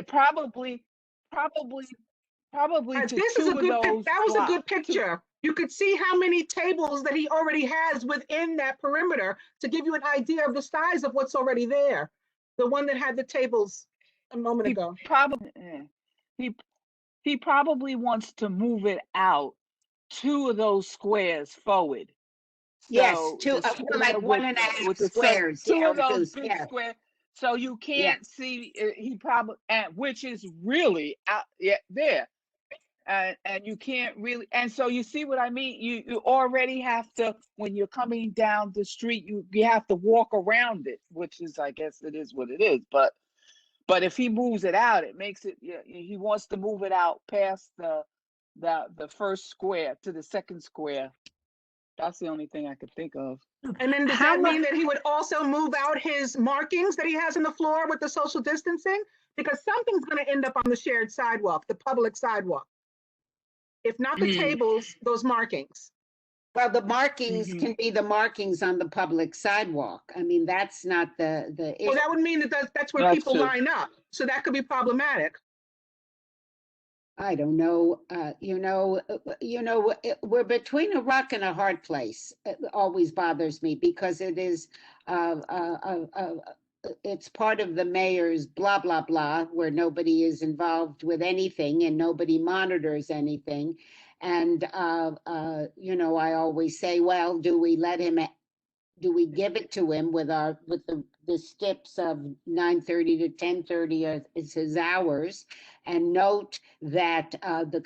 Probably this is a good that was a good picture. You could see how many tables that he already has within that perimeter to give you an idea of the size of what's already there. The one that had the tables a moment He ago. probably, he probably wants to move it out 2 of those squares forward. Yes, So two, the square like with 1.5 with the squares. 2 Yeah, of those reduced, big yeah, square, so you yeah. can't see. He probably, and which is really out, yeah, there, and you can't really. And so you see what I mean. You already have to, when you're coming down the street, you have to walk around it, which is, I guess it is what it is. But if he moves it out, it makes it. Yeah, he wants to move it out past the first square to the second square. That's the only thing I could think of. And then does How that mu- mean that he would also move out his markings that he has on the floor with the social distancing? Because something's going to end up on the shared sidewalk, the public sidewalk. If not the tables, those markings. Well, the markings can be the markings on the public sidewalk. I mean, that's not the Well, issue. that would mean that that's where That's people true. line up. So that could be problematic. I don't know, we're between a rock and a hard place. It always bothers me because it is, it's part of the mayor's blah, blah, blah, where nobody is involved with anything and nobody monitors anything. And, I always say, well, do we give it to him with the steps of 9:30 to 10:30 is his hours? And note that the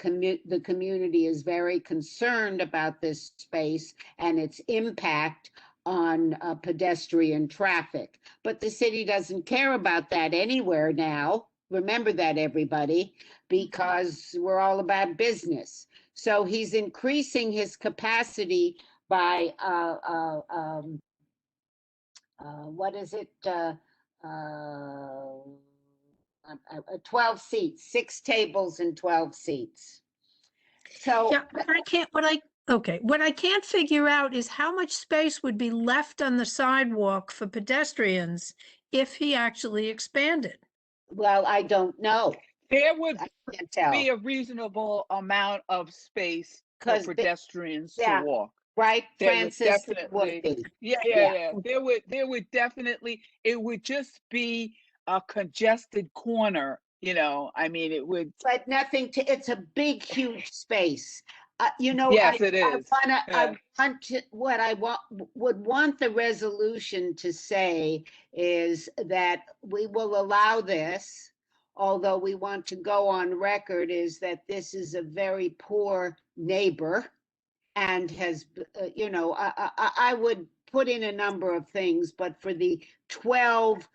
community is very concerned about this space and its impact on pedestrian traffic. But the city doesn't care about that anywhere now. Remember that, everybody, because we're all about business. So he's increasing his capacity by what is it? 12 seats, 6 tables and 12 seats. So Yeah, but what I can't figure out is how much space would be left on the sidewalk for pedestrians if he actually expanded. well, I don't know. There would I can't tell. be a reasonable amount of space for 'Cause pedestrians yeah, to walk. right, There would Francis? It definitely, would be. yeah. Yeah. There would definitely, it would just be a congested corner, I mean, it would. But nothing to, it's a big, huge space. Yes, it is. What I would want the resolution to say is that we will allow this, although we want to go on record is that this is a very poor neighbor and has, I would put in a number of things, but for the 12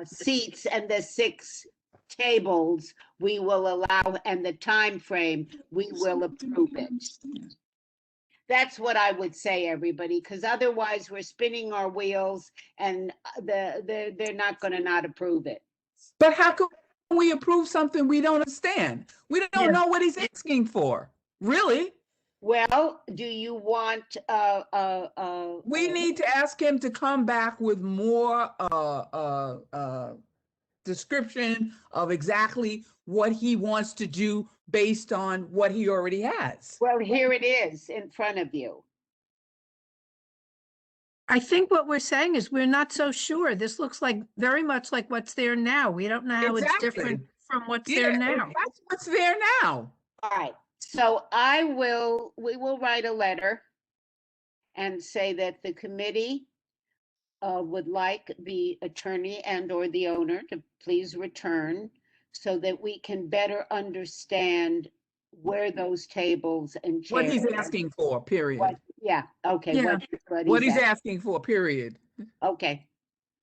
seats and the 6 tables, we will allow, and the time frame, we will approve it. That's what I would say, everybody, because otherwise we're spinning our wheels and they're not going to not approve it. But how can we approve something we don't understand? We don't know what he's asking for, really. Well, do you want we need to ask him to come back with more description of exactly what he wants to do based on what he already has. Well, here it is in front of you. I think what we're saying is we're not so sure. This looks like very much like what's there now. We don't know how it's different from what's there now. That's what's there now. All right. So we will write a letter and say that the committee would like the attorney and or the owner to please return so that we can better understand where those tables and chairs. What he's asking for, period. Okay. Yeah. What he's asking for, period. Okay.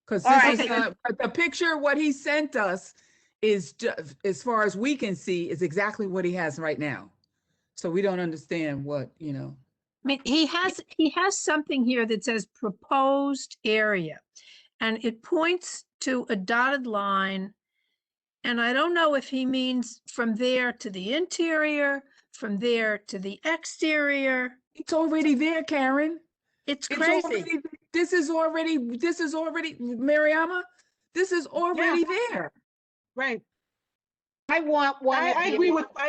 Because this is the picture, what he sent us is, as far as we can see, is exactly what he has right now. So we don't understand what, I mean, he has something here that says proposed area, and it points to a dotted line. And I don't know if he means from there to the interior, from there to the exterior. It's already there, Karen. It's crazy. This is already, Mariama, this is already there. Right. I want one. I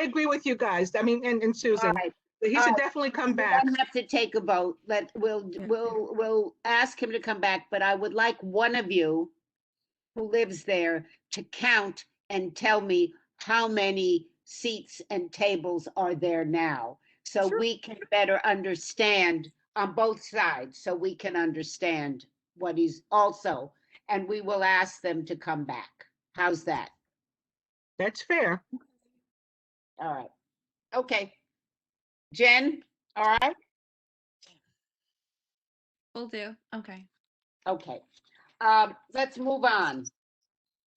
agree with you guys. I mean, and Susan. Right. He should definitely come back. We don't have to take a vote. We'll ask him to come back, but I would like one of you who lives there to count and tell me how many seats and tables are there now, so we can better understand on both sides, so we can understand what he's also, and we will ask them to come back. How's that? That's fair. All right. Okay. Jen, all right? Will do. Okay. Okay. Let's move on.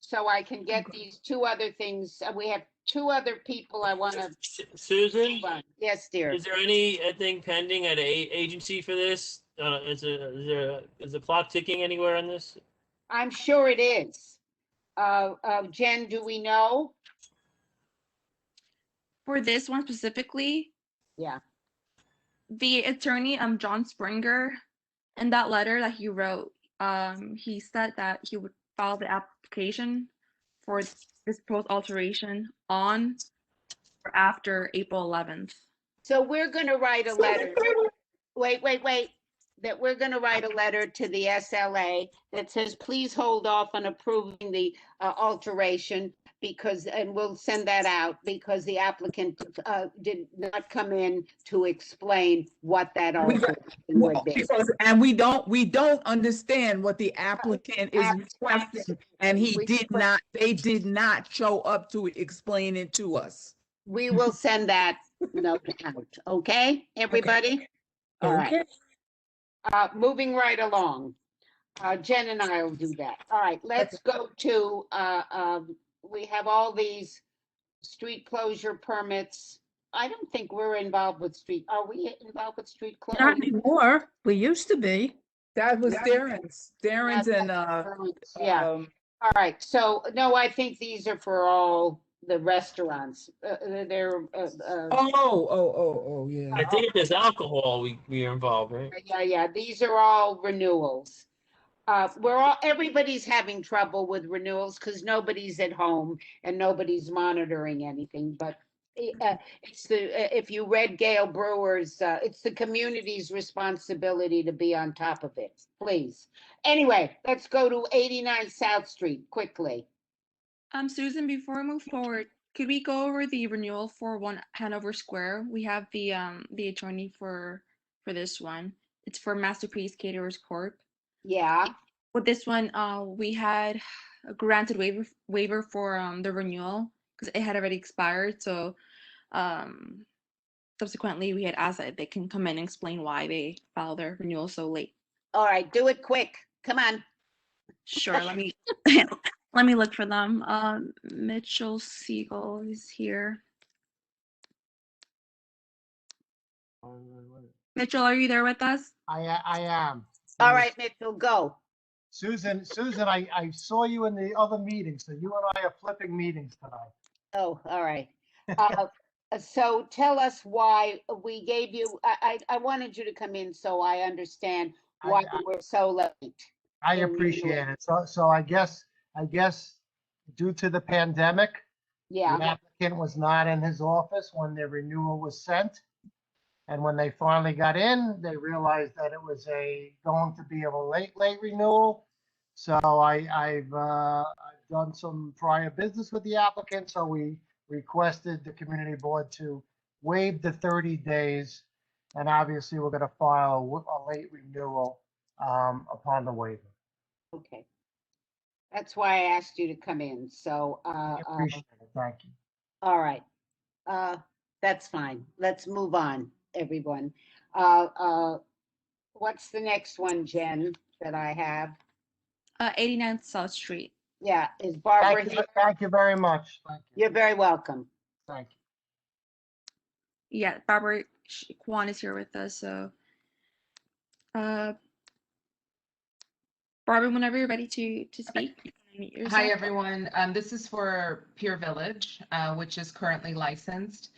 So I can get these two other things. We have two other people I want to. Susan, Yes, dear. is there anything pending at agency for this? Is the clock ticking anywhere on this? I'm sure it is. Jen, do we know? For this one specifically, Yeah. the attorney, John Springer, in that letter that he wrote, he said that he would file the application for this proposed alteration on or after April 11th. So we're going to write a letter. Wait. That we're going to write a letter to the SLA that says, please hold off on approving the alteration because, and we'll send that out because the applicant did not come in to explain what that alteration would be. And we don't understand what the applicant is requesting, and they did not show up to explain it to us. We will send that note out, okay, everybody? All right. Moving right along. Jen and I will do that. All right, let's go to, we have all these street closure permits. I don't think we're involved with are we involved with street closure? Not anymore. We used to be. That was Darren's and yeah. All right, so no, I think these are for all the restaurants. They're yeah. I think if there's alcohol, we are involved, right? Yeah. These are all renewals. Everybody's having trouble with renewals because nobody's at home and nobody's monitoring anything. But if you read Gail Brewer's, it's the community's responsibility to be on top of it. Please. Anyway, let's go to 89 South Street quickly. Susan, before we move forward, could we go over the renewal for 1 Hanover Square? We have the attorney for this one. It's for Masterpiece Caterers Corp. Yeah. With this one, we had a granted waiver for the renewal because it had already expired. So subsequently, we had asked that they can come in and explain why they filed their renewal so late. All right, do it quick. Come on. Sure. Let me let me look for them. Mitchell Siegel is here. Mitchell, are you there with us? I am. All right, Mitchell, go. Susan, I saw you in the other meeting, so you and I are flipping meetings tonight. Oh, all right. So tell us why we gave you, I wanted you to come in so I understand why you were so late. I appreciate it. So I guess due to the pandemic, yeah, the applicant was not in his office when their renewal was sent. And when they finally got in, they realized that it was going to be a late renewal. So I've done some prior business with the applicant. So we requested the community board to waive the 30 days. And obviously we're going to file a late renewal upon the waiver. Okay. That's why I asked you to come in. So I appreciate it. Thank you. All right. That's fine. Let's move on, everyone. What's the next one, Jen, that I have? 89 South Street. Yeah, is Barbara here? Thank you very much. Thank you. You're very welcome. Thank you. Yeah, Barbara Kwan is here with us. So, Barbara, whenever you're ready to speak. Hi, everyone. This is for Pier Village, which is currently licensed.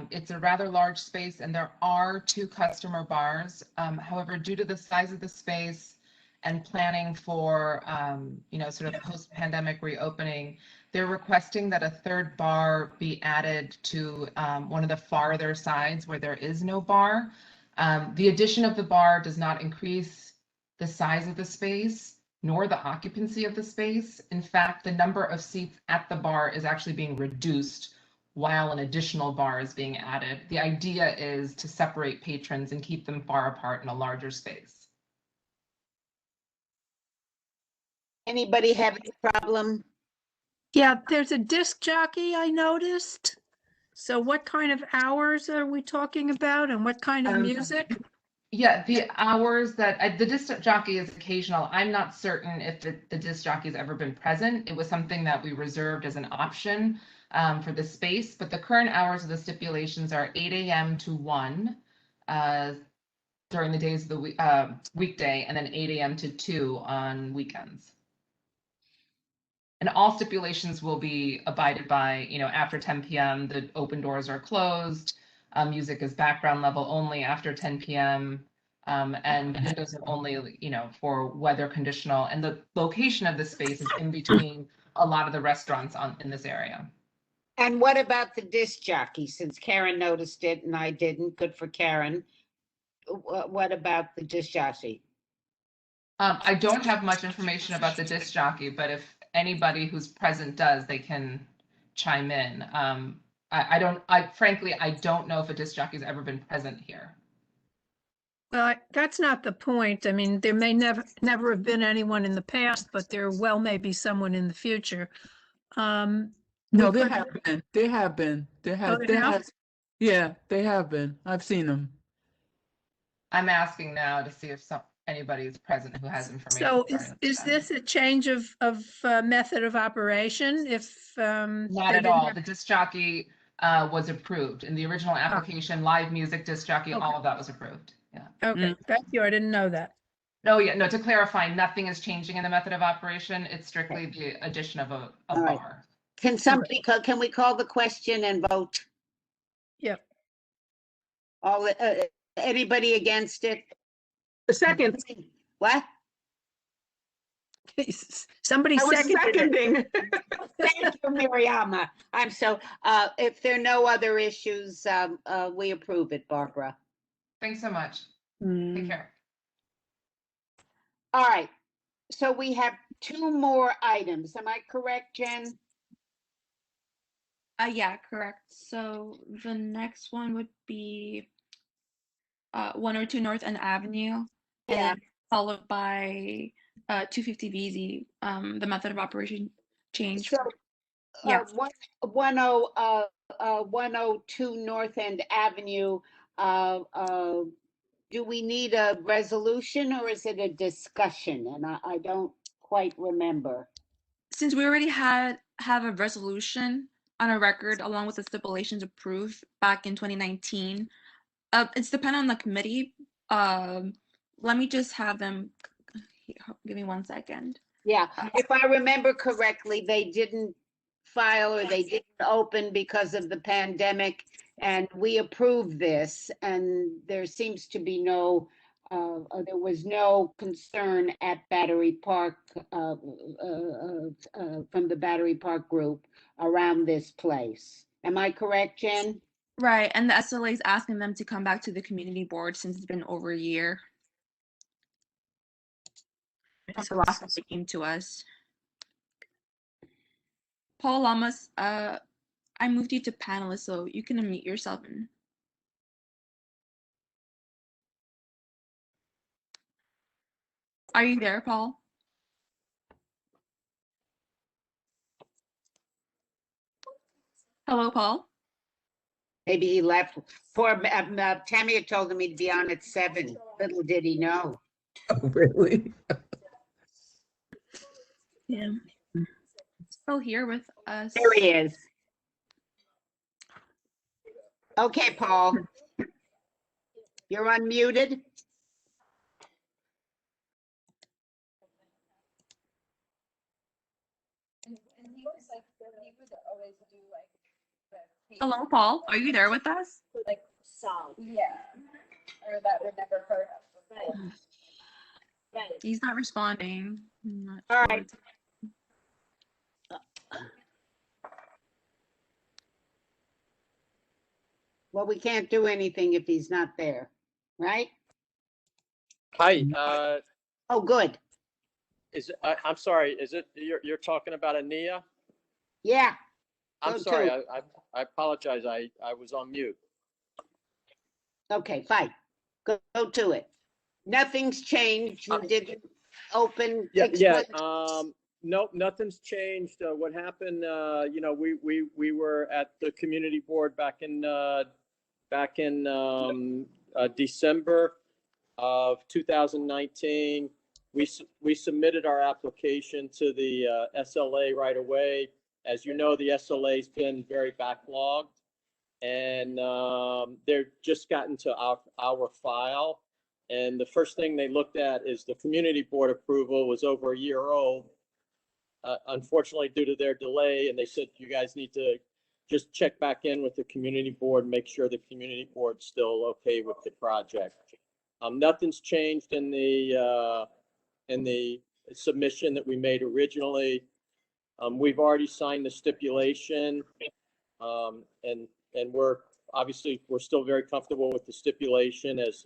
It's a rather large space and there are 2 customer bars. However, due to the size of the space and planning for, sort of post-pandemic reopening, they're requesting that a 3rd bar be added to one of the farther sides where there is no bar. The addition of the bar does not increase the size of the space. nor the occupancy of the space. In fact, the number of seats at the bar is actually being reduced while an additional bar is being added. The idea is to separate patrons and keep them far apart in a larger space. Anybody have any problem? Yeah, there's a disc jockey I noticed. So what kind of hours are we talking about and what kind of music? Yeah, the hours that the disc jockey is occasional. I'm not certain if the disc jockey has ever been present. It was something that we reserved as an option for the space, but the current hours of the stipulations are 8 a.m. to 1 during the days of the weekday, and then 8 a.m. to 2 on weekends. And all stipulations will be abided by, after 10 p.m., the open doors are closed. Music is background level only after 10 p.m. And windows are only, for weather conditional. And the location of the space is in between a lot of the restaurants in this area. And what about the disc jockey? Since Karen noticed it and I didn't, good for Karen. What about the disc jockey? I don't have much information about the disc jockey, but if anybody who's present does, they can chime in. Frankly, I don't know if a disc jockey's ever been present here. Well, that's not the point. I mean, there may never have been anyone in the past, but there well may be someone in the future. No, we there could- have been. There have been. There Oh, has. there There have? has. Yeah, they have been. I've seen them. I'm asking now to see if anybody is present who has information. So regarding is that. this a change of method of operation? If Not they at didn't all. have- The disc jockey was approved in the original application. Live music, disc jockey, all of that was approved. Yeah. Okay, thank you. I didn't know that. No, yeah, no. To clarify, nothing is changing in the method of operation. It's strictly the addition of a All right. bar. Can we call the question and vote? Yep. Anybody against it? The second. What? Somebody I was seconded it. seconding. Thank you, Miriama. If there are no other issues, we approve it, Barbara. Thanks so much. Take care. All right. So we have 2 more items. Am I correct, Jen? Yeah, correct. So the next one would be 102 North End Avenue, and then followed by 250 VZ, the method of operation change. So, yeah. 102 North End Avenue, do we need a resolution or is it a discussion? And I don't quite remember. Since we already have a resolution on our record along with the stipulations approved back in 2019, it's dependent on the committee. Let me just have them, give me 1 second. Yeah, if I remember correctly, they didn't file or they didn't open because of the pandemic, and we approved this, and there seems to be there was no concern at Battery Park from the Battery Park group around this place. Am I correct, Jen? Right, and the SLA is asking them to come back to the community board since it's been over a year. That's the last time they came to us. Paul Lamas, I moved you to panelist, so you can unmute yourself. Are you there, Paul? Hello, Paul. Maybe he left. Poor Tammy had told him he'd be on at 7. Little did he know. Oh, really? Yeah. Still here with us. There he is. Okay, Paul. You're unmuted. Hello, Paul. Are you there with us? Like song. Yeah. Or that would never heard of. Right. He's not responding. I'm not All sure. right. Well, we can't do anything if he's not there, right? Hi. Oh, good. I'm sorry, is it, you're talking about Ania? Yeah. I'm Go to sorry, it. I apologize, I was on mute. Okay, fine. Go to it. Nothing's changed. You didn't open. Yeah, explain- no, nothing's changed. What happened, you know, we were at the community board back in December of 2019. We submitted our application to the SLA right away. As you know, the SLA's been very backlogged, and they're just gotten to our file. And the first thing they looked at is the community board approval was over a year old. Unfortunately, due to their delay, and they said, you guys need to just check back in with the community board, make sure the community board's still okay with the project. Nothing's changed in the submission that we made originally. We've already signed the stipulation, and we're still very comfortable with the stipulation as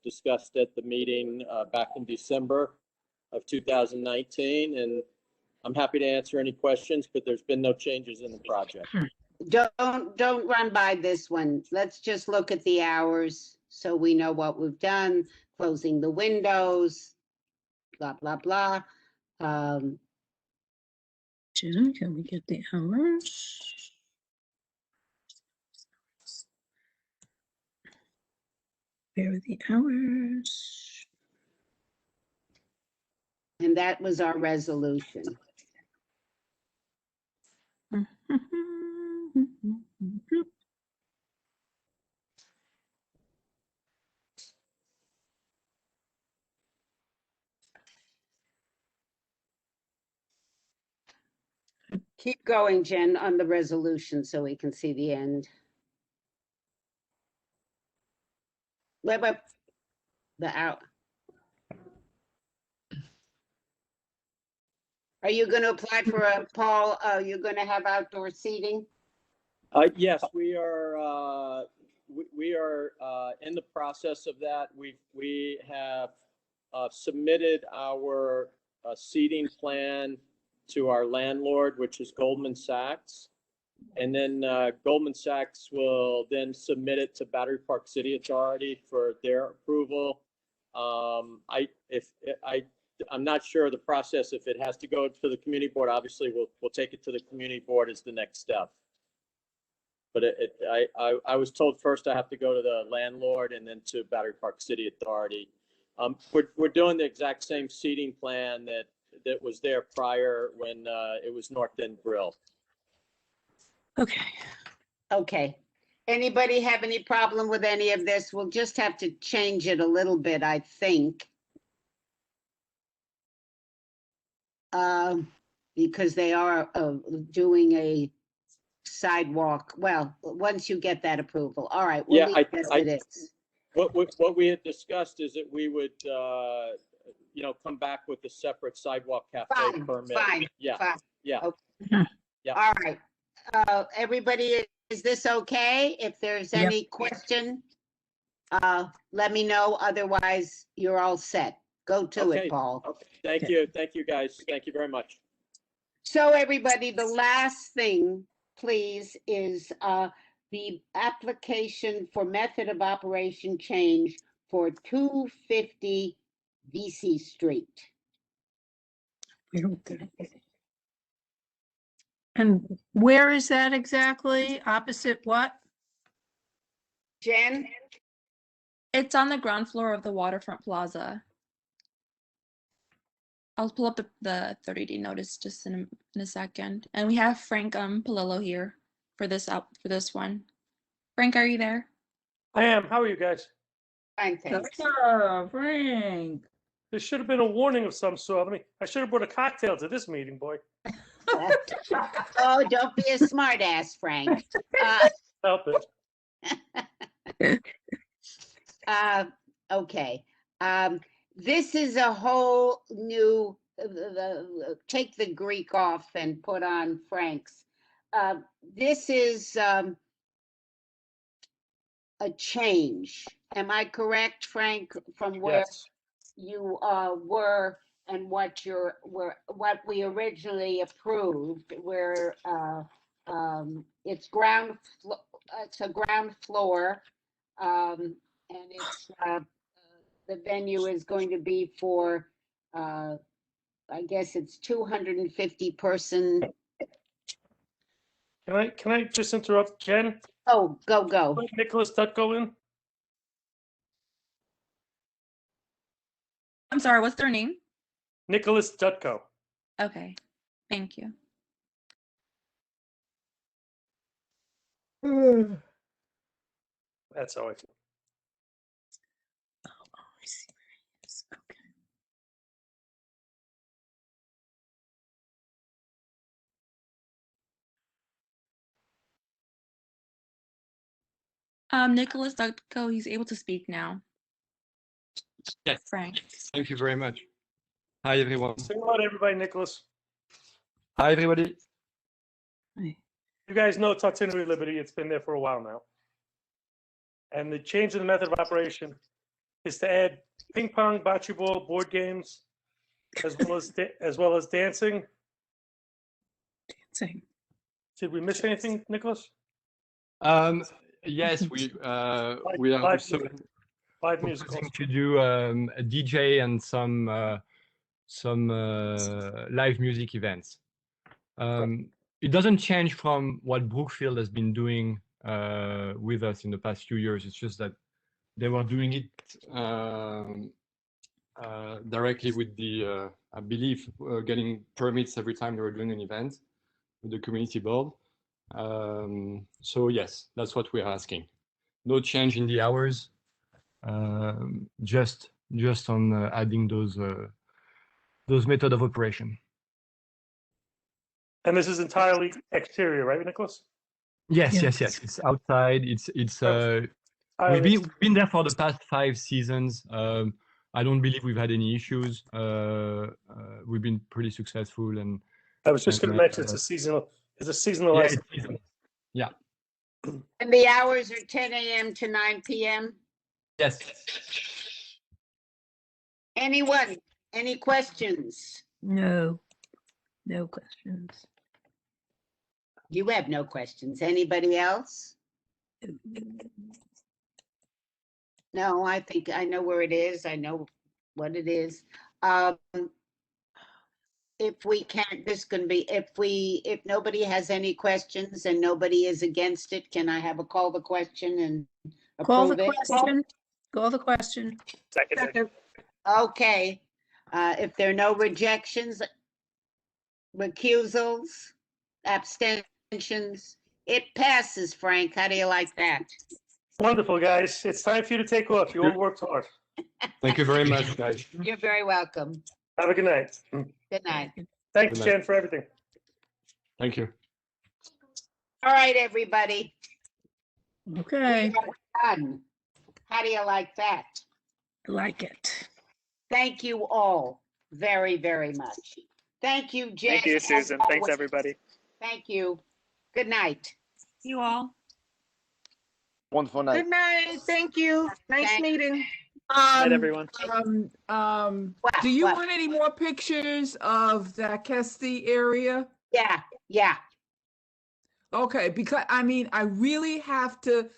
discussed at the meeting back in December of 2019. And I'm happy to answer any questions, but there's been no changes in the project. Don't run by this one. Let's just look at the hours so we know what we've done. Closing the windows, blah, blah, blah. Jen, can we get the hours? Where are the hours? And that was our resolution. Keep going, Jen, on the resolution so we can see the end. Wait, the out. Are you going to apply for a, Paul, you're going to have outdoor seating? Yes, we are in the process of that. We have submitted our seating plan to our landlord, which is Goldman Sachs. And then Goldman Sachs will then submit it to Battery Park City Authority for their approval. I'm not sure of the process. If it has to go to the community board, obviously we'll take it to the community board as the next step. But I was told first I have to go to the landlord and then to Battery Park City Authority. We're doing the exact same seating plan that was there prior when it was North End Grill. Okay. Okay. Anybody have any problem with any of this? We'll just have to change it a little bit, I think. Because they are doing a sidewalk. Well, once you get that approval. All right. We'll leave it as it is. What we had discussed is that we would, come back with a separate sidewalk cafe permit. Fine. Yeah. Fine. Yeah. Okay. Yeah. All right. Everybody, is this okay? If there's any question, let me know. Otherwise, you're all set. Go to it, Paul. Okay. Thank you. Thank you, guys. Thank you very much. So everybody, the last thing, please, is the application for method of operation change for 250 VC Street. And where is that exactly? Opposite what? Jen? It's on the ground floor of the Waterfront Plaza. I'll pull up the 30-day notice just in a second. And we have Frank Palillo here for this one. Frank, are you there? I am. How are you guys? Fine, thanks. Frank. There should have been a warning of some sort. I should have brought a cocktail to this meeting, boy. Oh, don't be a smart ass, Frank. Help it. Okay. This is a whole new, take the Greek off and put on Frank's. This is a change. Am I correct, Frank, from where Yes. you were and what what we originally approved, where it's it's a ground floor, and it's the venue is going to be for I guess it's 250 person. Can I just interrupt, Jen? Oh, go. Put Nicholas Tutko in. I'm sorry, what's their name? Nicholas Tutko. Okay, thank you. That's how I feel. I see where he is. Okay. Nicholas Ducko, he's able to speak now. Yes. Frank. Thank you very much. Hi, everyone. Say hello to everybody, Nicholas. Hi, everybody. You guys know Tuxedo Liberty. It's been there for a while now. And the change in the method of operation is to add ping pong, bocce ball, board games, as well as dancing. Dancing. Did we miss anything, Nicholas? Yes, we are also live music proposing to do a DJ and some live music events. It doesn't change from what Brookfield has been doing with us in the past few years. It's just that they were doing it directly with the, I believe, getting permits every time they were doing an event with the community board. So yes, that's what we're asking. No change in the hours, just on adding those method of operation. And this is entirely exterior, right, Nicholas? Yes. It's outside. It's we've been there for the past 5 seasons. I don't believe we've had any issues. We've been pretty successful, and I was just going to mention it's a seasonal yeah, license. it's seasonal. Yeah. And the hours are 10 a.m. to 9 p.m. Yes. Anyone? Any questions? No questions. You have no questions. Anybody else? No, I think I know where it is. I know what it is. If we can't, this can be, if nobody has any questions and nobody is against it, can I have a call the question and Call the approve it? question. Call the question. Second. Okay. If there are no rejections, recusals, abstentions, it passes, Frank. How do you like that? Wonderful, guys. It's time for you to take off. You all worked hard. Thank you very much, guys. You're very welcome. Have a good night. Good night. Thanks, Good night. Jen, for everything. Thank you. All right, everybody. Okay. We are done. How do you like that? I like it. Thank you all very, very much. Thank you, Jen. Thank you, as Susan. Thanks, always. everybody. Thank you. Good night. You all. Wonderful night. Good night. Thank you. Nice meeting. Night, everyone. Do you what? want any more pictures of the Kesty area? Yeah. Okay, because I mean, I really have to